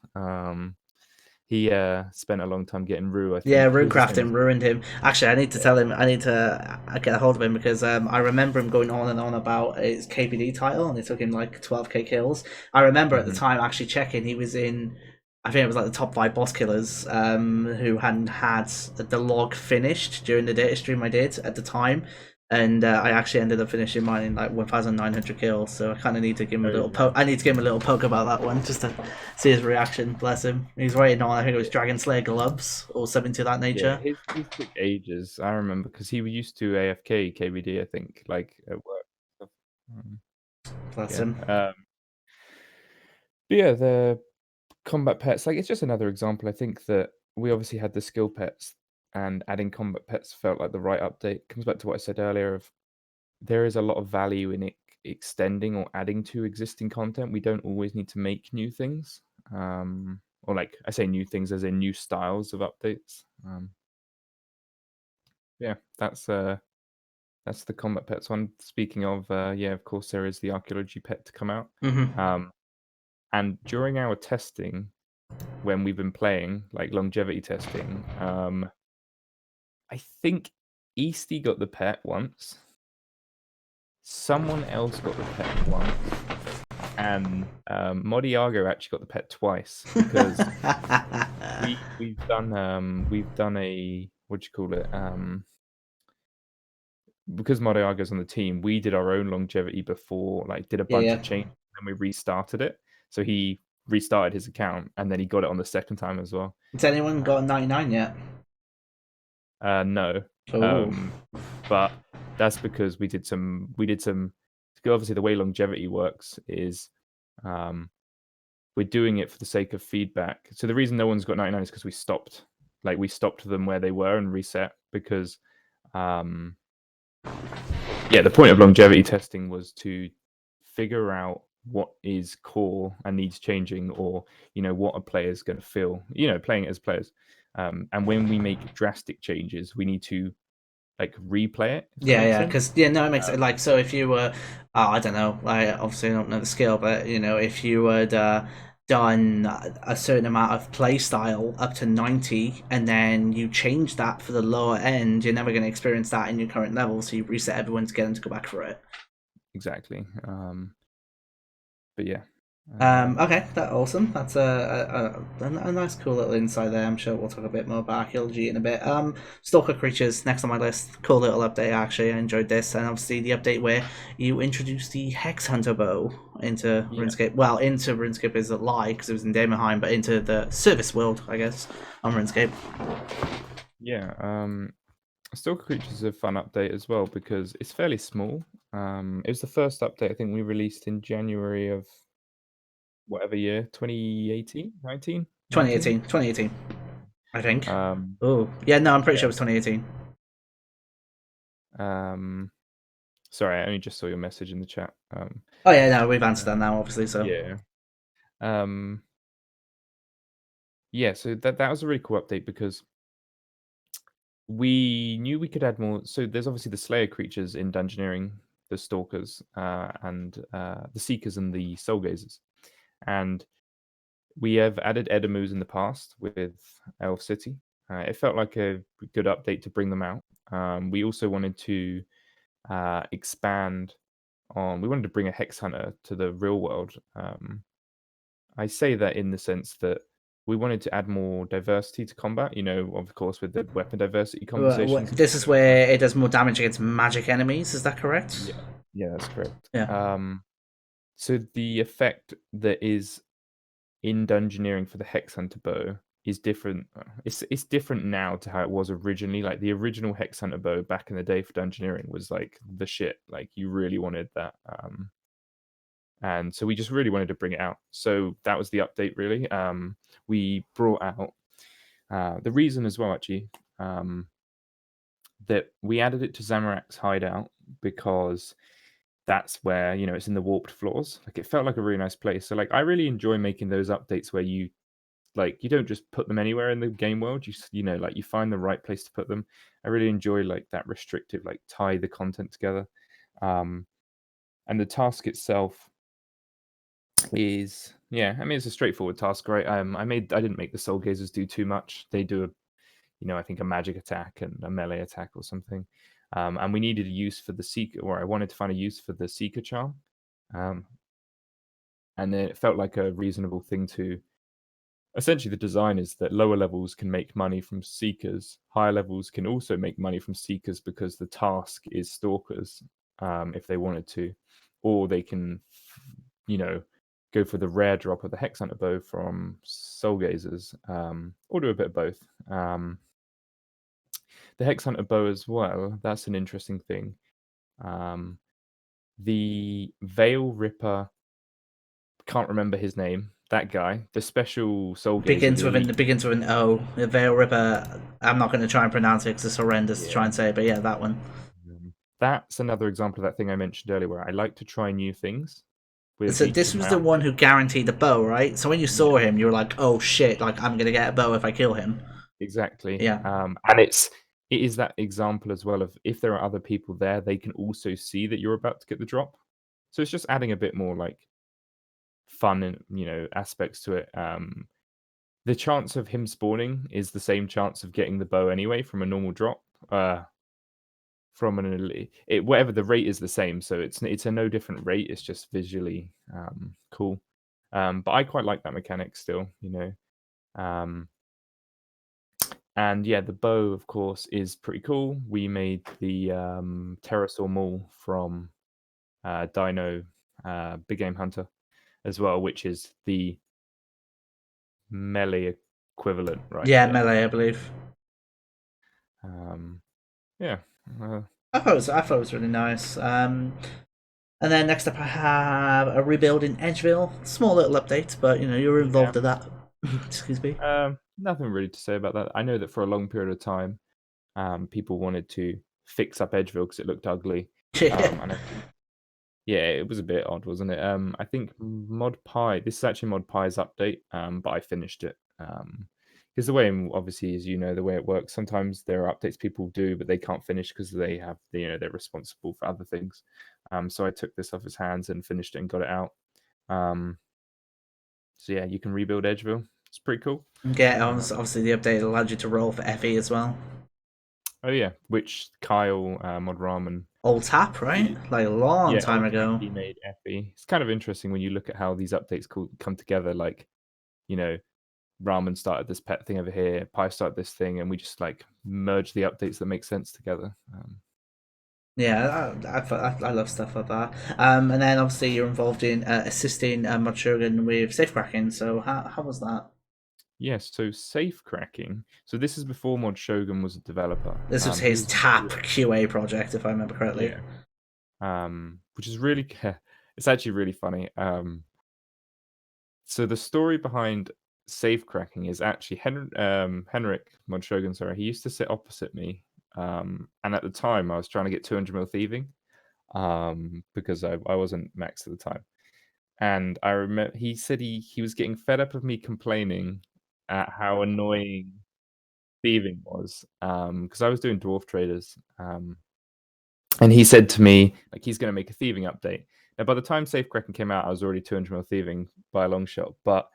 [SPEAKER 2] He spent a long time getting Rue, I
[SPEAKER 1] Yeah,
[SPEAKER 2] think. Who was his name?
[SPEAKER 1] runecrafting ruined him. Actually, I need to tell him. I need to get a hold of him because I remember him going on and on about his KPD title, and it took him like 12k kills. I remember at the
[SPEAKER 2] Mhm.
[SPEAKER 1] time actually checking. He was in, I think it was like the top 5 boss killers who hadn't had the log finished during the data stream I did at the time, and I actually ended up finishing mine in like 1,900 kills. So I kind of need to give him a
[SPEAKER 2] Oh,
[SPEAKER 1] little
[SPEAKER 2] yeah.
[SPEAKER 1] poke. I need to give him a little poke about that one just to see his reaction. Bless him. He's waiting on, I think it was Dragon Slayer gloves or something to that
[SPEAKER 2] Yeah,
[SPEAKER 1] nature.
[SPEAKER 2] his took ages. I remember because he used to AFK KBD, I think, like at work. Stuff. Um,
[SPEAKER 1] Bless
[SPEAKER 2] yeah.
[SPEAKER 1] him.
[SPEAKER 2] But yeah, the combat pets, like, it's just another example. I think that we obviously had the skill pets, and adding combat pets felt like the right update. Comes back to what I said earlier of there is a lot of value in it extending or adding to existing content. We don't always need to make new things. or like I say new things as in new styles of updates. Yeah, that's the combat pets one. Speaking of, yeah, of course there is the archaeology pet to come out.
[SPEAKER 1] Mm-hmm.
[SPEAKER 2] And during our testing, when we've been playing like longevity testing, I think Easty got the pet once. Someone else got the pet once, and Modiago actually got the pet twice because we've done a what do you call it? Because Modiago's on the team, we did our own longevity before, like did a
[SPEAKER 1] Yeah,
[SPEAKER 2] bunch
[SPEAKER 1] yeah.
[SPEAKER 2] of changes, and we restarted it. So he restarted his account, and then he got it on the second time as well.
[SPEAKER 1] Has anyone got a 99 yet?
[SPEAKER 2] No,
[SPEAKER 1] Oh.
[SPEAKER 2] but that's because we did some. Obviously, the way longevity works is, we're doing it for the sake of feedback. So the reason no one's got 99 is because we stopped them where they were and reset because, yeah, the point of longevity testing was to figure out what is core and needs changing, or what a player's going to feel, playing it as players. And when we make drastic changes, we need to like replay it. If that
[SPEAKER 1] Yeah,
[SPEAKER 2] makes
[SPEAKER 1] yeah,
[SPEAKER 2] sense.
[SPEAKER 1] because no, it makes it like so. If you were, I don't know, I obviously don't know the skill, but if you had done a certain amount of play style up to 90, and then you change that for the lower end, you're never going to experience that in your current level. So you reset everyone to get them to go back for it.
[SPEAKER 2] Exactly. But yeah.
[SPEAKER 1] Okay, that's awesome. That's a nice, cool little insight there. I'm sure we'll talk a bit more about archaeology in a bit. Stalker creatures next on my list. Cool little update. Actually, I enjoyed this, and obviously the update where you introduced the Hex Hunter bow into
[SPEAKER 2] Yeah.
[SPEAKER 1] RuneScape. Well, into RuneScape is a lie because it was in Daemonheim, but into the service world, I guess, on RuneScape.
[SPEAKER 2] Yeah. Stalker Creatures is a fun update as well because it's fairly small. It was the first update I think we released in January of whatever year, 2018, 19, 19?
[SPEAKER 1] 2018, I think.
[SPEAKER 2] Um,
[SPEAKER 1] Oh, yeah, no, I'm pretty sure
[SPEAKER 2] yeah.
[SPEAKER 1] it was 2018.
[SPEAKER 2] Sorry, I only just saw your message in the chat.
[SPEAKER 1] Oh yeah, no, we've answered that now, obviously. So
[SPEAKER 2] Yeah. Um, yeah, so that was a really cool update because we knew we could add more. So there's obviously the Slayer creatures in Dungeoneering, the Stalkers, and the Seekers and the Soul Gazers. And we have added Edamus in the past with Elf City. It felt like a good update to bring them out. We also wanted to expand on. We wanted to bring a Hex Hunter to the real world. I say that in the sense that we wanted to add more diversity to combat. Of course, with the weapon diversity conversations.
[SPEAKER 1] this is where it does more damage against magic enemies. Is that correct?
[SPEAKER 2] Yeah, yeah, that's correct.
[SPEAKER 1] Yeah.
[SPEAKER 2] So the effect that is in Dungeoneering for the Hex Hunter bow is different. It's different now to how it was originally. Like the original Hex Hunter bow back in the day for Dungeoneering was like the shit. Like you really wanted that. And so we just really wanted to bring it out. So that was the update, really. We brought out the reason as well, actually, that we added it to Zamorak's hideout because that's where it's in the warped floors. Like it felt like a really nice place. So like I really enjoy making those updates where you don't just put them anywhere in the game world. Like you find the right place to put them. I really enjoy like that restrictive, like tie the content together. And the task itself is, yeah, I mean it's a straightforward task, right? I didn't make the Soul Gazers do too much. They do I think a magic attack and a melee attack or something. And we needed a use for the Seeker, or I wanted to find a use for the Seeker charm. And it felt like a reasonable thing to. Essentially, the design is that lower levels can make money from Seekers. Higher levels can also make money from Seekers because the task is Stalkers, if they wanted to. Or they can, go for the rare drop of the Hex Hunter bow from Soul Gazers, or do a bit of both. The Hex Hunter bow as well, that's an interesting thing. The Veil Ripper, can't remember his name. That guy, the special Soul Gazer, the elite.
[SPEAKER 1] Begins with an O. The Veil Ripper. I'm not going to try and pronounce it because it's horrendous to try and say, but yeah, that one.
[SPEAKER 2] That's another example of that thing I mentioned earlier, where I like to try new things with
[SPEAKER 1] So
[SPEAKER 2] each
[SPEAKER 1] this
[SPEAKER 2] of
[SPEAKER 1] was
[SPEAKER 2] my
[SPEAKER 1] the one
[SPEAKER 2] updates.
[SPEAKER 1] who guaranteed the bow, right? So when you
[SPEAKER 2] Yeah,
[SPEAKER 1] saw him, you were like, "Oh shit! Like I'm gonna get a bow if I kill him."
[SPEAKER 2] exactly.
[SPEAKER 1] Yeah,
[SPEAKER 2] And it is that example as well of if there are other people there, they can also see that you're about to get the drop. So it's just adding a bit more like fun and aspects to it. The chance of him spawning is the same chance of getting the bow anyway from a normal drop. From an whatever the rate is the same, so it's a no different rate. It's just visually cool. But I quite like that mechanic still, Um, and yeah, the bow, of course, is pretty cool. We made the pterosaur maul from Dino Big Game Hunter as well, which is the melee equivalent right
[SPEAKER 1] yeah,
[SPEAKER 2] here.
[SPEAKER 1] melee, I believe.
[SPEAKER 2] Um, yeah, uh,
[SPEAKER 1] I thought it was really nice. And then next up, I have a rebuild in Edgeville. Small little update, but you're
[SPEAKER 2] yeah.
[SPEAKER 1] involved in that. Excuse me.
[SPEAKER 2] Nothing really to say about that. I know that for a long period of time, people wanted to fix up Edgeville because it looked ugly. And I think, yeah, it was a bit odd, wasn't it? I think Mod Pi. This is actually Mod Pi's update, but I finished it. Because the way, obviously, as you know, the way it works, sometimes there are updates people do, but they can't finish because they have, they're responsible for other things. So I took this off his hands and finished it and got it out. Um, so yeah, you can rebuild Edgeville. It's pretty cool.
[SPEAKER 1] Yeah,
[SPEAKER 2] Uh,
[SPEAKER 1] obviously the update allowed you to roll for FE as well.
[SPEAKER 2] oh yeah, which Kyle Mod Ramen.
[SPEAKER 1] Old tap, right? Like a long
[SPEAKER 2] Yeah,
[SPEAKER 1] time
[SPEAKER 2] old
[SPEAKER 1] ago.
[SPEAKER 2] Happy made Effie. It's kind of interesting when you look at how these updates come together. Like, you know, Ramen started this pet thing over here, Pi started this thing, and we just like merge the updates that make sense together.
[SPEAKER 1] Yeah, I love stuff like that. And then obviously you're involved in assisting Shogun with safe cracking. So how was that?
[SPEAKER 2] Yes, so safe cracking. So this is before Mod Shogun was a developer.
[SPEAKER 1] This was
[SPEAKER 2] He
[SPEAKER 1] his
[SPEAKER 2] was the
[SPEAKER 1] tap
[SPEAKER 2] QA.
[SPEAKER 1] QA project, if I remember correctly.
[SPEAKER 2] Yeah. Which is really it's actually really funny. So the story behind safe cracking is actually Henrik Modshogun, sorry, he used to sit opposite me. And at the time I was trying to get 200 mil thieving, because I wasn't max at the time. And I remember he said he was getting fed up of me complaining at how annoying thieving was, because I was doing dwarf traders. And he said to me, like, he's going to make a thieving update. Now, by the time Safe Cracking came out, I was already 200 mil thieving by a long shot. But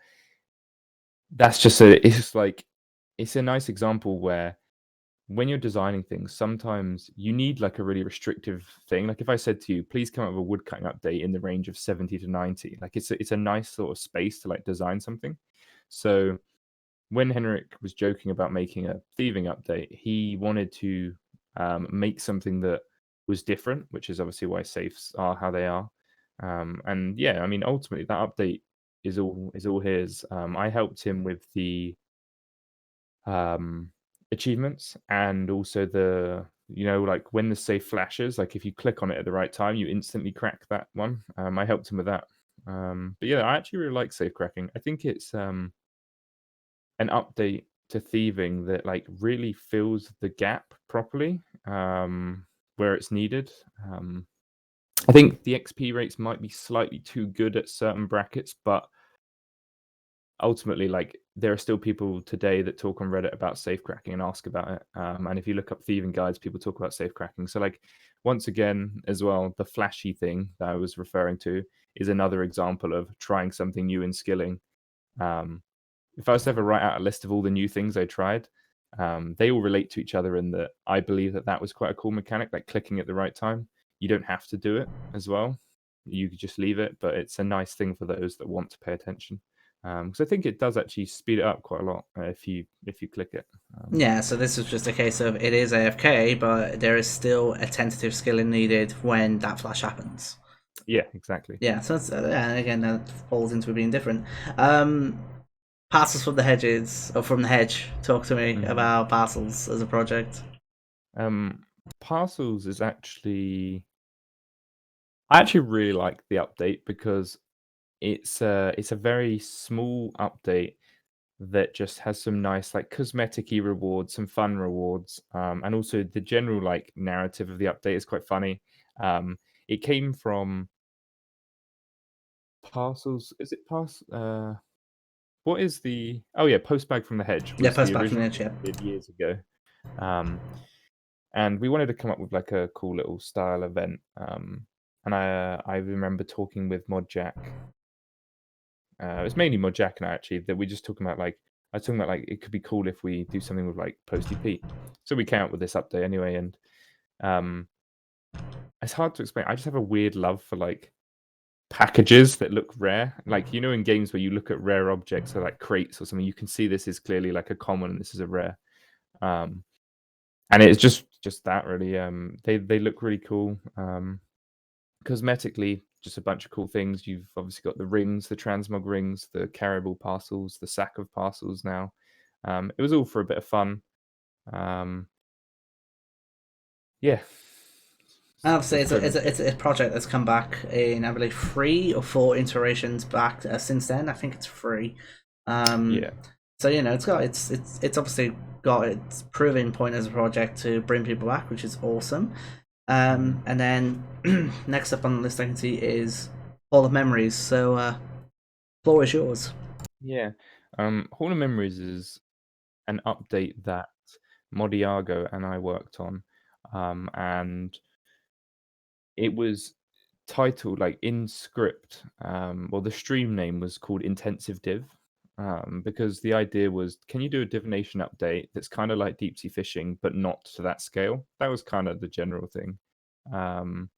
[SPEAKER 2] that's just it's just like, it's a nice example where when you're designing things, sometimes you need like a really restrictive thing. Like if I said to you, please come up with a woodcutting update in the range of 70 to 90, like it's a nice sort of space to like design something. So when Henrik was joking about making a thieving update, he wanted to make something that was different, which is obviously why safes are how they are. And yeah, I mean, ultimately that update is all his. I helped him with the um, achievements and also the like when the safe flashes, like if you click on it at the right time, you instantly crack that one. I helped him with that. But yeah, I actually really like safe cracking. I think it's an update to thieving that like really fills the gap properly, where it's needed. I think the XP rates might be slightly too good at certain brackets, but ultimately, like there are still people today that talk on Reddit about safe cracking and ask about it. And if you look up thieving guides, people talk about safe cracking. So like once again, as well, the flashy thing that I was referring to is another example of trying something new in skilling. Um, if I was to ever write out a list of all the new things I tried, they all relate to each other in that I believe that was quite a cool mechanic, like clicking at the right time. You don't have to do it as well. You could just leave it, but it's a nice thing for those that want to pay attention. Because I think it does actually speed it up quite a lot if you click it.
[SPEAKER 1] Yeah, so this is just a case of it is AFK, but there is still a tentative skilling needed when that flash happens.
[SPEAKER 2] Yeah, exactly.
[SPEAKER 1] Yeah, so that's, yeah, again, that falls into being different. Um, Parcels from the Hedges, or from the Hedge, talk to me
[SPEAKER 2] Mhm.
[SPEAKER 1] about Parcels as a project.
[SPEAKER 2] Um, Parcels is actually I actually really like the update because it's a very small update that just has some nice like cosmetic-y rewards, some fun rewards, and also the general like narrative of the update is quite funny. It came from parcels. Is it what is the? Oh yeah, Postbag from the Hedge
[SPEAKER 1] Yeah,
[SPEAKER 2] was
[SPEAKER 1] post
[SPEAKER 2] the
[SPEAKER 1] back from
[SPEAKER 2] original
[SPEAKER 1] the edge.
[SPEAKER 2] one
[SPEAKER 1] Yeah.
[SPEAKER 2] we did years ago. And we wanted to come up with like a cool little style event. And I remember talking with Mod Jack. It was mainly Mod Jack and I actually that we just talking about like I was talking about like it could be cool if we do something with like Posty Pete. So we came out with this update anyway, and um, it's hard to explain. I just have a weird love for like packages that look rare. Like you know, in games where you look at rare objects or like crates or something, you can see this is clearly like a common and this is a rare. Um, and it's just that really. They look really cool. Cosmetically, just a bunch of cool things. You've obviously got the rings, the transmog rings, the carryable parcels, the sack of parcels now. It was all for a bit of fun. Um, yeah.
[SPEAKER 1] And obviously,
[SPEAKER 2] That's
[SPEAKER 1] it's a,
[SPEAKER 2] pretty
[SPEAKER 1] it's,
[SPEAKER 2] much
[SPEAKER 1] a,
[SPEAKER 2] it.
[SPEAKER 1] it's a project that's come back in, I believe, 3 or 4 iterations back since then. I think it's 3. Um,
[SPEAKER 2] Yeah.
[SPEAKER 1] so it's obviously got its proving point as a project to bring people back, which is awesome.
[SPEAKER 2] Mhm.
[SPEAKER 1] And then next up on the list I can see is Hall of Memories. So floor is yours.
[SPEAKER 2] Yeah. Hall of Memories is an update that Modiago and I worked on. And it was titled like in script. Well, the stream name was called Intensive Div. Because the idea was, can you do a divination update that's kind of like deep sea fishing, but not to that scale? That was kind of the general thing. Um,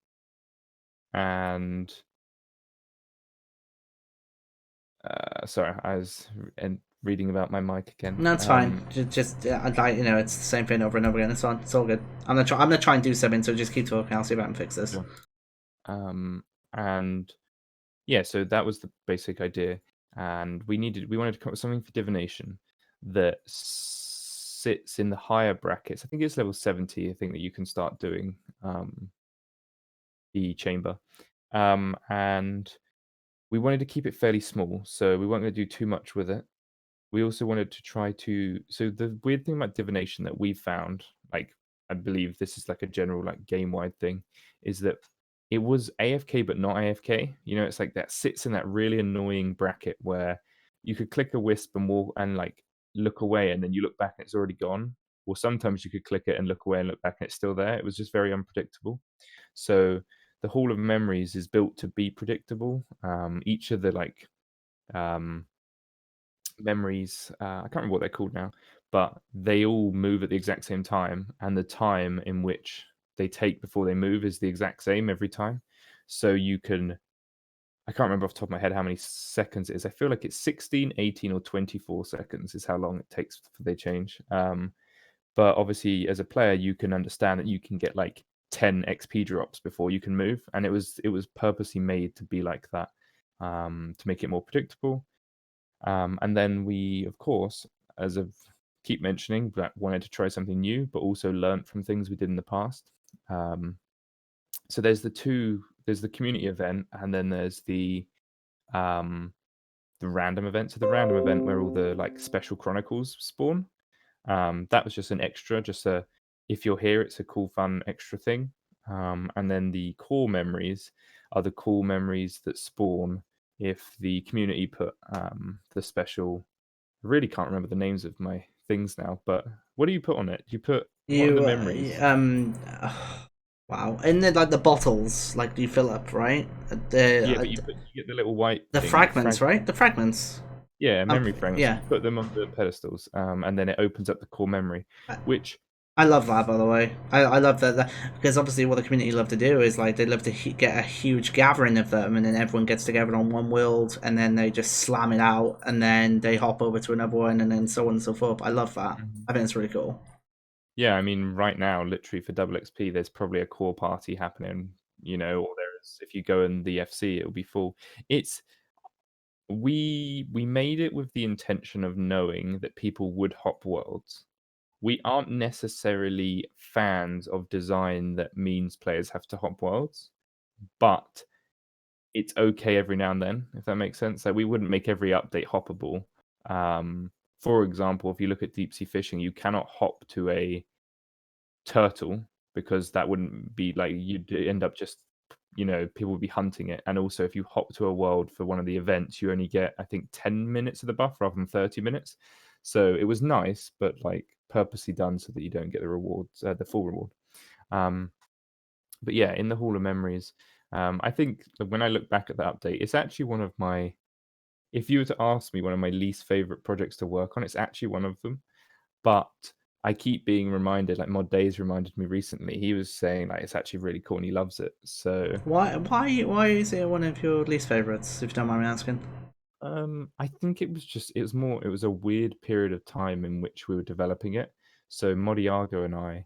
[SPEAKER 2] and sorry, I was reading about my mic again.
[SPEAKER 1] No, it's fine. Just I'd like it's the same thing over and over again. It's fine. It's all good. I'm gonna try and do something. So just keep talking. I'll see if I can fix this.
[SPEAKER 2] Sure. And yeah, so that was the basic idea, and we wanted to come up with something for divination that sits in the higher brackets. I think it's level 70. I think that you can start doing the chamber, and we wanted to keep it fairly small, so we weren't going to do too much with it. We also wanted to try to so the weird thing about divination that we found, like I believe this is like a general like game wide thing, is that it was AFK but not AFK. You know, it's like that sits in that really annoying bracket where you could click a wisp and walk and like look away and then you look back and it's already gone. Or sometimes you could click it and look away and look back and it's still there. It was just very unpredictable. So the Hall of Memories is built to be predictable. Each of the like um memories. I can't remember what they're called now, but they all move at the exact same time, and the time in which they take before they move is the exact same every time. So you can. I can't remember off the top of my head how many seconds it is. I feel like it's 16, 18, or 24 seconds is how long it takes for they change. But obviously, as a player, you can understand that you can get like 10 XP drops before you can move, and it was purposely made to be like that, to make it more predictable. And then we, of course, as of keep mentioning, that wanted to try something new, but also learnt from things we did in the past. Um, so there's the community event, and then there's the random event. So the random event where all the like special chronicles spawn. That was just an extra, just a if you're here, it's a cool, fun extra thing. And then the core memories are the cool memories that spawn if the community put the special. I really can't remember the names of my things now, but what do you put on it? Do you put what are the
[SPEAKER 1] You
[SPEAKER 2] memories?
[SPEAKER 1] wow. And then like the bottles, like you fill up, right?
[SPEAKER 2] Yeah, but you get the little white
[SPEAKER 1] The
[SPEAKER 2] thing,
[SPEAKER 1] fragments, right? The fragments.
[SPEAKER 2] yeah, memory fragments.
[SPEAKER 1] Yeah.
[SPEAKER 2] You put them on the pedestals, and then it opens up the core memory,
[SPEAKER 1] I,
[SPEAKER 2] which
[SPEAKER 1] I love that, by the way. I love that because obviously what the community love to do is like they love to get a huge gathering of them, and then everyone gets together on one world, and then they just slam it out, and then they hop over to another one, and then so on and so forth. I love that.
[SPEAKER 2] Mhm.
[SPEAKER 1] I think it's really cool.
[SPEAKER 2] Yeah, I mean, right now, literally for double XP, there's probably a core party happening, or there's if you go in the FC, it'll be full. It's we made it with the intention of knowing that people would hop worlds. We aren't necessarily fans of design that means players have to hop worlds, but it's okay every now and then, if that makes sense. Like we wouldn't make every update hoppable. For example, if you look at deep sea fishing, you cannot hop to a turtle because that wouldn't be like you'd end up just people would be hunting it. And also, if you hop to a world for one of the events, you only get, I think, 10 minutes of the buff rather than 30 minutes. So it was nice, but like purposely done so that you don't get the rewards, the full reward. But yeah, in the Hall of Memories, I think that when I look back at that update, it's actually one of my, if you were to ask me one of my least favorite projects to work on, it's actually one of them. But I keep being reminded, like Mod Days reminded me recently, he was saying like it's actually really cool and he loves it. So
[SPEAKER 1] Why is it one of your least favorites, if you don't mind me asking?
[SPEAKER 2] I think it was a weird period of time in which we were developing it. So Modiago and I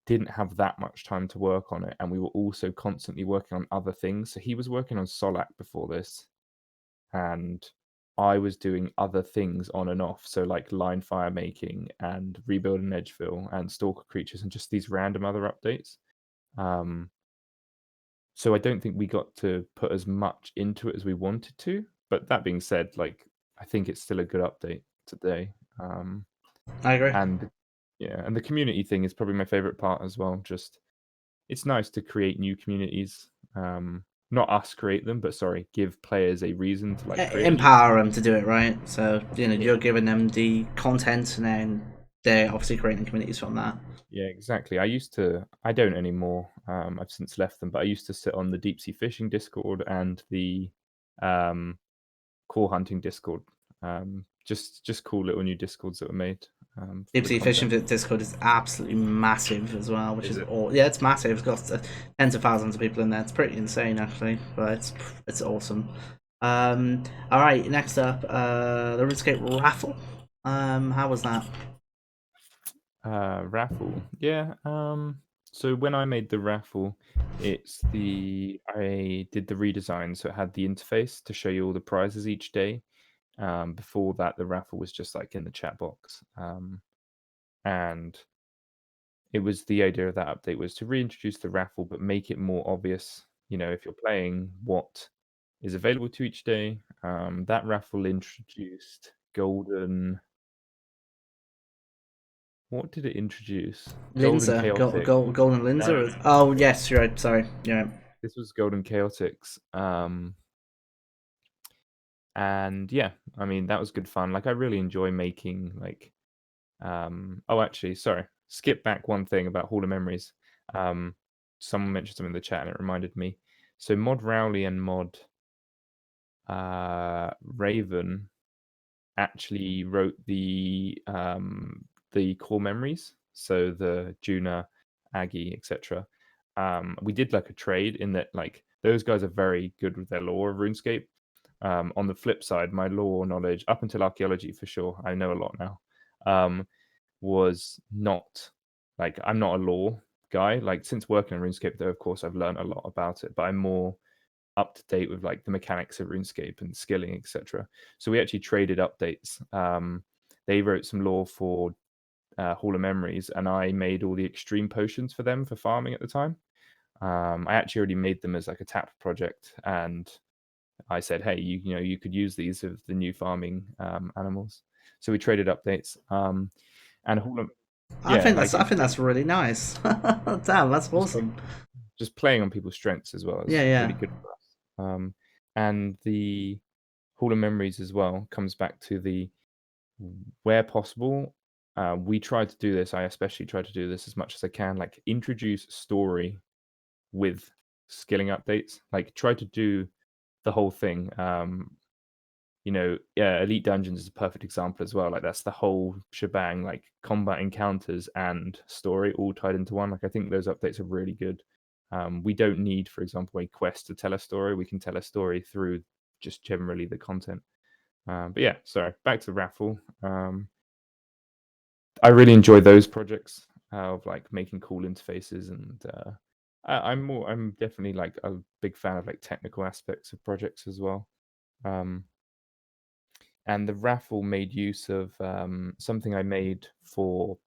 [SPEAKER 2] didn't have that much time to work on it, and we were also constantly working on other things. So he was working on Solak before this, and I was doing other things on and off. So like line fire making and rebuilding Edgeville and Stalker creatures and just these random other updates. Um, so I don't think we got to put as much into it as we wanted to. But that being said, like I think it's still a good update today.
[SPEAKER 1] I agree.
[SPEAKER 2] And yeah, and the community thing is probably my favorite part as well. Just it's nice to create new communities. Not us create them, but sorry, give players a reason to like create a new
[SPEAKER 1] Empower
[SPEAKER 2] community.
[SPEAKER 1] them to do it right. So you're
[SPEAKER 2] Yeah.
[SPEAKER 1] giving them the content, and then they're obviously creating communities from that.
[SPEAKER 2] Yeah, exactly. I don't anymore. I've since left them, but I used to sit on the deep sea fishing Discord and the um, core hunting Discord. Just cool little new Discords that were made for
[SPEAKER 1] Deep
[SPEAKER 2] the
[SPEAKER 1] Sea Fishing
[SPEAKER 2] content.
[SPEAKER 1] Discord is absolutely massive as well, which
[SPEAKER 2] Is
[SPEAKER 1] is
[SPEAKER 2] it?
[SPEAKER 1] all. Yeah, it's massive. It's got tens of thousands of people in there. It's pretty insane actually, but it's awesome. All right, next up, the RuneScape raffle. How was that?
[SPEAKER 2] Raffle. Yeah. So when I made the raffle, I did the redesign, so it had the interface to show you all the prizes each day. Before that, the raffle was just like in the chat box. And it was the idea of that update was to reintroduce the raffle, but make it more obvious. If you're playing, what is available to each day. That raffle introduced golden. What did it introduce? Golden
[SPEAKER 1] Linzer,
[SPEAKER 2] Chaotic.
[SPEAKER 1] Golden
[SPEAKER 2] No, no,
[SPEAKER 1] Linzer.
[SPEAKER 2] no.
[SPEAKER 1] Oh yes, you're right. Sorry, you're right.
[SPEAKER 2] This was Golden Chaotix. And yeah, I mean that was good fun. Like I really enjoy making like oh actually, sorry. Skip back one thing about Hall of Memories. Um Someone mentioned something in the chat and it reminded me. So Mod Rowley and Mod Raven actually wrote the core memories. So the Juna, Aggie, etc. We did like a trade in that like those guys are very good with their lore of RuneScape. On the flip side, my lore knowledge up until archaeology for sure, I know a lot now. Was not like I'm not a lore guy. Like since working on RuneScape, though, of course, I've learned a lot about it, but I'm more up to date with like the mechanics of RuneScape and skilling, etc. So we actually traded updates. They wrote some lore for Hall of Memories, and I made all the extreme potions for them for farming at the time. I actually already made them as like a tap project, and I said, "Hey, you could use these of the new farming animals." So we traded updates, and Hall of yeah, like
[SPEAKER 1] I
[SPEAKER 2] it's
[SPEAKER 1] think that's really nice. Damn, that's
[SPEAKER 2] just
[SPEAKER 1] awesome.
[SPEAKER 2] just playing on people's strengths as well
[SPEAKER 1] Yeah,
[SPEAKER 2] is
[SPEAKER 1] yeah.
[SPEAKER 2] really good for us. And the Hall of Memories as well comes back to the where possible. We try to do this. I especially try to do this as much as I can. Like introduce story with skilling updates. Like try to do the whole thing. Yeah, Elite Dungeons is a perfect example as well. Like that's the whole shebang. Like combat encounters and story all tied into one. Like I think those updates are really good. We don't need, for example, a quest to tell a story. We can tell a story through just generally the content. But yeah, sorry. Back to the raffle. I really enjoy those projects of like making cool interfaces, and I'm definitely like a big fan of like technical aspects of projects as well. Um, and the raffle made use of something I made for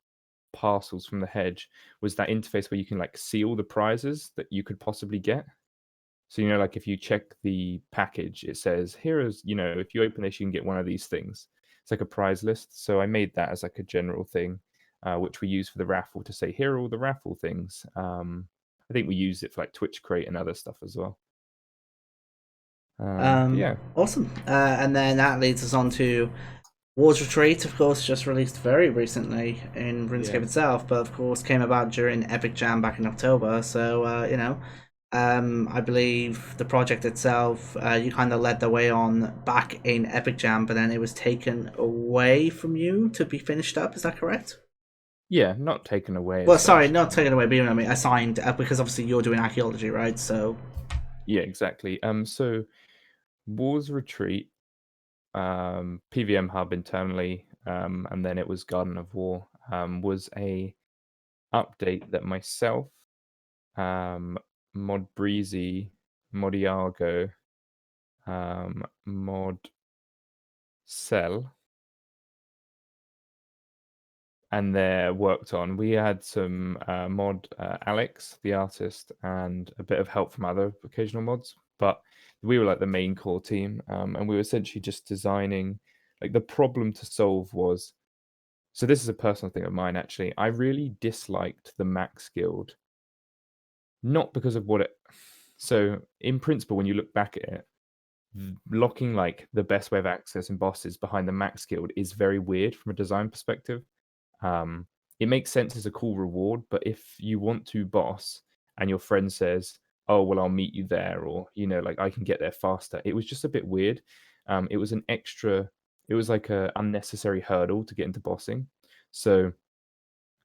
[SPEAKER 2] parcels from the hedge was that interface where you can like see all the prizes that you could possibly get. So, like if you check the package, it says, here is, if you open this, you can get one of these things. It's like a prize list. So I made that as like a general thing, which we use for the raffle to say, here are all the raffle things. I think we use it for like Twitch Crate and other stuff as well. Yeah,
[SPEAKER 1] Awesome. And then that leads us on to Wars Retreat, of course, just released very recently in RuneScape
[SPEAKER 2] yeah.
[SPEAKER 1] itself, but of course came about during Epic Jam back in October. So, I believe the project itself, you kind of led the way on back in Epic Jam, but then it was taken away from you to be finished up. Is that correct?
[SPEAKER 2] Yeah, not taken away
[SPEAKER 1] Well,
[SPEAKER 2] as
[SPEAKER 1] sorry,
[SPEAKER 2] such.
[SPEAKER 1] not taken away, but you know what I mean, assigned, because obviously you're doing archaeology, right? So,
[SPEAKER 2] Yeah, exactly. So Wars Retreat, PVM Hub internally, and then it was Garden of War, was a update that myself, Mod Breezy, Mod Iago, Mod Cell, and they worked on. We had some mod Alex, the artist, and a bit of help from other occasional mods, but we were like the main core team, and we were essentially just designing. Like the problem to solve was, so this is a personal thing of mine actually. I really disliked the Max Guild, not because of what it. So in principle, when you look back at it, locking like the best way of accessing bosses behind the Max Guild is very weird from a design perspective. Um, it makes sense as a cool reward, but if you want to boss and your friend says, "Oh, well, I'll meet you there," or like I can get there faster, it was just a bit weird. It was an extra, it was like a unnecessary hurdle to get into bossing. So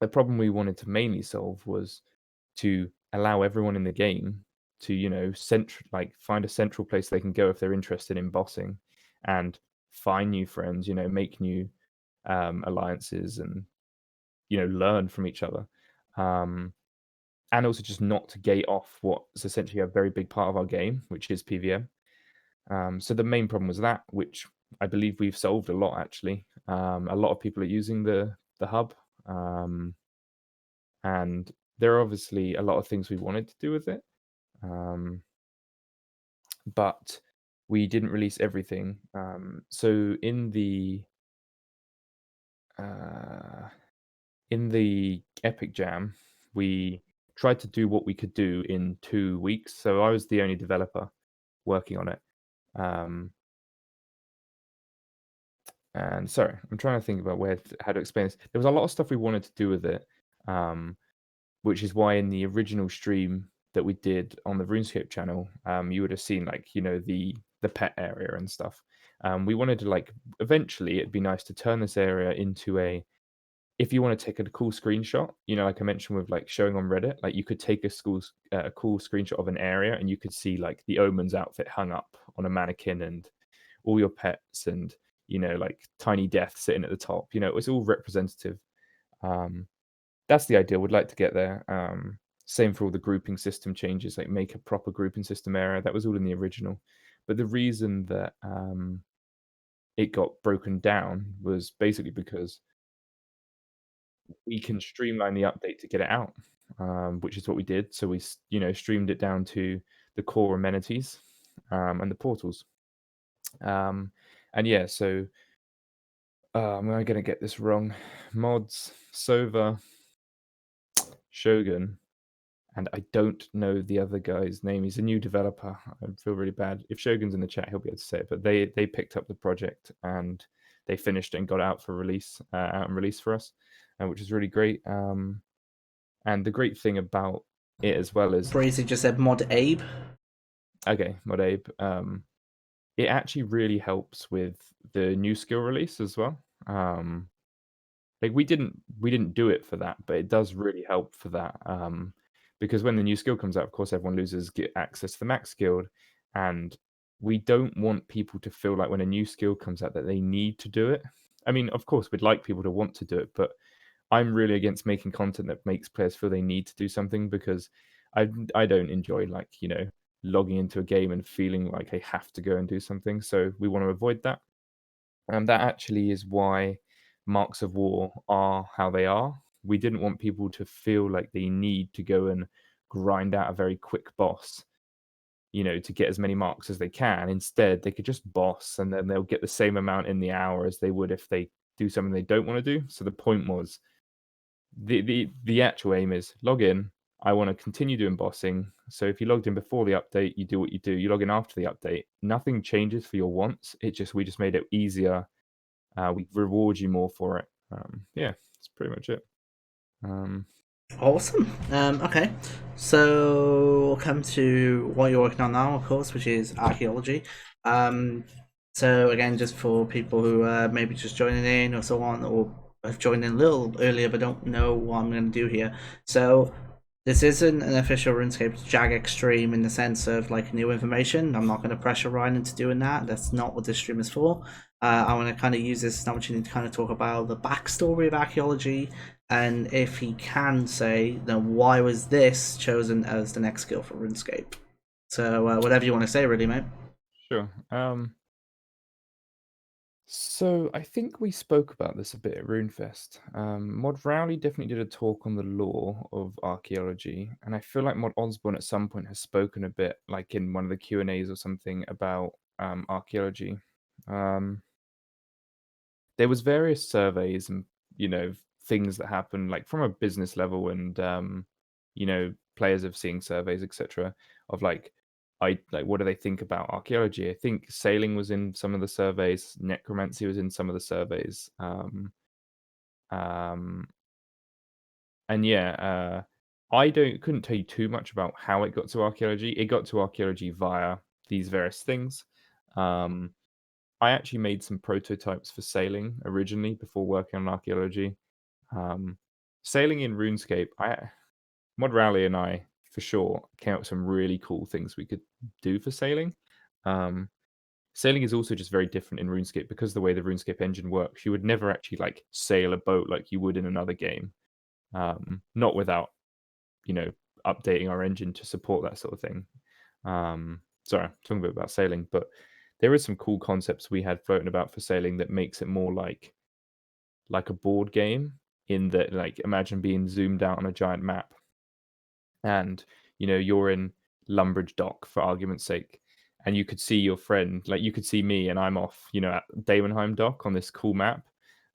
[SPEAKER 2] the problem we wanted to mainly solve was to allow everyone in the game to, like find a central place they can go if they're interested in bossing and find new friends, make new alliances and learn from each other, and also just not to gate off what's essentially a very big part of our game, which is PVM. So the main problem was that, which I believe we've solved a lot actually. A lot of people are using the hub, and there are obviously a lot of things we wanted to do with it, but we didn't release everything. So uh, in the Epic Jam, we tried to do what we could do in 2 weeks. So I was the only developer working on it. Um, and sorry, I'm trying to think about how to explain this. There was a lot of stuff we wanted to do with it, um, which is why in the original stream that we did on the RuneScape channel, you would have seen like the pet area and stuff. We wanted to like eventually it'd be nice to turn this area into a, if you want to take a cool screenshot, like I mentioned with like showing on Reddit, like you could take a cool screenshot of an area and you could see like the Omen's outfit hung up on a mannequin and all your pets and like Tiny Death sitting at the top. It's all representative. Um, that's the idea. We'd like to get there. Same for all the grouping system changes, like make a proper grouping system area. That was all in the original, but the reason that it got broken down was basically because we can streamline the update to get it out, which is what we did. So we, streamed it down to the core amenities, and the portals. And yeah, so am I going to get this wrong? Mods, Sova, Shogun, and I don't know the other guy's name. He's a new developer. I feel really bad. If Shogun's in the chat, he'll be able to say it. But they picked up the project and they finished it and got it out for release, out and release for us, which is really great. And the great thing about it as well is,
[SPEAKER 1] Brazy just said Mod Abe.
[SPEAKER 2] okay, Mod Abe, it actually really helps with the new skill release as well. Like we didn't do it for that, but it does really help for that. Because when the new skill comes out, of course, everyone loses get access to the max skill, and we don't want people to feel like when a new skill comes out that they need to do it. I mean, of course, we'd like people to want to do it, but I'm really against making content that makes players feel they need to do something because I don't enjoy like logging into a game and feeling like they have to go and do something. So we want to avoid that. And that actually is why marks of war are how they are. We didn't want people to feel like they need to go and grind out a very quick boss, to get as many marks as they can. Instead, they could just boss and then they'll get the same amount in the hour as they would if they do something they don't want to do. So the point was the actual aim is log in, I want to continue doing bossing. So if you logged in before the update, you do what you do. You log in after the update, nothing changes for your wants. We just made it easier. We reward you more for it. Yeah, that's pretty much it. Um,
[SPEAKER 1] Awesome. Okay, so we'll come to what you're working on now, of course, which is archaeology. So again, just for people who maybe just joining in or so on, or have joined in a little earlier but don't know what I'm going to do here. So this isn't an official RuneScape Jagex stream in the sense of like new information. I'm not going to pressure Ryan into doing that. That's not what this stream is for. I want to kind of use this as an opportunity to kind of talk about the backstory of archaeology, and if he can say, then why was this chosen as the next skill for RuneScape? So whatever you want to say, really, mate.
[SPEAKER 2] sure. So I think we spoke about this a bit at RuneFest. Mod Rowley definitely did a talk on the lore of archaeology, and I feel like Mod Osborne at some point has spoken a bit, like in one of the Q&As or something, about archaeology. There was various surveys and things that happened, like from a business level, and players of seeing surveys, etc. Of what do they think about archaeology? I think sailing was in some of the surveys, necromancy was in some of the surveys, um, and yeah, I couldn't tell you too much about how it got to archaeology. It got to archaeology via these various things. Um, I actually made some prototypes for sailing originally before working on archaeology. Um, Sailing in RuneScape, Mod Rally and I for sure came up with some really cool things we could do for sailing. Um, Sailing is also just very different in RuneScape because the way the RuneScape engine works. You would never actually like sail a boat like you would in another game, not without you know updating our engine to support that sort of thing. Sorry, I'm talking a bit about sailing, but there is some cool concepts we had floating about for sailing that makes it more like a board game, in that, like, imagine being zoomed out on a giant map and you're in Lumbridge Dock for argument's sake, and you could see your friend, like you could see me, and I'm off, at Daemonheim Dock on this cool map.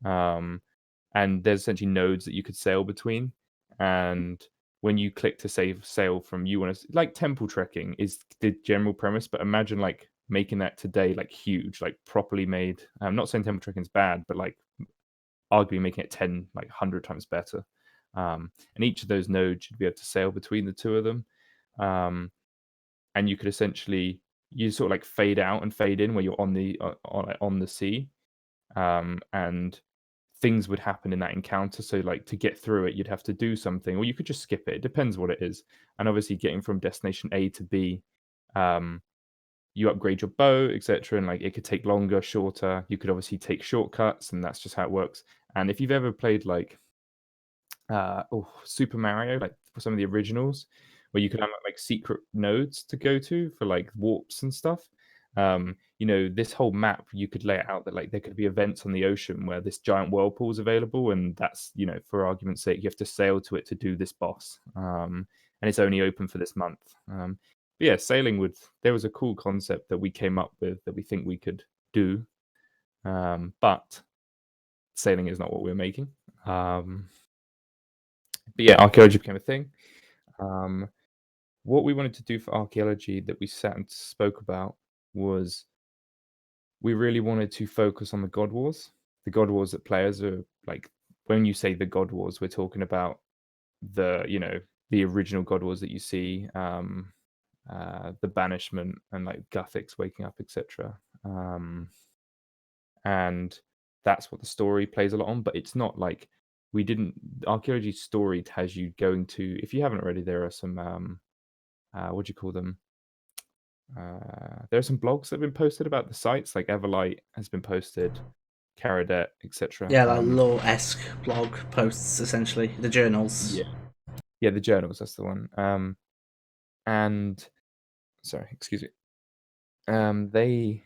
[SPEAKER 2] Um, and there's essentially nodes that you could sail between. And when you click to save sail from, you want to, like, temple trekking is the general premise, but imagine like making that today, like huge, like properly made. I'm not saying temple trekking is bad, but like arguably making it 10, like 100 times better. And each of those nodes you'd be able to sail between the two of them. And you could essentially, you sort of like fade out and fade in where you're on the sea. And things would happen in that encounter. So like to get through it, you'd have to do something, or you could just skip it. It depends what it is. And obviously getting from destination A to B, you upgrade your bow, etc. And like it could take longer, shorter. You could obviously take shortcuts, and that's just how it works. And if you've ever played like Super Mario, like for some of the originals, where you can have like secret nodes to go to for like warps and stuff. This whole map, you could lay it out that like there could be events on the ocean where this giant whirlpool is available, and that's, for argument's sake, you have to sail to it to do this boss. And it's only open for this month. But yeah, sailing there was a cool concept that we came up with that we think we could do. But sailing is not what we're making. But yeah, archaeology became a thing. What we wanted to do for archaeology that we sat and spoke about was we really wanted to focus on the God Wars. The God Wars that players are like, when you say the God Wars, we're talking about the original God Wars that you see, the banishment and like Guthix waking up, etc. And that's what the story plays a lot on, but it's not like we didn't archaeology story has you going to, if you haven't already, there are some what do you call them? There are some blogs that have been posted about the sites, like Everlight has been posted, Caradet, etc.
[SPEAKER 1] Yeah, like lore-esque blog posts, essentially, the journals.
[SPEAKER 2] Yeah, yeah, the journals, that's the one. And sorry, excuse me. They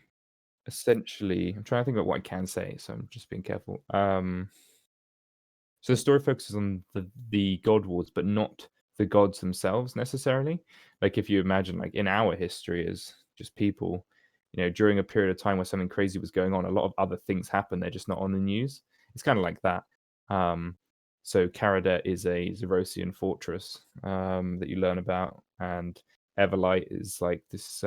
[SPEAKER 2] essentially, I'm trying to think about what I can say, so I'm just being careful. So the story focuses on the god wars, but not the gods themselves necessarily. Like if you imagine, like in our history as just people, during a period of time where something crazy was going on, a lot of other things happen. They're just not on the news. It's kind of like that. Um, So Caradet is a Zerosian fortress that you learn about, and Everlight is like this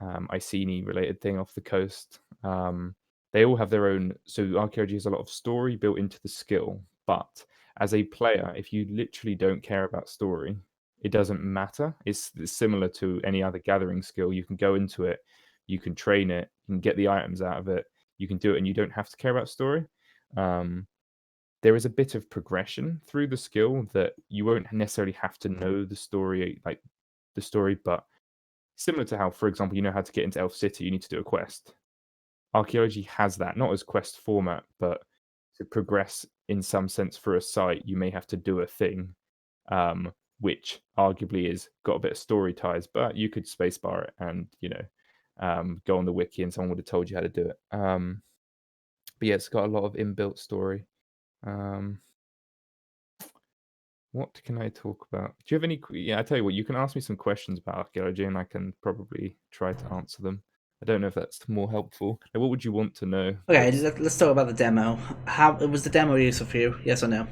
[SPEAKER 2] Iceni related thing off the coast. They all have their own. So archaeology has a lot of story built into the skill, but as a player, if you literally don't care about story, it doesn't matter. It's similar to any other gathering skill. You can go into it, you can train it, you can get the items out of it, you can do it, and you don't have to care about story. Um, there is a bit of progression through the skill that you won't necessarily have to know the story, like the story, but similar to how, for example, you know how to get into Elf City, you need to do a quest. Archaeology has that, not as quest format, but to progress in some sense for a site, you may have to do a thing, which arguably is got a bit of story ties, but you could spacebar it and, go on the wiki and someone would have told you how to do it. But yeah, it's got a lot of inbuilt story. Um, what can I talk about? Do you have any? Yeah, I tell you what, you can ask me some questions about archaeology, and I can probably try to answer them. I don't know if that's more helpful. Like, what would you want to know?
[SPEAKER 1] Okay, let's talk about the demo. How was the demo useful for you? Yes or no?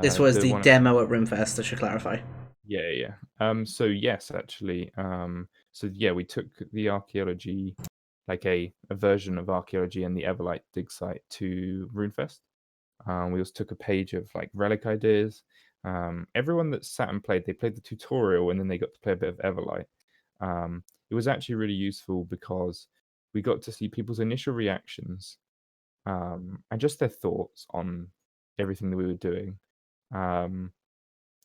[SPEAKER 1] This was
[SPEAKER 2] The
[SPEAKER 1] the
[SPEAKER 2] one.
[SPEAKER 1] demo at RimFest. I should clarify.
[SPEAKER 2] Yeah, yeah. So yes, actually. So yeah, we took the archaeology, like a version of archaeology and the Everlight dig site to RuneFest. We also took a page of like relic ideas. Everyone that sat and played, they played the tutorial and then they got to play a bit of Everlight. It was actually really useful because we got to see people's initial reactions and just their thoughts on everything that we were doing. Um,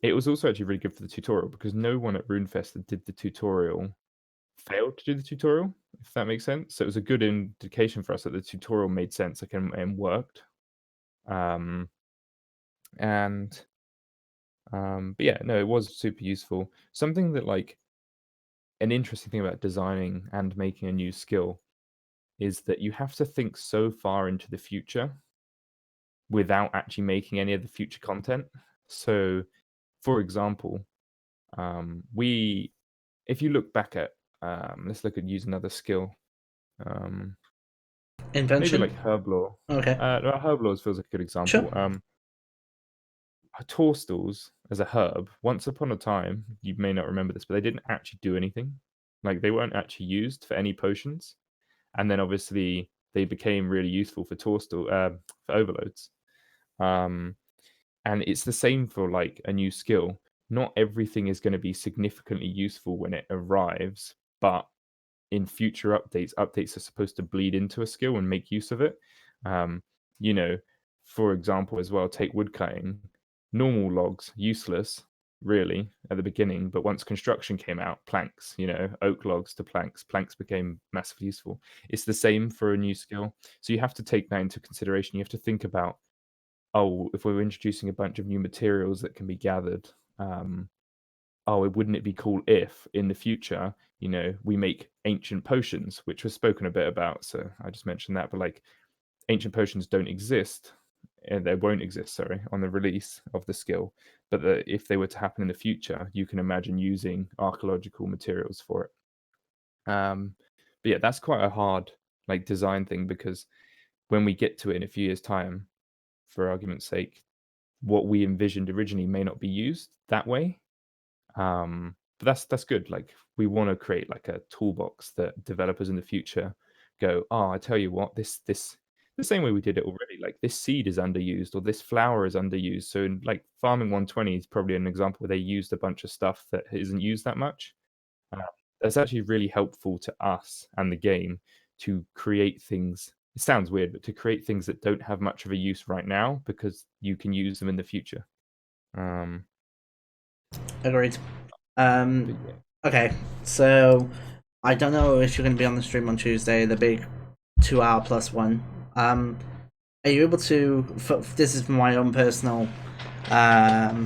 [SPEAKER 2] it was also actually really good for the tutorial because no one at RuneFest that did the tutorial failed to do the tutorial, if that makes sense. So it was a good indication for us that the tutorial made sense, like, and worked. Um, and but yeah, no, it was super useful. Something that like an interesting thing about designing and making a new skill is that you have to think so far into the future without actually making any of the future content. So, for example, we if you look back at let's look at use another skill. Um, maybe
[SPEAKER 1] Invention.
[SPEAKER 2] like herblore.
[SPEAKER 1] Okay.
[SPEAKER 2] No, herblore feels like a good
[SPEAKER 1] Sure.
[SPEAKER 2] example. Toadstools as a herb, once upon a time, you may not remember this, but they didn't actually do anything. Like they weren't actually used for any potions, and then obviously they became really useful for for overloads. Um, and it's the same for like a new skill. Not everything is going to be significantly useful when it arrives, but in future updates are supposed to bleed into a skill and make use of it. Um, you know, for example, as well, take woodcutting. Normal logs, useless, really, at the beginning, but once construction came out, planks, oak logs to planks became massively useful. It's the same for a new skill. So you have to take that into consideration. You have to think about, oh, if we were introducing a bunch of new materials that can be gathered, oh, wouldn't it be cool if in the future, we make ancient potions, which was spoken a bit about. So I just mentioned that, but like ancient potions don't exist, and they won't exist, sorry, on the release of the skill. But if they were to happen in the future, you can imagine using archaeological materials for it. But yeah, that's quite a hard like design thing because when we get to it in a few years' time, for argument's sake, what we envisioned originally may not be used that way. But that's good. Like we want to create like a toolbox that developers in the future go, oh, I tell you what, this the same way we did it already. Like this seed is underused or this flower is underused. So in like Farming 120 is probably an example where they used a bunch of stuff that isn't used that much. Uh, that's actually really helpful to us and the game to create things. It sounds weird, but to create things that don't have much of a use right now because you can use them in the future. Um,
[SPEAKER 1] Agreed.
[SPEAKER 2] but yeah.
[SPEAKER 1] Okay. So I don't know if you're going to be on the stream on Tuesday, the big 2 hour plus one. Are you able to? This is from my own personal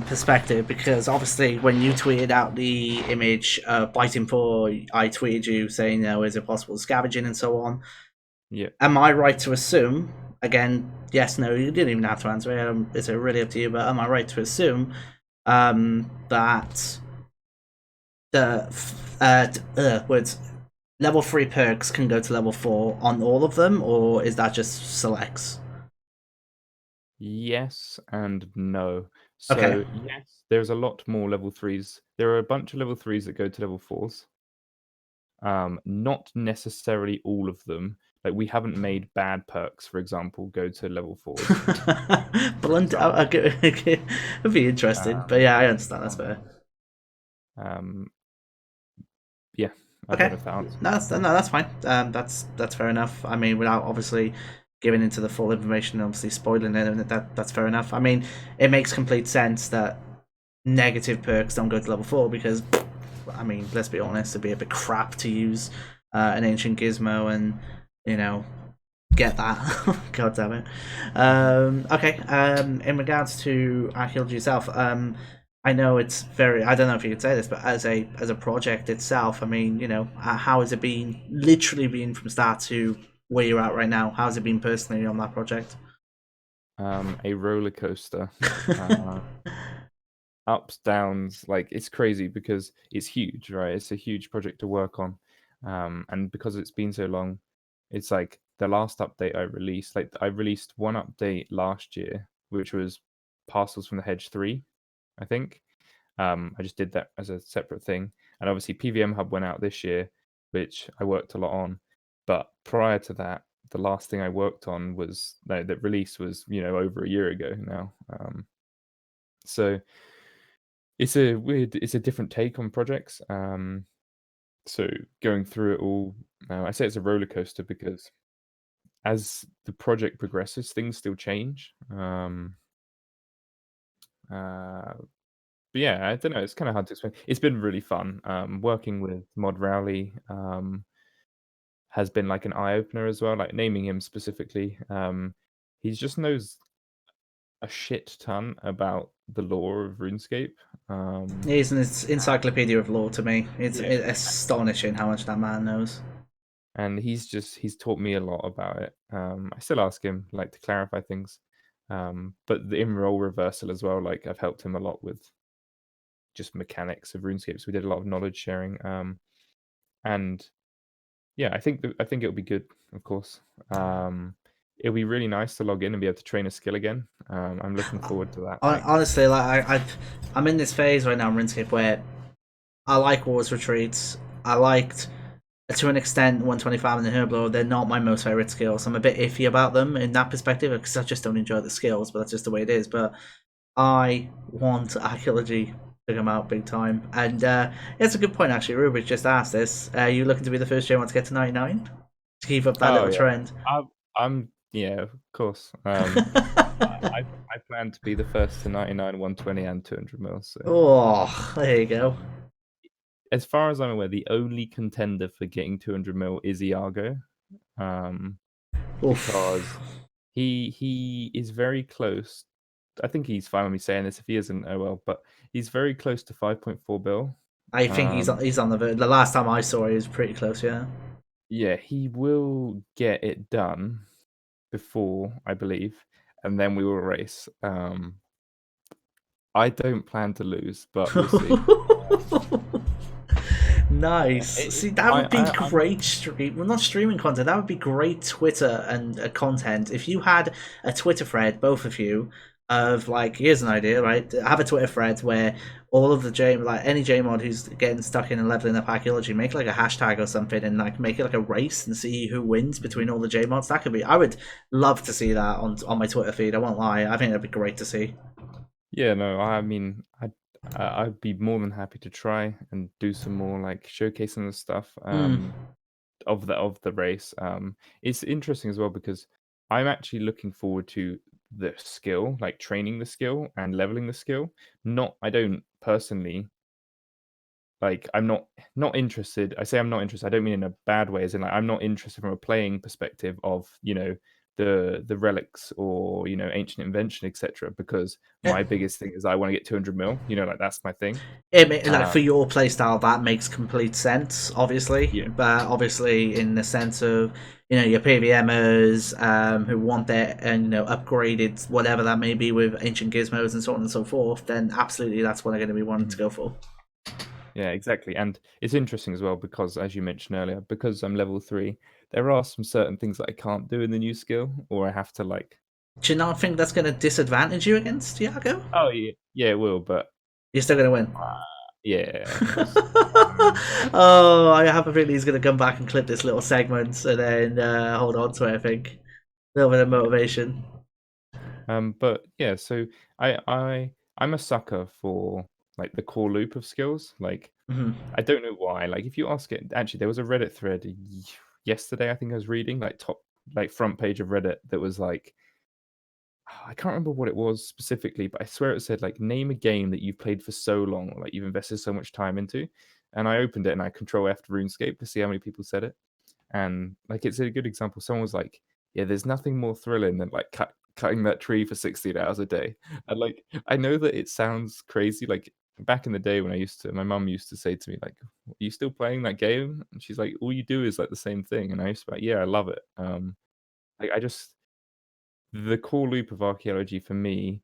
[SPEAKER 1] perspective because obviously when you tweeted out the image biting for, I tweeted you saying, is it possible scavenging and so on.
[SPEAKER 2] Yeah.
[SPEAKER 1] Am I right to assume? Again, yes, no, you didn't even have to answer it. It's really up to you. But am I right to assume that words level 3 perks can go to level 4 on all of them, or is that just selects?
[SPEAKER 2] Yes and no.
[SPEAKER 1] Okay.
[SPEAKER 2] So yes, there's a lot more level 3s. There are a bunch of level 3s that go to level 4s. Not necessarily all of them. Like, we haven't made bad perks, for example, go to level 4s, for
[SPEAKER 1] Blunt.
[SPEAKER 2] example.
[SPEAKER 1] Okay. It'd be interesting, but
[SPEAKER 2] Um,
[SPEAKER 1] yeah, I understand. That's fair.
[SPEAKER 2] um, yeah, I don't
[SPEAKER 1] Okay,
[SPEAKER 2] know if that answers
[SPEAKER 1] no,
[SPEAKER 2] your
[SPEAKER 1] that's no,
[SPEAKER 2] question.
[SPEAKER 1] that's fine. That's fair enough. I mean, without obviously giving into the full information, obviously spoiling it, and that's fair enough. I mean, it makes complete sense that negative perks don't go to level 4 because, I mean, let's be honest, it'd be a bit crap to use an ancient gizmo and you know get that. God damn it. Okay. In regards to archaeology itself, I know it's very. I don't know if you could say this, but as a project itself, I mean, how has it been? Literally been from start to where you're at right now. How's it been personally on that project?
[SPEAKER 2] A roller coaster. Uh, Ups, downs, like, it's crazy because it's huge, right? It's a huge project to work on. And because it's been so long, it's like the last update I released, like, I released one update last year, which was Parcels from the Hedge 3, I think. I just did that as a separate thing. And obviously PVM Hub went out this year, which I worked a lot on. But prior to that, the last thing I worked on was no, that release was, over a year ago now. So it's a different take on projects. So going through it all, I say it's a roller coaster because as the project progresses, things still change. Uh, but yeah, I don't know. It's kind of hard to explain. It's been really fun. Working with Mod Rowley has been like an eye opener as well. Like, naming him specifically, he just knows a shit ton about the lore of RuneScape. Um,
[SPEAKER 1] He's an encyclopedia of lore to me.
[SPEAKER 2] yeah,
[SPEAKER 1] It's astonishing how much that man knows.
[SPEAKER 2] and he's taught me a lot about it. I still ask him, like, to clarify things, but the in role reversal as well. Like, I've helped him a lot with just mechanics of RuneScape. So we did a lot of knowledge sharing, and yeah, I think it'll be good. Of course, it'll be really nice to log in and be able to train a skill again. I'm looking forward to that. Like,
[SPEAKER 1] Honestly, like I'm in this phase right now in RuneScape where I like Wars Retreats. I liked, to an extent, 125 and the Herblo. They're not my most favorite skills. I'm a bit iffy about them in that perspective because I just don't enjoy the skills, but that's just the way it is. But I want archaeology to come out big time. And it's a good point, actually. Rubik just asked this. Are you looking to be the first J1 to get to 99? To keep up that
[SPEAKER 2] oh
[SPEAKER 1] little
[SPEAKER 2] yeah,
[SPEAKER 1] trend?
[SPEAKER 2] I'm yeah, of course. I plan to be the first to 99, 120, and 200 mils. So
[SPEAKER 1] Oh, there you go.
[SPEAKER 2] as far as I'm aware, the only contender for getting 200 mil is Iago, um,
[SPEAKER 1] Oof.
[SPEAKER 2] because he is very close. I think he's fine with me saying this. If he isn't, oh well. But he's very close to 5.4 bill.
[SPEAKER 1] I think
[SPEAKER 2] Um,
[SPEAKER 1] he's on the verge. The last time I saw it, he was pretty close, yeah.
[SPEAKER 2] yeah, he will get it done before, I believe, and then we will race. I don't plan to lose, but we'll see. Yeah,
[SPEAKER 1] Nice. See, that would be
[SPEAKER 2] I'm
[SPEAKER 1] great stream. Well, not streaming content. That would be great Twitter and content. If you had a Twitter thread, both of you, of like, here's an idea, right? Have a Twitter thread where all of the J, like any JMod who's getting stuck in and leveling up archaeology, make like a hashtag or something and like make it like a race and see who wins between all the JMods. That could be. I would love to see that on my Twitter feed. I won't lie. I think that'd be great to see.
[SPEAKER 2] Yeah, no, I mean, I'd be more than happy to try and do some more like showcasing the stuff
[SPEAKER 1] Mm.
[SPEAKER 2] of the race. It's interesting as well because I'm actually looking forward to the skill, like training the skill and leveling the skill. I don't personally like. I'm not interested. I say I'm not interested. I don't mean in a bad way, as in like I'm not interested from a playing perspective of the relics or ancient invention, etc. Because
[SPEAKER 1] Yeah.
[SPEAKER 2] my biggest thing is I want to get 200 mil. Like that's my thing.
[SPEAKER 1] Like
[SPEAKER 2] Uh,
[SPEAKER 1] for your playstyle, that makes complete sense, obviously.
[SPEAKER 2] yeah.
[SPEAKER 1] But obviously, in the sense of your PVMers who want their and upgraded whatever that may be with ancient gizmos and so on and so forth, then absolutely that's what they're going to be wanting to
[SPEAKER 2] Mhm.
[SPEAKER 1] go for.
[SPEAKER 2] Yeah, exactly. And it's interesting as well because, as you mentioned earlier, because I'm level 3, there are some certain things that I can't do in the new skill, or I have to like
[SPEAKER 1] Do you not think that's going to disadvantage you against Iago?
[SPEAKER 2] Oh yeah, yeah, it will, but
[SPEAKER 1] You're still going to win.
[SPEAKER 2] yeah, just
[SPEAKER 1] Oh, I have a feeling he's going to come back and clip this little segment and then hold on to it, I think. A little bit of
[SPEAKER 2] yeah.
[SPEAKER 1] motivation.
[SPEAKER 2] But yeah, so I'm a sucker for like the core loop of skills. Like
[SPEAKER 1] Mhm.
[SPEAKER 2] I don't know why. Like if you ask it, actually, there was a Reddit thread yesterday. I think I was reading like top like front page of Reddit that was like I can't remember what it was specifically, but I swear it said like name a game that you've played for so long, or like you've invested so much time into. And I opened it and I control F RuneScape to see how many people said it. And like it's a good example. Someone was like, "Yeah, there's nothing more thrilling than like cutting that tree for 16 hours a day." And like I know that it sounds crazy. Like back in the day when my mum used to say to me like, "Are you still playing that game?" And she's like, "All you do is like the same thing." And I used to be like, "Yeah, I love it." Like I just the core loop of archaeology for me,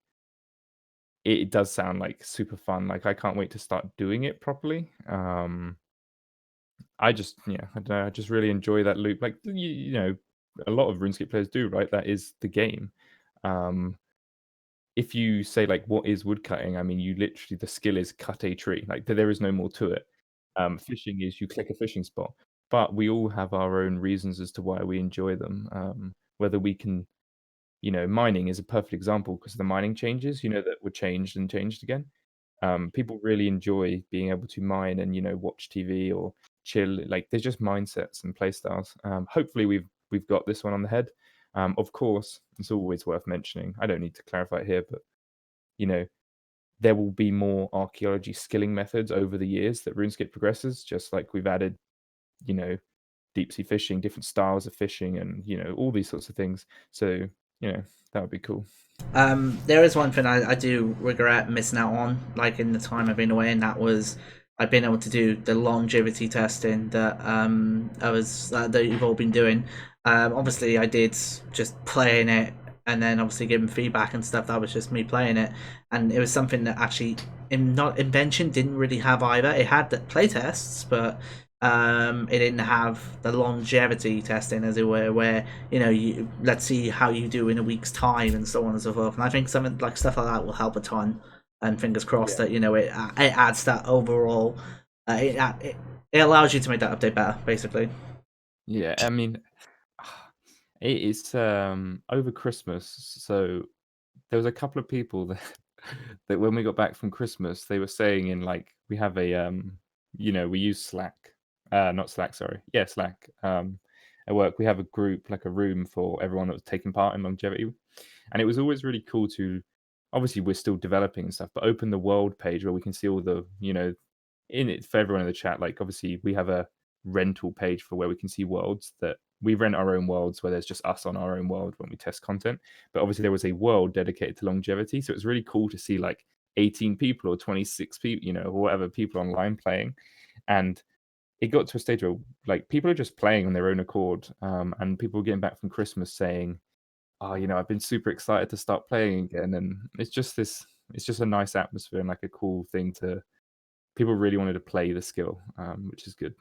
[SPEAKER 2] it does sound like super fun. Like I can't wait to start doing it properly. I just yeah, I don't know, I just really enjoy that loop. Like you know, a lot of RuneScape players do, right? That is the game. Um, if you say like what is woodcutting, I mean you literally the skill is cut a tree. Like there is no more to it. Fishing is you click a fishing spot. But we all have our own reasons as to why we enjoy them. Whether we can mining is a perfect example because the mining changes, that were changed and changed again. People really enjoy being able to mine and watch TV or chill. Like there's just mindsets and play styles. Hopefully we've got this one on the head. Of course, it's always worth mentioning. I don't need to clarify it here, but you know there will be more archaeology skilling methods over the years that RuneScape progresses. Just like we've added, you know, deep sea fishing, different styles of fishing, and all these sorts of things. So that would be cool.
[SPEAKER 1] There is one thing I do regret missing out on, like in the time I've been away, and that was I've been able to do the longevity testing that that you've all been doing. Obviously, I did just playing it and then obviously giving feedback and stuff. That was just me playing it, and it was something that actually not Invention didn't really have either. It had the play tests, but it didn't have the longevity testing, as it were, where let's see how you do in a week's time and so on and so forth. And I think something like stuff like that will help a ton. And fingers crossed
[SPEAKER 2] Yeah.
[SPEAKER 1] that it adds that overall. It allows you to make that update better, basically.
[SPEAKER 2] Yeah, I mean, it is over Christmas. So there was a couple of people that that when we got back from Christmas, they were saying in like we have a we use Slack, not Slack, sorry, yeah, Slack. At work we have a group, like a room for everyone that was taking part in longevity, and it was always really cool to. Obviously, we're still developing and stuff, but open the world page where we can see all the in it for everyone in the chat. Like obviously, we have a rental page for where we can see worlds that we rent our own worlds where there's just us on our own world when we test content. But obviously there was a world dedicated to longevity. So it's really cool to see like 18 people or 26 people, or whatever people online playing. And it got to a stage where like people are just playing on their own accord. And people were getting back from Christmas saying, "Oh, I've been super excited to start playing again." And it's just a nice atmosphere and like a cool thing to people really wanted to play the skill, which is good.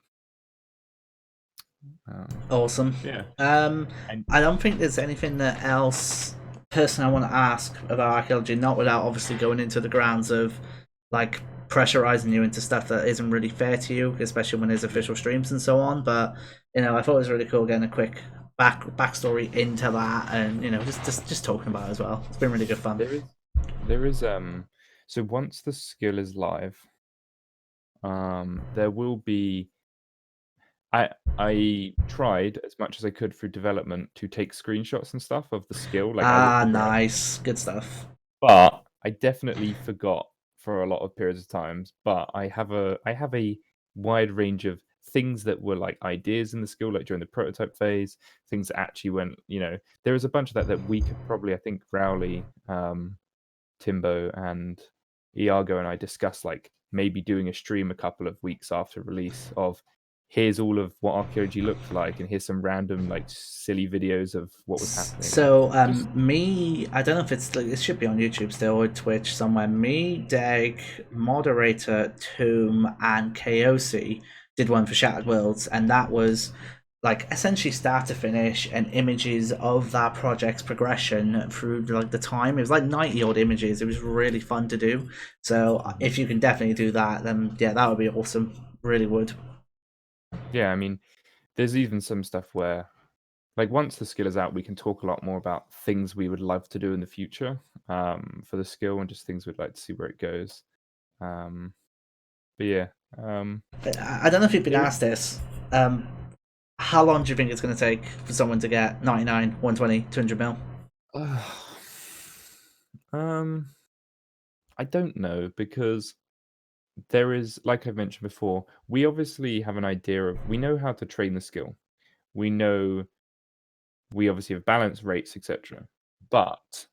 [SPEAKER 2] Um,
[SPEAKER 1] Awesome.
[SPEAKER 2] yeah.
[SPEAKER 1] Um,
[SPEAKER 2] And
[SPEAKER 1] I don't think there's anything that else person I want to ask about archaeology, not without obviously going into the grounds of like pressurizing you into stuff that isn't really fair to you, especially when there's
[SPEAKER 2] yeah,
[SPEAKER 1] official streams and so on. But I thought it was really cool getting a quick backstory into that, and just talking about it as well. It's been really good fun.
[SPEAKER 2] there is so once the skill is live, there will be I tried as much as I could through development to take screenshots and stuff of the skill, like as it
[SPEAKER 1] Ah,
[SPEAKER 2] progressed.
[SPEAKER 1] nice, good stuff.
[SPEAKER 2] But I definitely forgot for a lot of periods of times. But I have a wide range of things that were like ideas in the skill, like during the prototype phase, things that actually went, there was a bunch of that we could probably, I think, Rowley, Timbo, and Iago and I discussed like maybe doing a stream a couple of weeks after release of here's all of what archaeology looked like and here's some random like silly videos of what was happening and
[SPEAKER 1] So,
[SPEAKER 2] just
[SPEAKER 1] me, I don't know if it's like it should be on YouTube still or Twitch somewhere. Me, Deg, Moderator, Tomb, and KOC did one for Shattered Worlds, and that was like essentially start to finish and images of that project's progression through like the time. It was like 90 odd images. It was really fun to do. So if you can definitely do that, then yeah, that would be awesome. Really would.
[SPEAKER 2] Yeah, I mean, there's even some stuff where, like, once the skill is out, we can talk a lot more about things we would love to do in the future, for the skill and just things we'd like to see where it goes. Um, but yeah,
[SPEAKER 1] I don't know if you've been
[SPEAKER 2] there
[SPEAKER 1] asked this. Um, how long do you think it's going to take for someone to get 99, 120, 200 mil?
[SPEAKER 2] um, I don't know because there is, like I've mentioned before, we obviously have an idea of we know how to train the skill. We know we obviously have balance rates, etc. But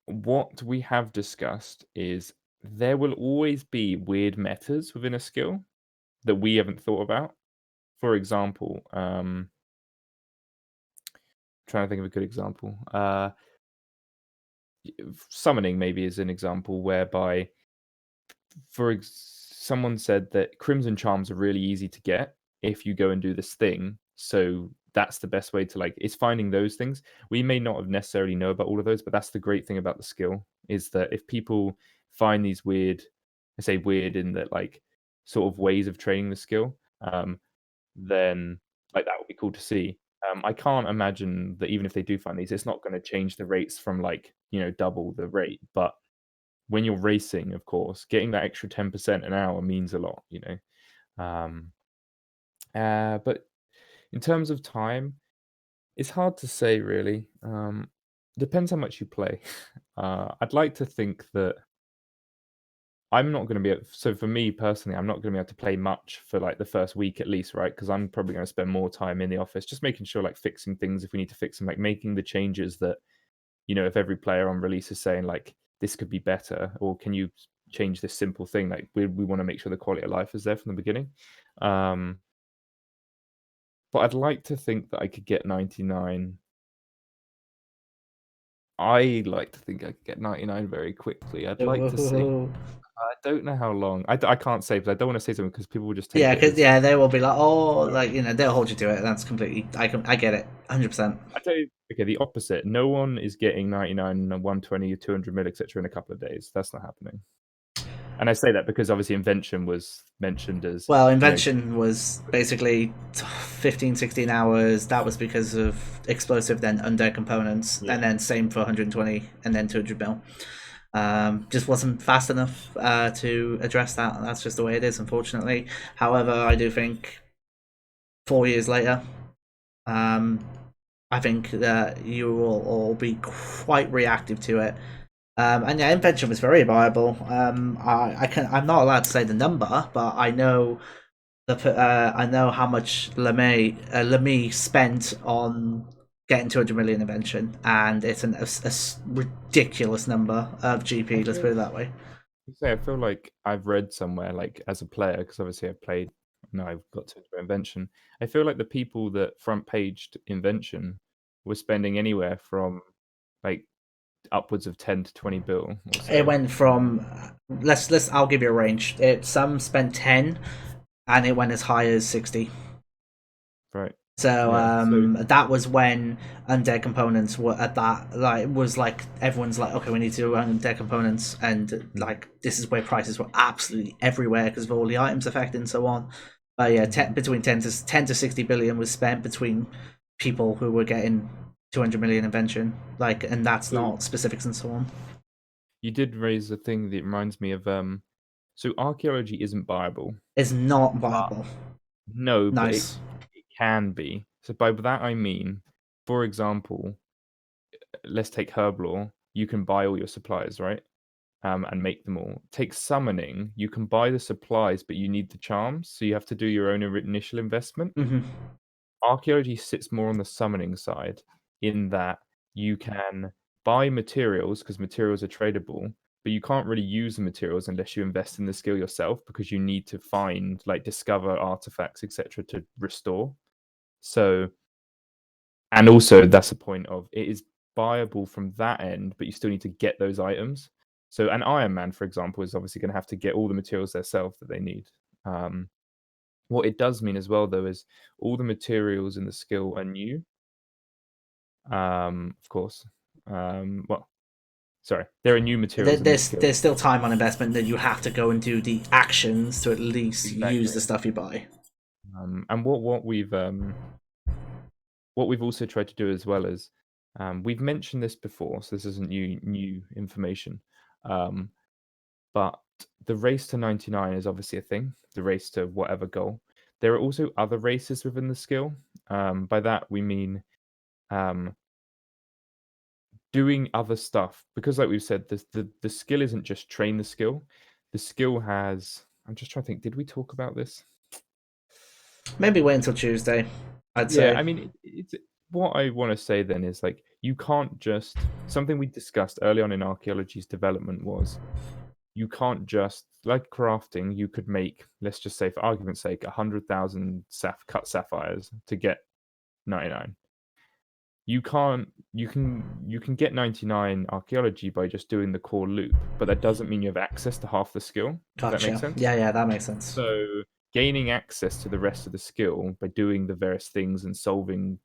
[SPEAKER 2] what we have discussed is there will always be weird metas within a skill that we haven't thought about. For example, trying to think of a good example. Summoning maybe is an example whereby someone said that crimson charms are really easy to get if you go and do this thing. So that's the best way to like it's finding those things. We may not have necessarily know about all of those, but that's the great thing about the skill is that if people find these weird, I say weird in that like sort of ways of training the skill, then like that would be cool to see. I can't imagine that even if they do find these, it's not going to change the rates from like double the rate, but when you're racing, of course, getting that extra 10% an hour means a lot, you know? But in terms of time, it's hard to say really. Depends how much you play. I'd like to think that I'm not gonna be able so for me personally, I'm not gonna be able to play much for, like, the first week at least, right? Because 'Cause I'm probably gonna spend more time in the office just making sure, like, fixing things if we need to fix them, like, making the changes that if every player on release is saying like this could be better, or can you change this simple thing? Like we want to make sure the quality of life is there from the beginning. Um, but I'd like to think that I could get 99. I like to think I could get 99 very quickly. I'd like to see.
[SPEAKER 1] Ooh.
[SPEAKER 2] I don't know how long. I can't say, but I don't want to say something because people will just take
[SPEAKER 1] Yeah,
[SPEAKER 2] it
[SPEAKER 1] because
[SPEAKER 2] as.
[SPEAKER 1] yeah, they will be like, oh, like they'll hold you to it. That's completely. I get it, 100%.
[SPEAKER 2] I tell you, okay, the opposite. No one is getting 99, 120, 200 mil, etc. in a couple of days. That's not happening. And I say that because obviously invention was mentioned as,
[SPEAKER 1] Well,
[SPEAKER 2] you know,
[SPEAKER 1] invention was basically 15, 16 hours. That was because of explosive, then undead components,
[SPEAKER 2] yeah.
[SPEAKER 1] and then same for 120, and then 200 mil. Just wasn't fast enough to address that. That's just the way it is, unfortunately. However, I do think 4 years later, um, I think that you will all be quite reactive to it. And yeah, invention was very viable. I'm not allowed to say the number, but I know I know how much Lemay spent on getting 200 million invention, and it's a ridiculous number of
[SPEAKER 2] I
[SPEAKER 1] GP. Let's put
[SPEAKER 2] feel
[SPEAKER 1] it that way.
[SPEAKER 2] I feel like I've read somewhere, like as a player, because obviously I've played. No, I've got to invention. I feel like the people that front paged invention were spending anywhere from like upwards of 10 to 20 bill or
[SPEAKER 1] It
[SPEAKER 2] so.
[SPEAKER 1] went from let's I'll give you a range. Some spent 10, and it went as high as 60.
[SPEAKER 2] Right.
[SPEAKER 1] So
[SPEAKER 2] Yeah. So
[SPEAKER 1] that was when undead components were at that like was like everyone's like, okay, we need to do undead components, and like this is where prices were absolutely everywhere because of all the items affected and so on. But yeah, between 10 to 60 billion was spent between people who were getting 200 million invention, like, and that's
[SPEAKER 2] so
[SPEAKER 1] not specifics and so on.
[SPEAKER 2] you did raise a thing that reminds me of so archaeology isn't viable.
[SPEAKER 1] It's not
[SPEAKER 2] But
[SPEAKER 1] viable.
[SPEAKER 2] no, but it
[SPEAKER 1] Nice.
[SPEAKER 2] it can be. So by that I mean, for example, let's take Herblore. You can buy all your supplies, right? And make them all. Take summoning. You can buy the supplies, but you need the charms, so you have to do your own initial investment.
[SPEAKER 1] Hmm.
[SPEAKER 2] Archaeology sits more on the summoning side, in that you can buy materials because materials are tradable, but you can't really use the materials unless you invest in the skill yourself because you need to find, like, discover artifacts, etc., to restore. So and also, that's the point of it is viable from that end, but you still need to get those items. So, an Iron Man, for example, is obviously going to have to get all the materials themselves that they need. Um, What it does mean as well, though, is all the materials in the skill are new. Of course. Well, sorry, there are new materials in the skill.
[SPEAKER 1] There's still time on investment that you have to go and do the actions to at least use
[SPEAKER 2] Exactly.
[SPEAKER 1] the stuff you buy.
[SPEAKER 2] And what we've also tried to do as well is, we've mentioned this before, so this isn't new information. Um, but the race to 99 is obviously a thing, the race to whatever goal. There are also other races within the skill. By that we mean um, doing other stuff, because like we've said, the skill isn't just train the skill. The skill has, I'm just trying to think, did we talk about this?
[SPEAKER 1] Maybe wait until Tuesday, I'd
[SPEAKER 2] Yeah,
[SPEAKER 1] say.
[SPEAKER 2] I mean, it's what I want to say then is like you can't just, something we discussed early on in archaeology's development was you can't just, like crafting, you could make, let's just say for argument's sake, 100,000 cut sapphires to get 99. You can get 99 archaeology by just doing the core loop, but that doesn't mean you have access to half the skill, if that makes
[SPEAKER 1] Gotcha.
[SPEAKER 2] sense.
[SPEAKER 1] Yeah, that makes sense.
[SPEAKER 2] So gaining access to the rest of the skill by doing the various things and solving,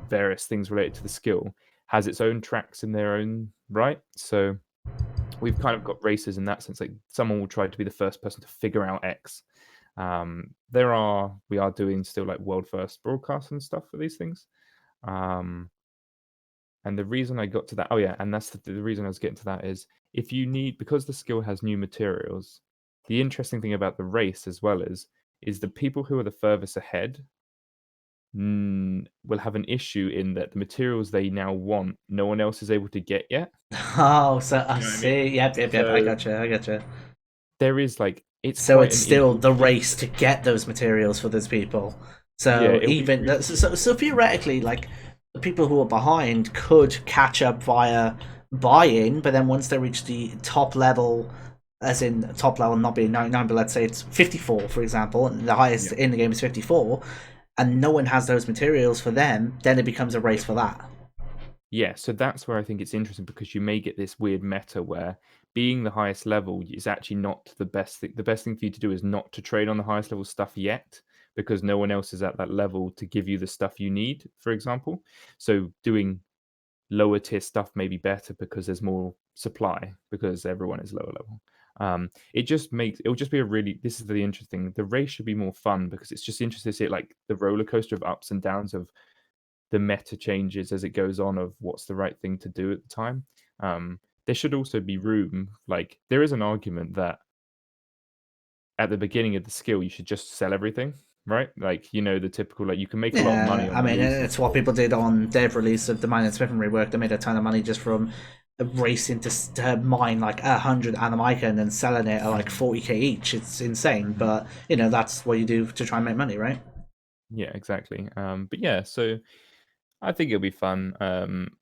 [SPEAKER 2] various things related to the skill has its own tracks in their own right. So we've kind of got races in that sense. Like someone will try to be the first person to figure out X. We are doing still like world first broadcasts and stuff for these things. And the reason I got to that, oh yeah, and that's the reason I was getting to that is if you need, because the skill has new materials, the interesting thing about the race as well is the people who are the furthest ahead will have an issue in that the materials they now want, no one else is able to get yet.
[SPEAKER 1] Oh, so I
[SPEAKER 2] You know what I mean?
[SPEAKER 1] see. Yep. I
[SPEAKER 2] So
[SPEAKER 1] gotcha. I gotcha.
[SPEAKER 2] there is like, it's
[SPEAKER 1] So
[SPEAKER 2] quite
[SPEAKER 1] it's
[SPEAKER 2] an
[SPEAKER 1] still the
[SPEAKER 2] interesting,
[SPEAKER 1] race to get those materials for those people.
[SPEAKER 2] yeah,
[SPEAKER 1] So
[SPEAKER 2] it'll be
[SPEAKER 1] even
[SPEAKER 2] really,
[SPEAKER 1] so theoretically, like the people who are behind could catch up via buy-in, but then once they reach the top level, as in top level not being 99, but let's say it's 54, for example, and the highest
[SPEAKER 2] yeah.
[SPEAKER 1] in the game is 54, and no one has those materials for them, then it becomes a race for that.
[SPEAKER 2] Yeah, so that's where I think it's interesting because you may get this weird meta where being the highest level is actually not the best thing. The best thing for you to do is not to trade on the highest level stuff yet because no one else is at that level to give you the stuff you need, for example. So doing lower tier stuff may be better because there's more supply because everyone is lower level. It'll just be a really, this is the interesting, the race should be more fun because it's just interesting to see it like the roller coaster of ups and downs of the meta changes as it goes on of what's the right thing to do at the time. There should also be room. Like there is an argument that at the beginning of the skill you should just sell everything, right? Like the typical like you can make a lot of money
[SPEAKER 1] Yeah,
[SPEAKER 2] on
[SPEAKER 1] I
[SPEAKER 2] the
[SPEAKER 1] mean,
[SPEAKER 2] losing
[SPEAKER 1] it's what
[SPEAKER 2] skill.
[SPEAKER 1] people did on dev release of the Mine and Smith rework. They made a ton of money just from racing to mine like 100 Animika and then selling it at like
[SPEAKER 2] Mhm,
[SPEAKER 1] 40k each. It's insane,
[SPEAKER 2] mhm.
[SPEAKER 1] but that's what you do to try and make money, right?
[SPEAKER 2] Yeah, exactly. But yeah, so I think it'll be fun.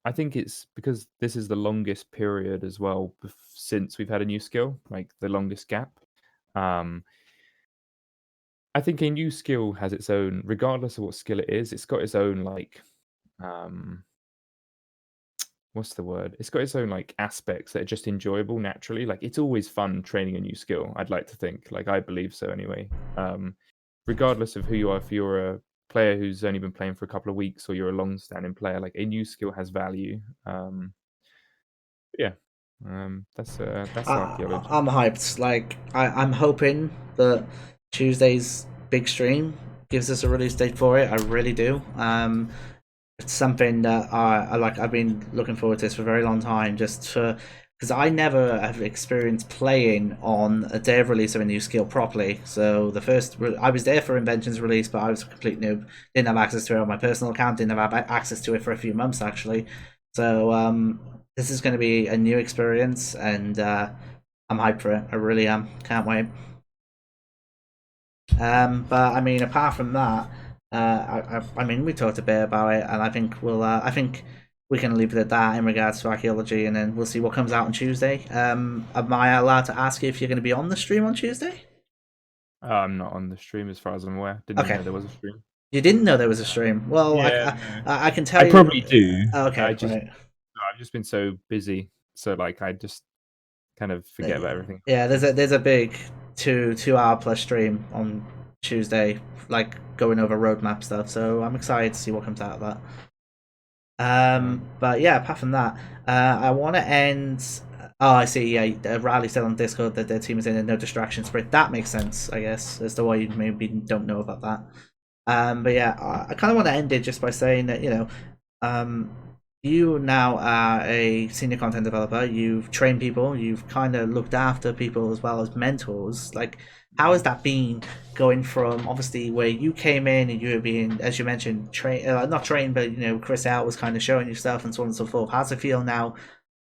[SPEAKER 2] I think it's because this is the longest period as well since we've had a new skill, like the longest gap. Um, I think a new skill has its own, regardless of what skill it is, it's got its own like um what's the word? It's got its own like aspects that are just enjoyable naturally. Like it's always fun training a new skill, I'd like to think. Like I believe so anyway. Regardless of who you are, if you're a player who's only been playing for a couple of weeks or you're a long standing player, like a new skill has value. Yeah. That's archaeology.
[SPEAKER 1] I'm hyped. Like I'm hoping that Tuesday's big stream gives us a release date for it. I really do. It's something that I like. I've been looking forward to this for a very long time, just for because I never have experienced playing on a day of release of a new skill properly. So I was there for Invention's release, but I was a complete noob. Didn't have access to it on my personal account. Didn't have access to it for a few months actually. So this is going to be a new experience, and I'm hyped for it. I really am. Can't wait. But I mean, apart from that, I mean, we talked a bit about it, and I think I think we can leave it at that in regards to archaeology, and then we'll see what comes out on Tuesday. Am I allowed to ask you if you're going to be on the stream on Tuesday?
[SPEAKER 2] I'm not on the stream as far as I'm aware. Didn't even
[SPEAKER 1] Okay,
[SPEAKER 2] know there was a stream.
[SPEAKER 1] you didn't know there was a stream. Well,
[SPEAKER 2] Yeah, no.
[SPEAKER 1] I can tell
[SPEAKER 2] I
[SPEAKER 1] you.
[SPEAKER 2] probably do.
[SPEAKER 1] Okay, right.
[SPEAKER 2] I've just been so busy. So like I just kind of forget about everything.
[SPEAKER 1] Yeah, there's a big 2 hour plus stream on Tuesday, like going over roadmap stuff. So I'm excited to see what comes out of that. But yeah, apart from that, I want to end. Oh, I see. Yeah, Riley said on Discord that their team is in a no distraction sprint. That makes sense, I guess, as to why you maybe don't know about that. But yeah, I kind of want to end it just by saying that um, you now are a senior content developer. You've trained people. You've kind of looked after people as well as mentors. Like, how has that been going from obviously where you came in and you were being, as you mentioned, not trained, but Chris out was kind of showing you stuff and so on and so forth. How's it feel now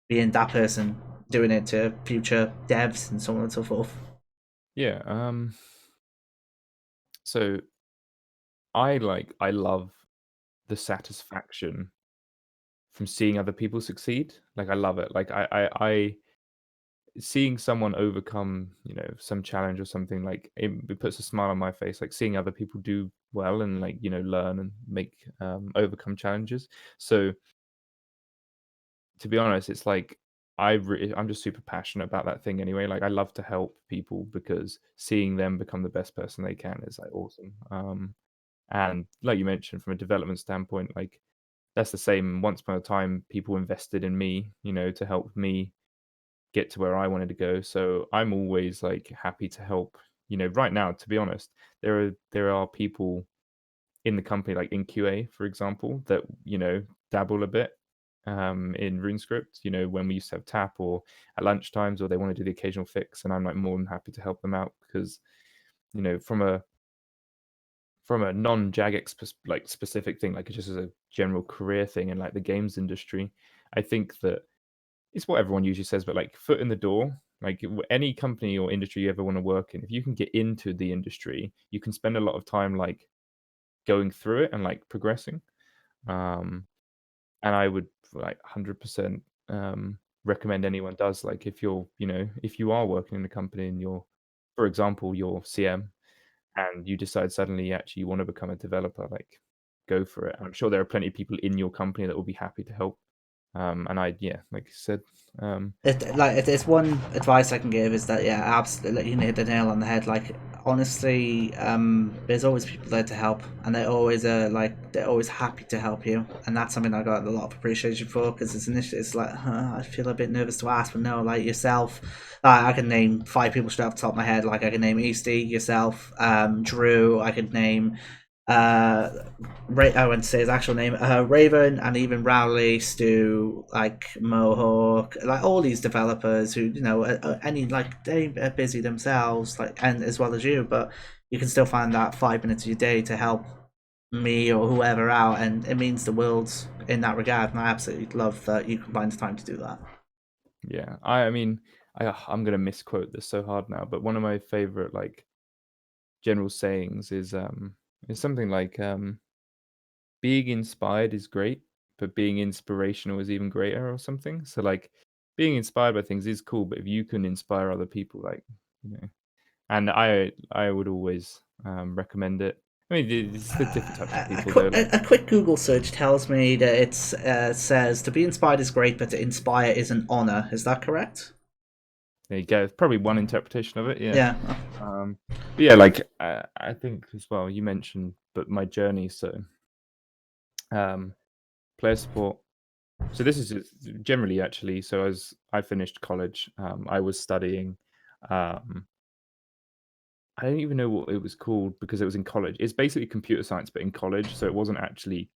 [SPEAKER 1] being that person doing it to future devs and so on and so forth?
[SPEAKER 2] Yeah. So I love the satisfaction from seeing other people succeed. Like I love it. Like I seeing someone overcome, some challenge or something, like it puts a smile on my face. Like seeing other people do well and like, learn and make overcome challenges. So to be honest, it's like I'm just super passionate about that thing anyway. Like I love to help people because seeing them become the best person they can is like awesome. And like you mentioned, from a development standpoint, like that's the same. Once upon a time, people invested in me, to help me get to where I wanted to go. So I'm always like happy to help. Right now, to be honest, there are people in the company, like in QA, for example, that dabble a bit in RuneScript. When we used to have tap or at lunch times, or they want to do the occasional fix, and I'm like more than happy to help them out because from a non-Jagex like specific thing, like just as a general career thing in like the games industry, I think that it's what everyone usually says, but like foot in the door, like any company or industry you ever want to work in, if you can get into the industry, you can spend a lot of time like going through it and like progressing. Um, and I would like 100% recommend anyone does. Like if if you are working in a company and you're, for example, you're CM and you decide suddenly actually you want to become a developer, like go for it. I'm sure there are plenty of people in your company that will be happy to help. And yeah, like I said,
[SPEAKER 1] If there's one advice I can give is that yeah, absolutely, like, you hit the nail on the head. Like honestly, there's always people there to help, and they're always happy to help you, and that's something I got a lot of appreciation for because it's initially it's like I feel a bit nervous to ask, but no, like yourself, I can name 5 people straight off the top of my head. Like I can name Easty, yourself, Drew. I could name uh I went to say his actual name, Raven, and even Rowley, Stu, like Mohawk, like all these developers who any like they are busy themselves, like and as well as you, but you can still find that 5 minutes of your day to help me or whoever out, and it means the world in that regard. And I absolutely love that you can find the time to do that.
[SPEAKER 2] yeah. I mean, I'm gonna misquote this so hard now, but one of my favorite like general sayings is something like being inspired is great, but being inspirational is even greater or something. So like being inspired by things is cool, but if you can inspire other people, like you know, and I would always recommend it. I mean, it's the different types of
[SPEAKER 1] A,
[SPEAKER 2] people
[SPEAKER 1] quick,
[SPEAKER 2] though. Like
[SPEAKER 1] a quick Google search tells me that it says to be inspired is great, but to inspire is an honor. Is that correct?
[SPEAKER 2] there you go. It's probably one interpretation of it. Yeah.
[SPEAKER 1] Yeah.
[SPEAKER 2] But yeah, like I think as well. You mentioned, but my journey. So um, player support. So this is generally actually. So as I finished college, I was studying. Um, I don't even know what it was called because it was in college. It's basically computer science, but in college. So it wasn't actually.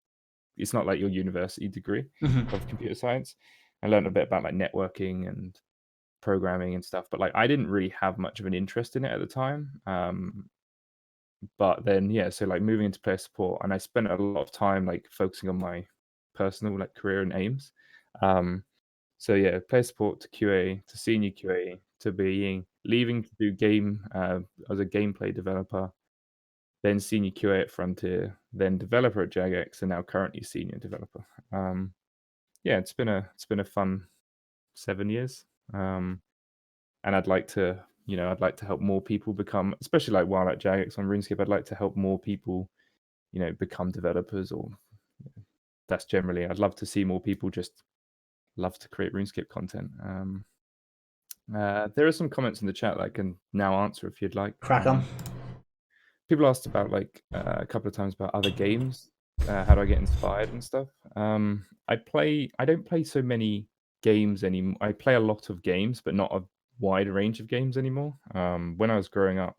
[SPEAKER 2] It's not like your university degree of
[SPEAKER 1] Hmm.
[SPEAKER 2] computer science. I learned a bit about like networking and programming and stuff, but like I didn't really have much of an interest in it at the time. But then yeah, so like moving into player support, and I spent a lot of time like focusing on my personal like career and aims. Um, so yeah, player support to QA to senior QA to being leaving to do game as a gameplay developer, then senior QA at Frontier, then developer at Jagex, and now currently senior developer. Yeah, it's been a fun 7 years. And I'd like to help more people become, especially like while at Jagex on RuneScape, I'd like to help more people, become developers or that's generally, I'd love to see more people just love to create RuneScape content. There are some comments in the chat that I can now answer if you'd like.
[SPEAKER 1] Crack on.
[SPEAKER 2] people asked about like a couple of times about other games. How do I get inspired and stuff? I don't play so many games anymore. I play a lot of games, but not a wide range of games anymore. When I was growing up,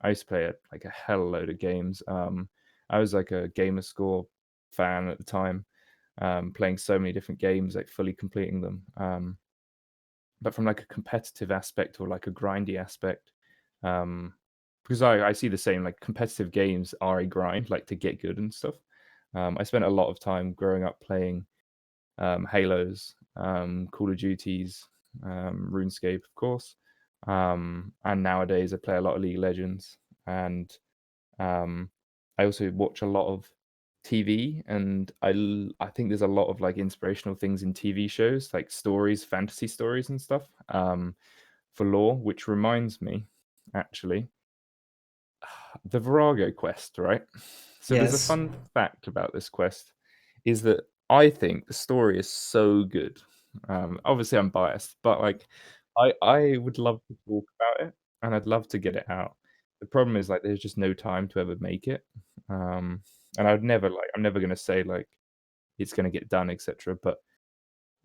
[SPEAKER 2] I used to play like a hell load of games. I was like a gamer score fan at the time, playing so many different games, like fully completing them. But from like a competitive aspect or like a grindy aspect, um, because I see the same, like competitive games are a grind, like to get good and stuff. I spent a lot of time growing up playing Halos, Call of Duties, RuneScape, of course. And nowadays I play a lot of League of Legends, and um, I also watch a lot of TV, and I think there's a lot of like inspirational things in TV shows, like stories, fantasy stories and stuff, for lore. Which reminds me, actually, the Virago quest, right? So there's a
[SPEAKER 1] Yes.
[SPEAKER 2] fun fact about this quest, is that I think the story is so good. Obviously, I'm biased, but like, I would love to talk about it, and I'd love to get it out. The problem is like there's just no time to ever make it, um, and I'm never gonna say like it's gonna get done, etc. But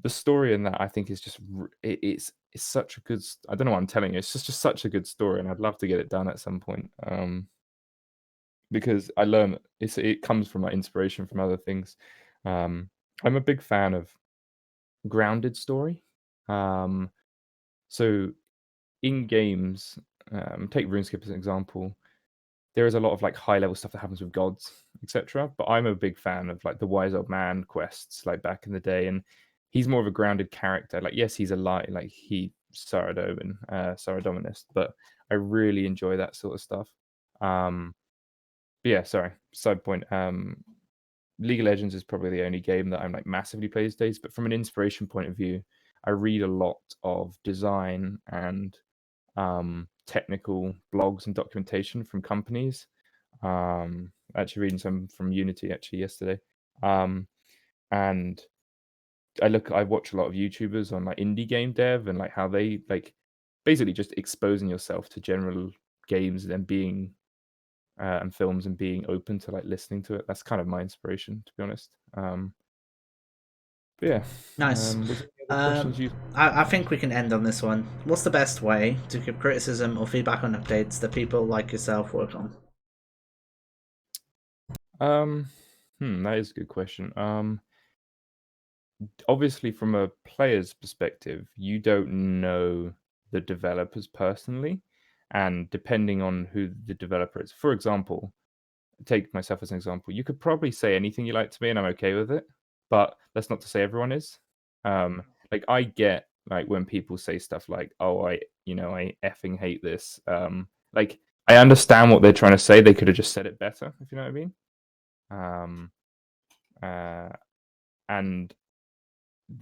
[SPEAKER 2] the story in that I think is just it's such a good. I don't know what I'm telling you. It's just such a good story, and I'd love to get it done at some point. Because I learn it comes from my inspiration from other things. Um, I'm a big fan of grounded story. Um, so in games, take RuneScape as an example, there is a lot of like high level stuff that happens with gods, etc. But I'm a big fan of like the wise old man quests, like back in the day, and he's more of a grounded character. Like, yes, he's a light, like he Saradominist, but I really enjoy that sort of stuff. But yeah, sorry, side point. League of Legends is probably the only game that I'm like massively play these days. But from an inspiration point of view, I read a lot of design and technical blogs and documentation from companies. Actually, reading some from Unity actually yesterday, and I watch a lot of YouTubers on like indie game dev and like how they like basically just exposing yourself to general games and then being and films and being open to like listening to it. That's kind of my inspiration, to be honest. But yeah,
[SPEAKER 1] Nice.
[SPEAKER 2] was there any other
[SPEAKER 1] Um,
[SPEAKER 2] questions you?
[SPEAKER 1] I think we can end on this one. What's the best way to give criticism or feedback on updates that people like yourself work on?
[SPEAKER 2] Um, that is a good question. Obviously, from a player's perspective, you don't know the developers personally, and depending on who the developer is. For example, take myself as an example. You could probably say anything you like to me, and I'm okay with it. But that's not to say everyone is. Like I get like when people say stuff like, "Oh, I effing hate this." Like I understand what they're trying to say. They could have just said it better, if you know what I mean. Um, uh, and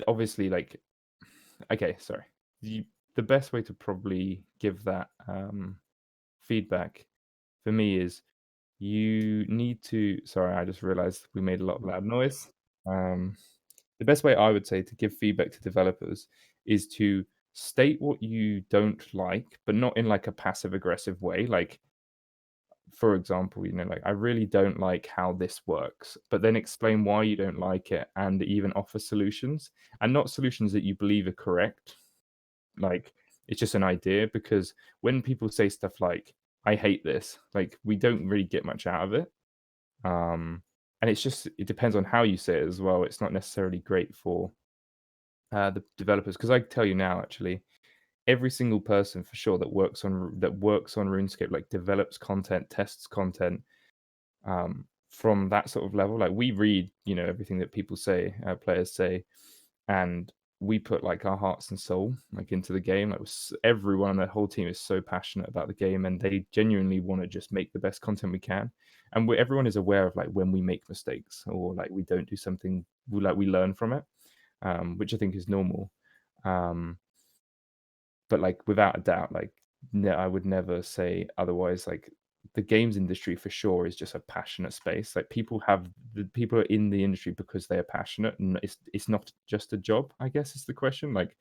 [SPEAKER 2] obviously, like, okay, sorry. The the best way to probably give that feedback for me is you need to. Sorry, I just realized we made a lot of loud noise. Um, the best way I would say to give feedback to developers is to state what you don't like, but not in like a passive aggressive way. Like, for example, like I really don't like how this works, but then explain why you don't like it and even offer solutions, and not solutions that you believe are correct. Like, it's just an idea, because when people say stuff like, I hate this, like we don't really get much out of it. Um, and it depends on how you say it as well. It's not necessarily great for the developers, because I can tell you now, actually, every single person for sure that works on RuneScape, like develops content, tests content, from that sort of level. Like we read, everything that people say, players say, and we put like our hearts and soul like into the game. Like everyone on the whole team is so passionate about the game, and they genuinely want to just make the best content we can. And everyone is aware of like when we make mistakes or like we don't do something, we learn from it, which I think is normal. Um, but like without a doubt, like I would never say otherwise. Like the games industry for sure is just a passionate space. Like people are in the industry because they are passionate, and it's not just a job, I guess is the question. Like,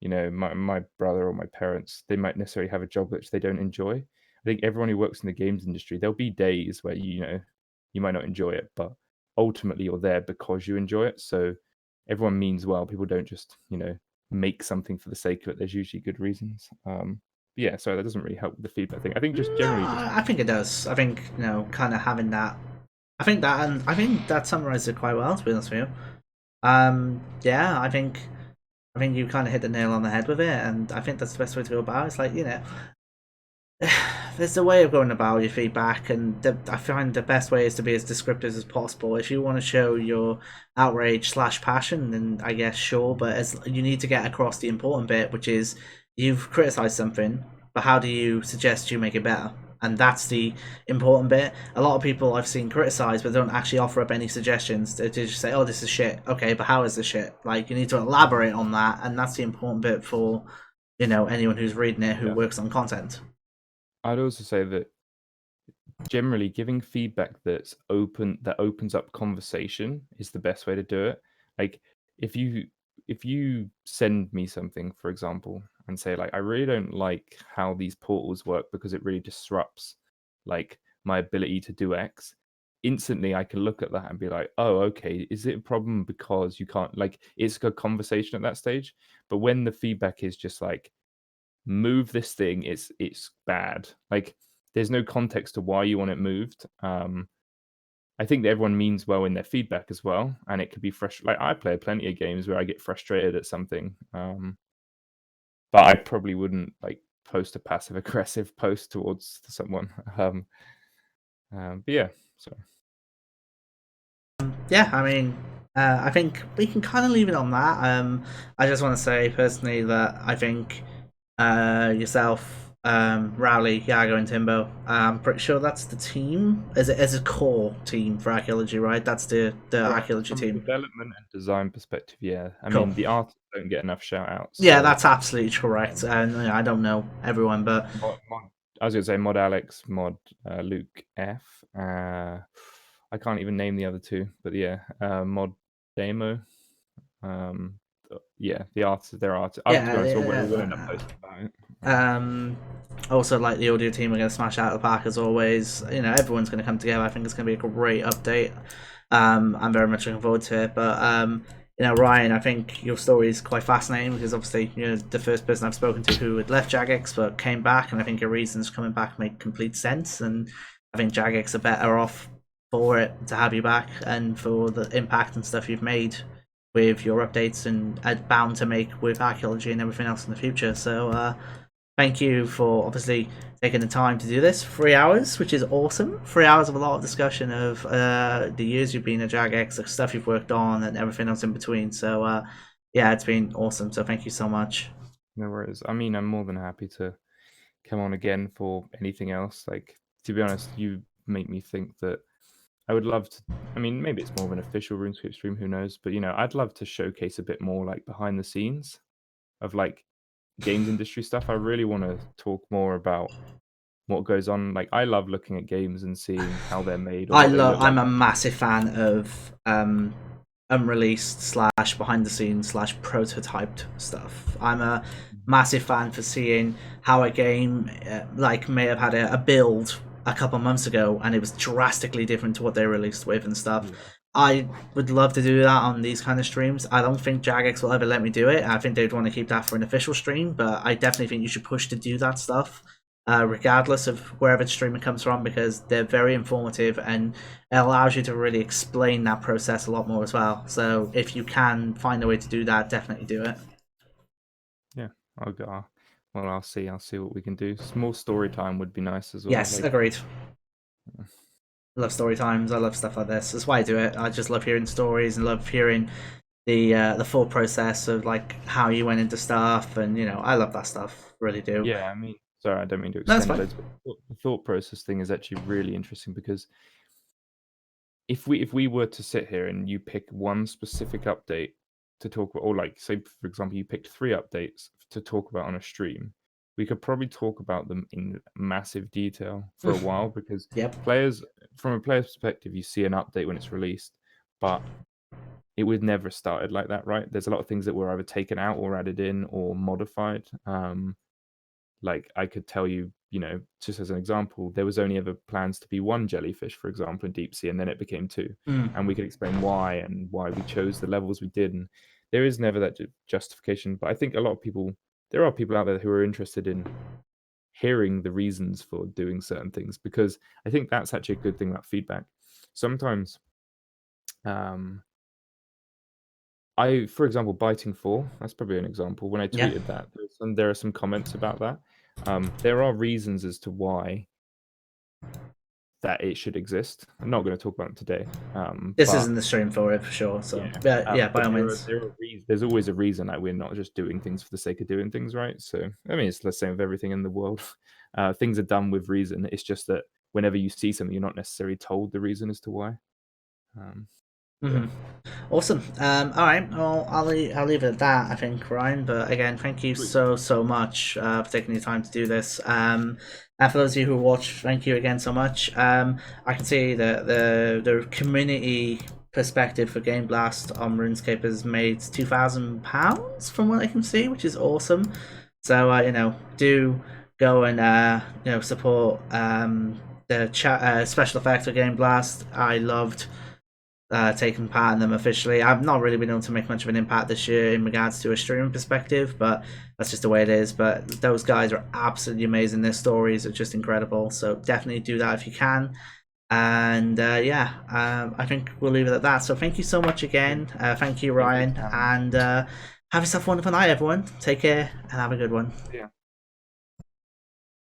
[SPEAKER 2] my brother or my parents, they might necessarily have a job which they don't enjoy. think everyone who works in the games industry, there'll be days where you might not enjoy it, but ultimately you're there because you enjoy it. So everyone means well. People don't just make something for the sake of it. There's usually good reasons. Yeah, so that doesn't really help with the feedback thing. I think just
[SPEAKER 1] No,
[SPEAKER 2] generally just
[SPEAKER 1] I think it does. I think kind of having that. I think that summarizes it quite well. To be honest with you, yeah, I think you kind of hit the nail on the head with it, and I think that's the best way to go about it. It's like there's a way of going about your feedback, and I find the best way is to be as descriptive as possible. If you want to show your outrage slash passion, then I guess sure, but as you need to get across the important bit, which is you've criticized something, but how do you suggest you make it better? And that's the important bit. A lot of people I've seen criticize, but don't actually offer up any suggestions. They just say, "Oh, this is shit." Okay, but how is this shit? Like you need to elaborate on that, and that's the important bit for anyone who's reading it who
[SPEAKER 2] yeah.
[SPEAKER 1] works on content.
[SPEAKER 2] I'd also say that generally giving feedback that opens up conversation is the best way to do it. Like if you send me something, for example, and say like I really don't like how these portals work because it really disrupts like my ability to do X, instantly I can look at that and be like, oh, okay, is it a problem because you can't, like, it's a conversation at that stage. But when the feedback is just like move this thing, it's bad. Like there's no context to why you want it moved. I think that everyone means well in their feedback as well, and it could be frustrating. Like I play plenty of games where I get frustrated at something, but I probably wouldn't like post a passive aggressive post towards someone. But yeah, so
[SPEAKER 1] Yeah, I mean, I think we can kind of leave it on that. I just want to say personally that I think yourself, Rowley, Yago, and Timbo. I'm pretty sure that's the team as a core team for archaeology, right? That's the archaeology
[SPEAKER 2] from a
[SPEAKER 1] team.
[SPEAKER 2] development and design perspective, yeah. I
[SPEAKER 1] Cool.
[SPEAKER 2] mean, the artists don't get enough shout outs,
[SPEAKER 1] Yeah,
[SPEAKER 2] so
[SPEAKER 1] that's absolutely correct. And I don't know everyone, but
[SPEAKER 2] I was gonna say Mod Alex, Mod Luke F. I can't even name the other two, but yeah, Mod Demo. Yeah, the artists, their art. To be honest, we'll end up
[SPEAKER 1] yeah.
[SPEAKER 2] posting about it.
[SPEAKER 1] Also, like the audio team are going to smash out of the park as always. Everyone's going to come together. I think it's going to be a great update. I'm very much looking forward to it. But Ryan, I think your story is quite fascinating because obviously you're the first person I've spoken to who had left Jagex but came back, and I think your reasons coming back make complete sense. And I think Jagex are better off for it to have you back and for the impact and stuff you've made with your updates and bound to make with archaeology and everything else in the future. So thank you for obviously taking the time to do this. 3 hours, which is awesome. 3 hours of a lot of discussion of the years you've been at Jagex, the stuff you've worked on, and everything else in between. So yeah, it's been awesome. So thank you so much.
[SPEAKER 2] No worries. I mean, I'm more than happy to come on again for anything else. Like, to be honest, you make me think that I would love to. I mean, maybe it's more of an official RuneScape stream, who knows? But I'd love to showcase a bit more like behind the scenes of like games industry stuff. I really want to talk more about what goes on. Like, I love looking at games and seeing how they're made or what they look
[SPEAKER 1] I'm
[SPEAKER 2] like.
[SPEAKER 1] a massive fan of unreleased slash behind the scenes slash prototyped stuff. I'm a massive fan for seeing how a game like may have had a build a couple months ago and it was drastically different to what they released with and stuff.
[SPEAKER 2] Yeah.
[SPEAKER 1] I would love to do that on these kind of streams. I don't think Jagex will ever let me do it. I think they'd want to keep that for an official stream, but I definitely think you should push to do that stuff regardless of wherever the streamer comes from, because they're very informative and it allows you to really explain that process a lot more as well. So if you can find a way to do that, definitely do it.
[SPEAKER 2] Yeah, I'll go. Well, I'll see. I'll see what we can do. Small story time would be nice as well.
[SPEAKER 1] Yes,
[SPEAKER 2] Like,
[SPEAKER 1] agreed. I love story times. I love stuff like this. That's why I do it. I just love hearing stories and love hearing the full process of like how you went into stuff, and I love that stuff. Really do.
[SPEAKER 2] yeah, I mean, sorry, I don't mean to
[SPEAKER 1] No, that's
[SPEAKER 2] extend
[SPEAKER 1] fine.
[SPEAKER 2] loads, but the thought process thing is actually really interesting because if we were to sit here and you pick one specific update to talk about, or like say for example you picked 3 updates to talk about on a stream, we could probably talk about them in massive detail for a while because
[SPEAKER 1] Yep.
[SPEAKER 2] players, from a player's perspective, you see an update when it's released, but it would never started like that, right? There's a lot of things that were either taken out or added in or modified. Like I could tell you you know, just as an example, there was only ever plans to be one jellyfish, for example, in deep sea, and then it became two. And we could explain why and why we chose the levels we did. And there is never that justification. But I think a lot of people, there are people out there who are interested in hearing the reasons for doing certain things, because I think that's actually a good thing about feedback. Sometimes, for example, biting four, that's probably an example. When I
[SPEAKER 1] Yeah.
[SPEAKER 2] tweeted that, there are some comments about that. There are reasons as to why that it should exist. I'm not going to talk about it today.
[SPEAKER 1] This
[SPEAKER 2] But
[SPEAKER 1] isn't the stream for it for sure. So
[SPEAKER 2] yeah,
[SPEAKER 1] yeah, by
[SPEAKER 2] but
[SPEAKER 1] all means.
[SPEAKER 2] there's always a reason that we're not just doing things for the sake of doing things, right? So I mean, it's the same with everything in the world. Things are done with reason. It's just that whenever you see something, you're not necessarily told the reason as to why. Yeah.
[SPEAKER 1] Awesome. All right. Well, I'll leave it at that, I think, Ryan. But again, thank you
[SPEAKER 2] Sweet.
[SPEAKER 1] so much for taking the time to do this. And for those of you who watch, thank you again so much. I can see that the community perspective for Game Blast on RuneScape has made £2,000 from what I can see, which is awesome. So do go and support the special effects of Game Blast. I loved taken part in them officially. I've not really been able to make much of an impact this year in regards to a streaming perspective, but that's just the way it is. But those guys are absolutely amazing. Their stories are just incredible. So definitely do that if you can. And I think we'll leave it at that. So thank you so much again. Thank you, Ryan. And have yourself a wonderful night, everyone. Take care and have a good one.
[SPEAKER 2] Yeah.